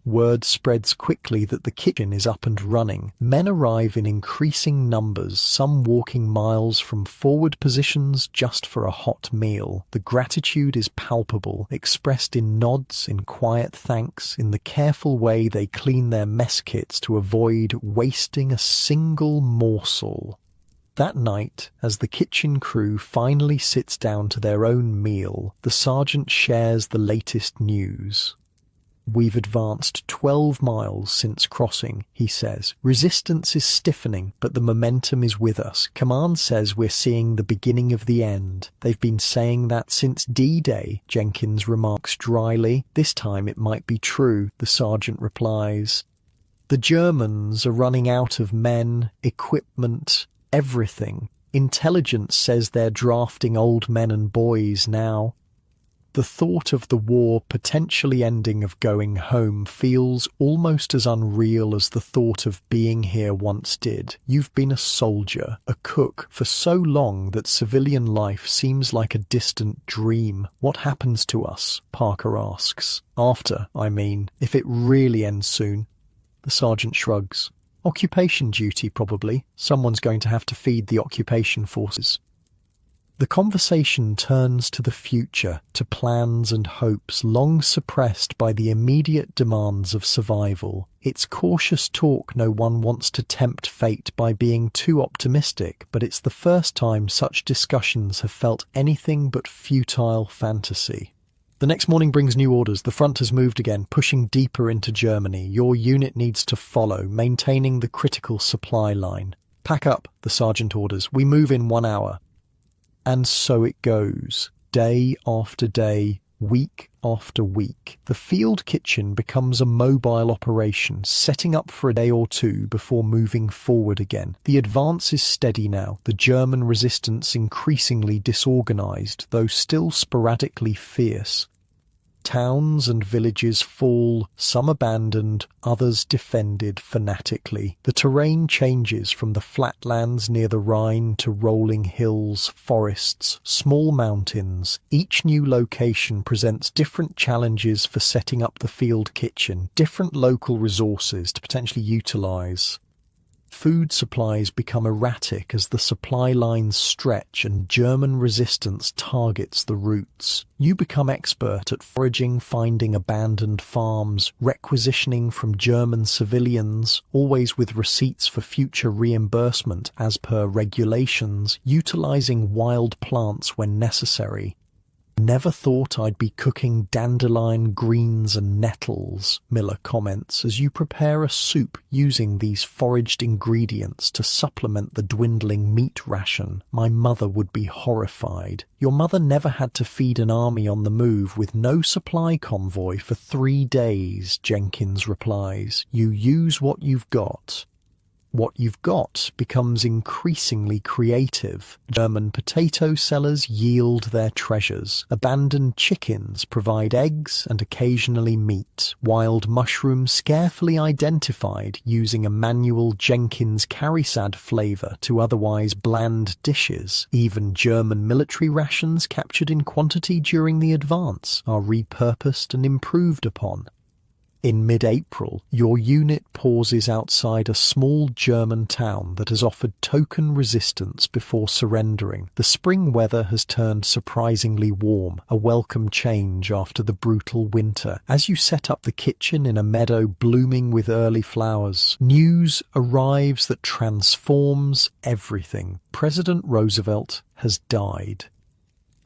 Word spreads quickly that the kitchen is up and running. Men arrive in increasing numbers, some walking miles from forward positions just for a hot meal. The gratitude is palpable, expressed in nods, in quiet thanks, in the careful way they clean their mess kits to avoid wasting a single morsel. That night, as the kitchen crew finally sits down to their own meal, the sergeant shares the latest news. "We've advanced 12 miles since crossing," he says. "Resistance is stiffening, but the momentum is with us. Command says we're seeing the beginning of the end." "They've been saying that since D-Day," Jenkins remarks dryly. "This time it might be true," the sergeant replies. "The Germans are running out of men, equipment, everything. Intelligence says they're drafting old men and boys now." The thought of the war potentially ending, of going home, feels almost as unreal as the thought of being here once did. You've been a soldier, a cook, for so long that civilian life seems like a distant dream. "What happens to us?" Parker asks. "After, I mean, if it really ends soon." The sergeant shrugs. "Occupation duty, probably. Someone's going to have to feed the occupation forces." The conversation turns to the future, to plans and hopes long suppressed by the immediate demands of survival. It's cautious talk. No one wants to tempt fate by being too optimistic, but it's the first time such discussions have felt anything but futile fantasy. The next morning brings new orders. The front has moved again, pushing deeper into Germany. Your unit needs to follow, maintaining the critical supply line. "Pack up," the sergeant orders. "We move in 1 hour." And so it goes, day after day, week after week. The field kitchen becomes a mobile operation, setting up for a day or two before moving forward again. The advance is steady now, the German resistance increasingly disorganized, though still sporadically fierce. Towns and villages fall, some abandoned, others defended fanatically. The terrain changes from the flatlands near the Rhine to rolling hills, forests, small mountains. Each new location presents different challenges for setting up the field kitchen, different local resources to potentially utilize. Food supplies become erratic as the supply lines stretch and German resistance targets the routes. You become expert at foraging, finding abandoned farms, requisitioning from German civilians, always with receipts for future reimbursement as per regulations, utilizing wild plants when necessary. "Never thought I'd be cooking dandelion greens and nettles," Miller comments, as you prepare a soup using these foraged ingredients to supplement the dwindling meat ration. "My mother would be horrified." "Your mother never had to feed an army on the move with no supply convoy for 3 days, Jenkins replies. "You use what you've got." What you've got becomes increasingly creative. German potato sellers yield their treasures. Abandoned chickens provide eggs and occasionally meat. Wild mushrooms carefully identified using a manual Jenkins Carisad flavor to otherwise bland dishes. Even German military rations captured in quantity during the advance are repurposed and improved upon. In mid-April, your unit pauses outside a small German town that has offered token resistance before surrendering. The spring weather has turned surprisingly warm, a welcome change after the brutal winter. As you set up the kitchen in a meadow blooming with early flowers, news arrives that transforms everything. President Roosevelt has died.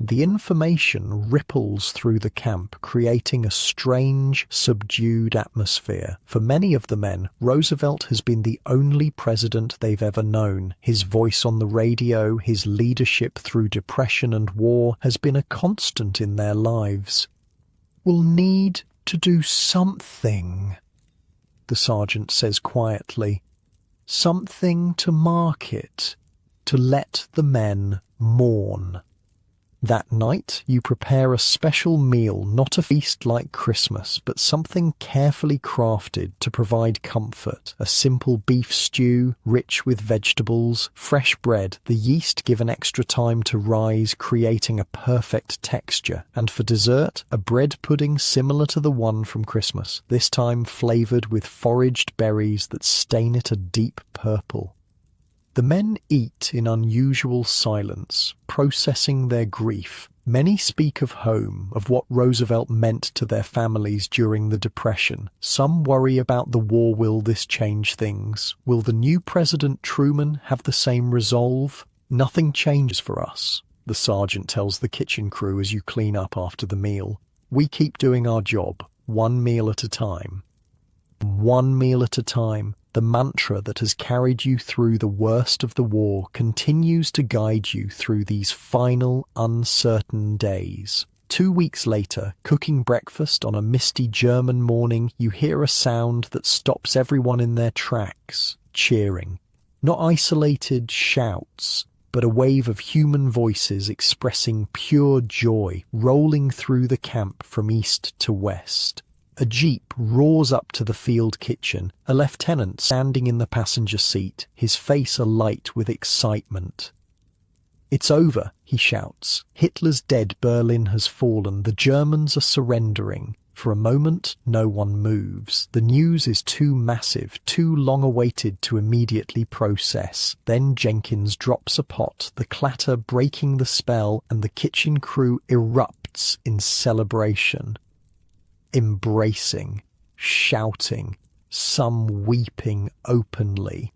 The information ripples through the camp, creating a strange, subdued atmosphere. For many of the men, Roosevelt has been the only president they've ever known. His voice on the radio, his leadership through depression and war has been a constant in their lives. "We'll need to do something," the sergeant says quietly. "Something to mark it, to let the men mourn." That night, you prepare a special meal, not a feast like Christmas, but something carefully crafted to provide comfort. A simple beef stew, rich with vegetables, fresh bread, the yeast given extra time to rise, creating a perfect texture. And for dessert, a bread pudding similar to the one from Christmas, this time flavored with foraged berries that stain it a deep purple. The men eat in unusual silence, processing their grief. Many speak of home, of what Roosevelt meant to their families during the Depression. Some worry about the war. Will this change things? Will the new President Truman have the same resolve? "Nothing changes for us," the sergeant tells the kitchen crew as you clean up after the meal. "We keep doing our job, one meal at a time." One meal at a time. The mantra that has carried you through the worst of the war continues to guide you through these final, uncertain days. 2 weeks later, cooking breakfast on a misty German morning, you hear a sound that stops everyone in their tracks, cheering. Not isolated shouts, but a wave of human voices expressing pure joy, rolling through the camp from east to west. A jeep roars up to the field kitchen, a lieutenant standing in the passenger seat, his face alight with excitement. "It's over," he shouts. "Hitler's dead, Berlin has fallen, the Germans are surrendering." For a moment, no one moves. The news is too massive, too long-awaited to immediately process. Then Jenkins drops a pot, the clatter breaking the spell, and the kitchen crew erupts in celebration. Embracing, shouting, some weeping openly.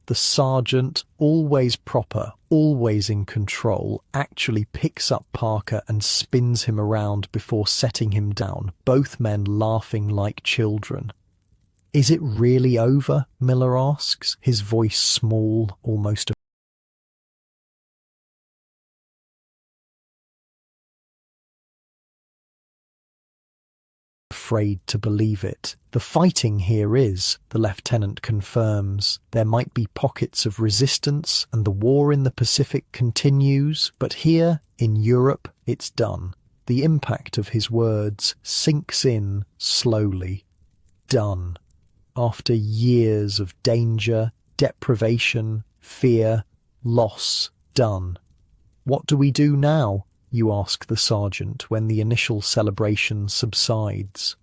The sergeant, always proper, always in control, actually picks up Parker and spins him around before setting him down, both men laughing like children. "Is it really over?" Miller asks, his voice small, almost afraid to believe it. "The fighting here is," the lieutenant confirms. "There might be pockets of resistance and the war in the Pacific continues, but here, in Europe, it's done." The impact of his words sinks in slowly. Done. After years of danger, deprivation, fear, loss, done. "What do we do now?" you ask the sergeant when the initial celebration subsides.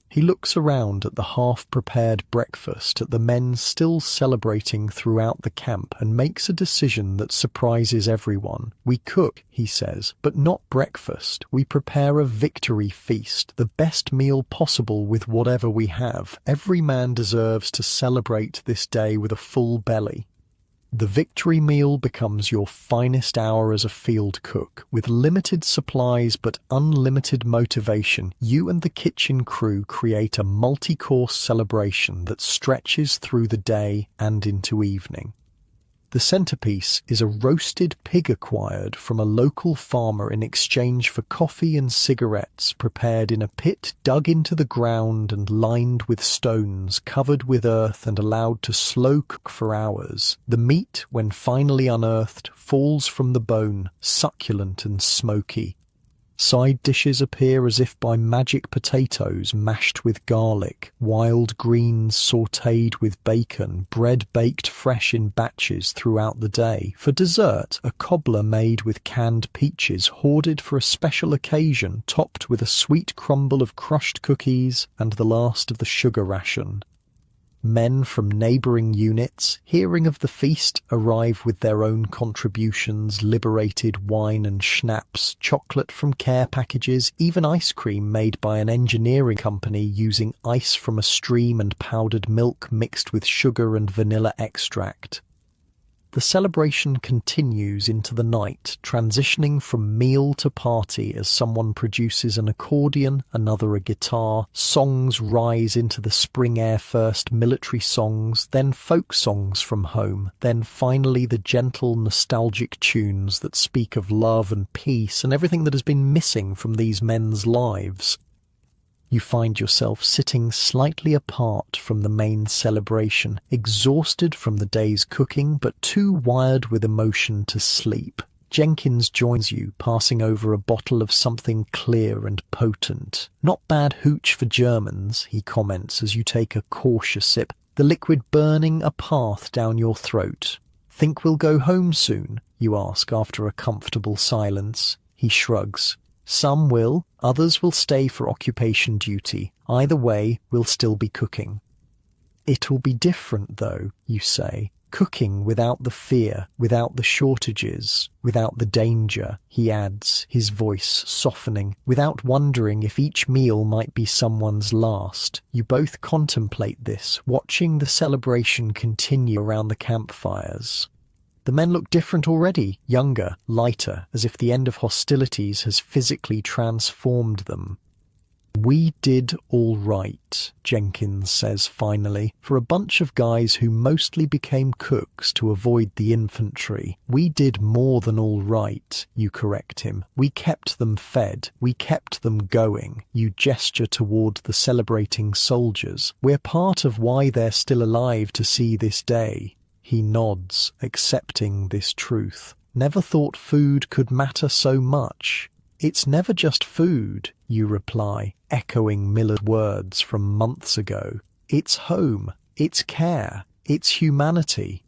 He looks around at the half-prepared breakfast, at the men still celebrating throughout the camp, and makes a decision that surprises everyone. "We cook," he says, "but not breakfast. We prepare a victory feast, the best meal possible with whatever we have. Every man deserves to celebrate this day with a full belly." The victory meal becomes your finest hour as a field cook. With limited supplies but unlimited motivation, you and the kitchen crew create a multi-course celebration that stretches through the day and into evening. The centerpiece is a roasted pig acquired from a local farmer in exchange for coffee and cigarettes, prepared in a pit dug into the ground and lined with stones, covered with earth and allowed to slow cook for hours. The meat, when finally unearthed, falls from the bone, succulent and smoky. Side dishes appear as if by magic: potatoes mashed with garlic, wild greens sautéed with bacon, bread baked fresh in batches throughout the day. For dessert, a cobbler made with canned peaches, hoarded for a special occasion, topped with a sweet crumble of crushed cookies and the last of the sugar ration. Men from neighbouring units, hearing of the feast, arrive with their own contributions: liberated wine and schnapps, chocolate from care packages, even ice cream made by an engineering company using ice from a stream and powdered milk mixed with sugar and vanilla extract. The celebration continues into the night, transitioning from meal to party as someone produces an accordion, another a guitar. Songs rise into the spring air, first military songs, then folk songs from home, then finally the gentle, nostalgic tunes that speak of love and peace and everything that has been missing from these men's lives. You find yourself sitting slightly apart from the main celebration, exhausted from the day's cooking, but too wired with emotion to sleep. Jenkins joins you, passing over a bottle of something clear and potent. "Not bad hooch for Germans," he comments as you take a cautious sip, the liquid burning a path down your throat. "Think we'll go home soon?" you ask after a comfortable silence. He shrugs. "Some will, others will stay for occupation duty. Either way, we'll still be cooking." "It'll be different though," you say. "Cooking without the fear, without the shortages, without the danger," he adds, his voice softening, "without wondering if each meal might be someone's last." You both contemplate this, watching the celebration continue around the campfires. The men look different already, younger, lighter, as if the end of hostilities has physically transformed them. "We did all right," Jenkins says finally. "For a bunch of guys who mostly became cooks to avoid the infantry. We did more than all right," you correct him. "We kept them fed. We kept them going." You gesture toward the celebrating soldiers. "We're part of why they're still alive to see this day." He nods, accepting this truth. "Never thought food could matter so much." "It's never just food," you reply, echoing Miller's words from months ago. "It's home, it's care, it's humanity."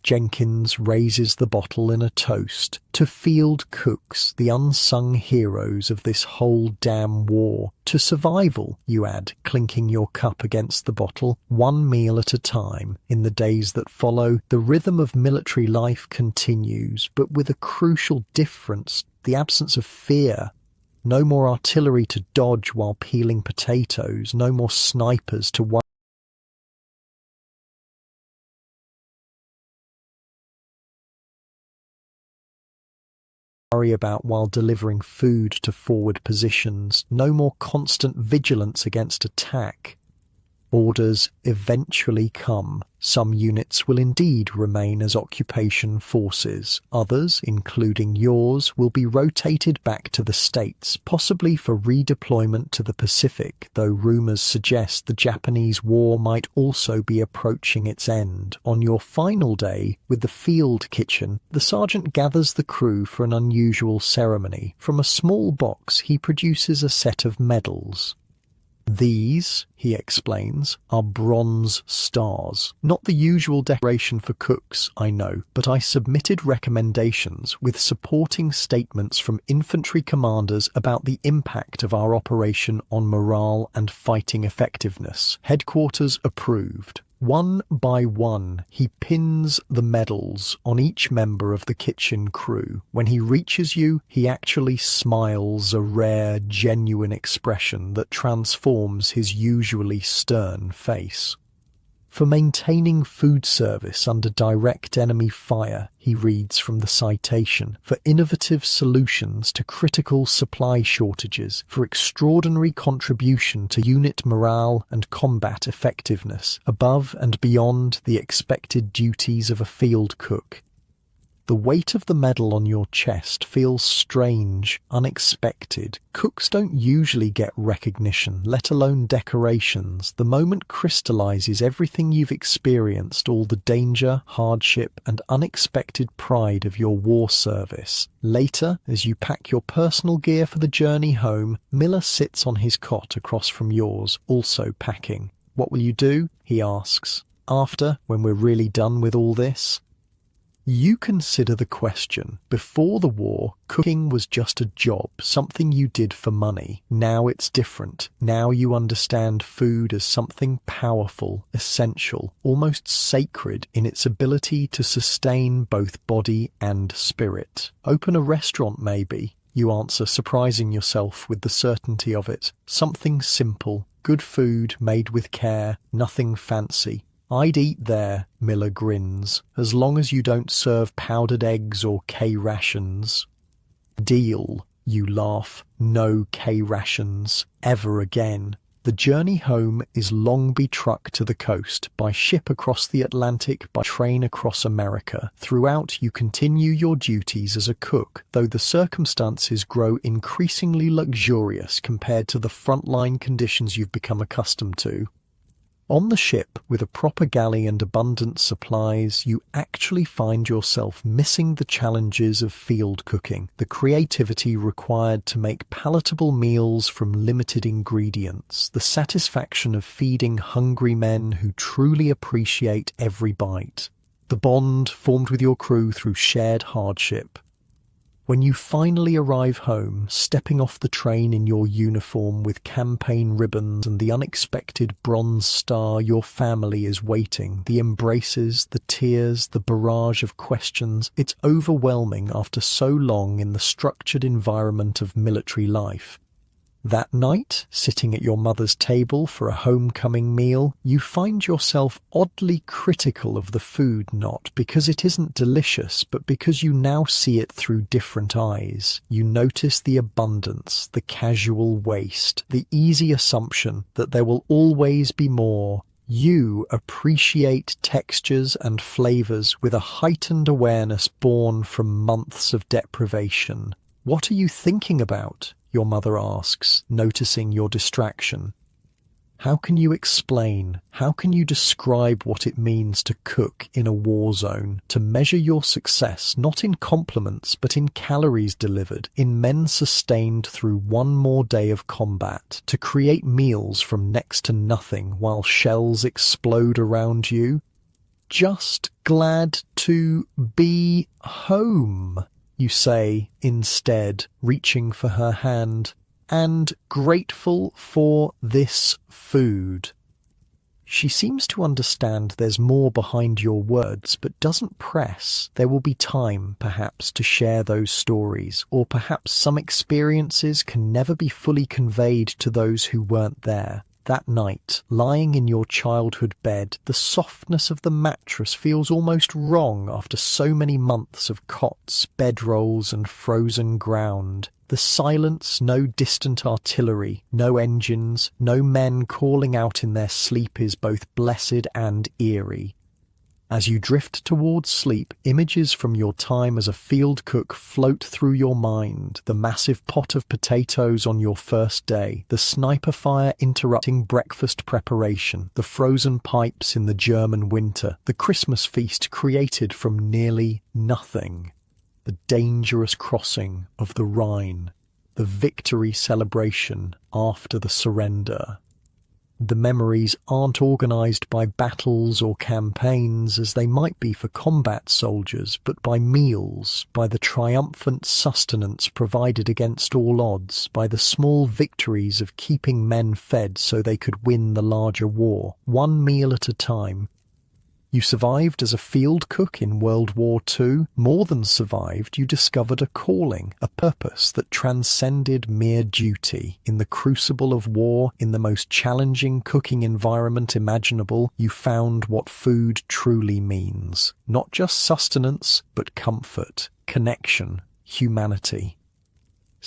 Jenkins raises the bottle in a toast to field cooks, the unsung heroes of this whole damn war. "To survival," you add, clinking your cup against the bottle, "one meal at a time." In the days that follow, the rhythm of military life continues, but with a crucial difference: the absence of fear. No more artillery to dodge while peeling potatoes, no more snipers to worry about while delivering food to forward positions, no more constant vigilance against attack. Orders eventually come. Some units will indeed remain as occupation forces. Others, including yours, will be rotated back to the States, possibly for redeployment to the Pacific, though rumors suggest the Japanese war might also be approaching its end. On your final day, with the field kitchen, the sergeant gathers the crew for an unusual ceremony. From a small box, he produces a set of medals. "These," he explains, "are bronze stars. Not the usual decoration for cooks, I know, but I submitted recommendations with supporting statements from infantry commanders about the impact of our operation on morale and fighting effectiveness. Headquarters approved." One by one, he pins the medals on each member of the kitchen crew. When he reaches you, he actually smiles, a rare, genuine expression that transforms his usually stern face. "For maintaining food service under direct enemy fire," he reads from the citation, "for innovative solutions to critical supply shortages, for extraordinary contribution to unit morale and combat effectiveness, above and beyond the expected duties of a field cook." The weight of the medal on your chest feels strange, unexpected. Cooks don't usually get recognition, let alone decorations. The moment crystallizes everything you've experienced, all the danger, hardship, and unexpected pride of your war service. Later, as you pack your personal gear for the journey home, Miller sits on his cot across from yours, also packing. "What will you do?" he asks. "After, when we're really done with all this?" You consider the question. Before the war, cooking was just a job, something you did for money. Now it's different. Now you understand food as something powerful, essential, almost sacred in its ability to sustain both body and spirit. "Open a restaurant, maybe," you answer, surprising yourself with the certainty of it. "Something simple, good food made with care, nothing fancy." "I'd eat there," Miller grins, "as long as you don't serve powdered eggs or K-rations." "Deal," you laugh. "No K-rations. Ever again." The journey home is Longby truck to the coast, by ship across the Atlantic, by train across America. Throughout, you continue your duties as a cook, though the circumstances grow increasingly luxurious compared to the frontline conditions you've become accustomed to. On the ship, with a proper galley and abundant supplies, you actually find yourself missing the challenges of field cooking, the creativity required to make palatable meals from limited ingredients, the satisfaction of feeding hungry men who truly appreciate every bite, the bond formed with your crew through shared hardship. When you finally arrive home, stepping off the train in your uniform with campaign ribbons and the unexpected bronze star, your family is waiting. The embraces, the tears, the barrage of questions. It's overwhelming after so long in the structured environment of military life. That night, sitting at your mother's table for a homecoming meal, you find yourself oddly critical of the food, not because it isn't delicious, but because you now see it through different eyes. You notice the abundance, the casual waste, the easy assumption that there will always be more. You appreciate textures and flavors with a heightened awareness born from months of deprivation. "What are you thinking about?" your mother asks, noticing your distraction. How can you explain, how can you describe what it means to cook in a war zone, to measure your success not in compliments but in calories delivered, in men sustained through one more day of combat, to create meals from next to nothing while shells explode around you? "Just glad to be home," you say instead, reaching for her hand, "and grateful for this food." She seems to understand there's more behind your words, but doesn't press. There will be time, perhaps, to share those stories, or perhaps some experiences can never be fully conveyed to those who weren't there. That night, lying in your childhood bed, the softness of the mattress feels almost wrong after so many months of cots, bedrolls, and frozen ground. The silence, no distant artillery, no engines, no men calling out in their sleep is both blessed and eerie. As you drift towards sleep, images from your time as a field cook float through your mind. The massive pot of potatoes on your first day, the sniper fire interrupting breakfast preparation, the frozen pipes in the German winter, the Christmas feast created from nearly nothing, the dangerous crossing of the Rhine, the victory celebration after the surrender. The memories aren't organized by battles or campaigns as they might be for combat soldiers, but by meals, by the triumphant sustenance provided against all odds, by the small victories of keeping men fed so they could win the larger war, one meal at a time. You survived as a field cook in World War II. More than survived, you discovered a calling, a purpose that transcended mere duty. In the crucible of war, in the most challenging cooking environment imaginable, you found what food truly means. Not just sustenance, but comfort, connection, humanity.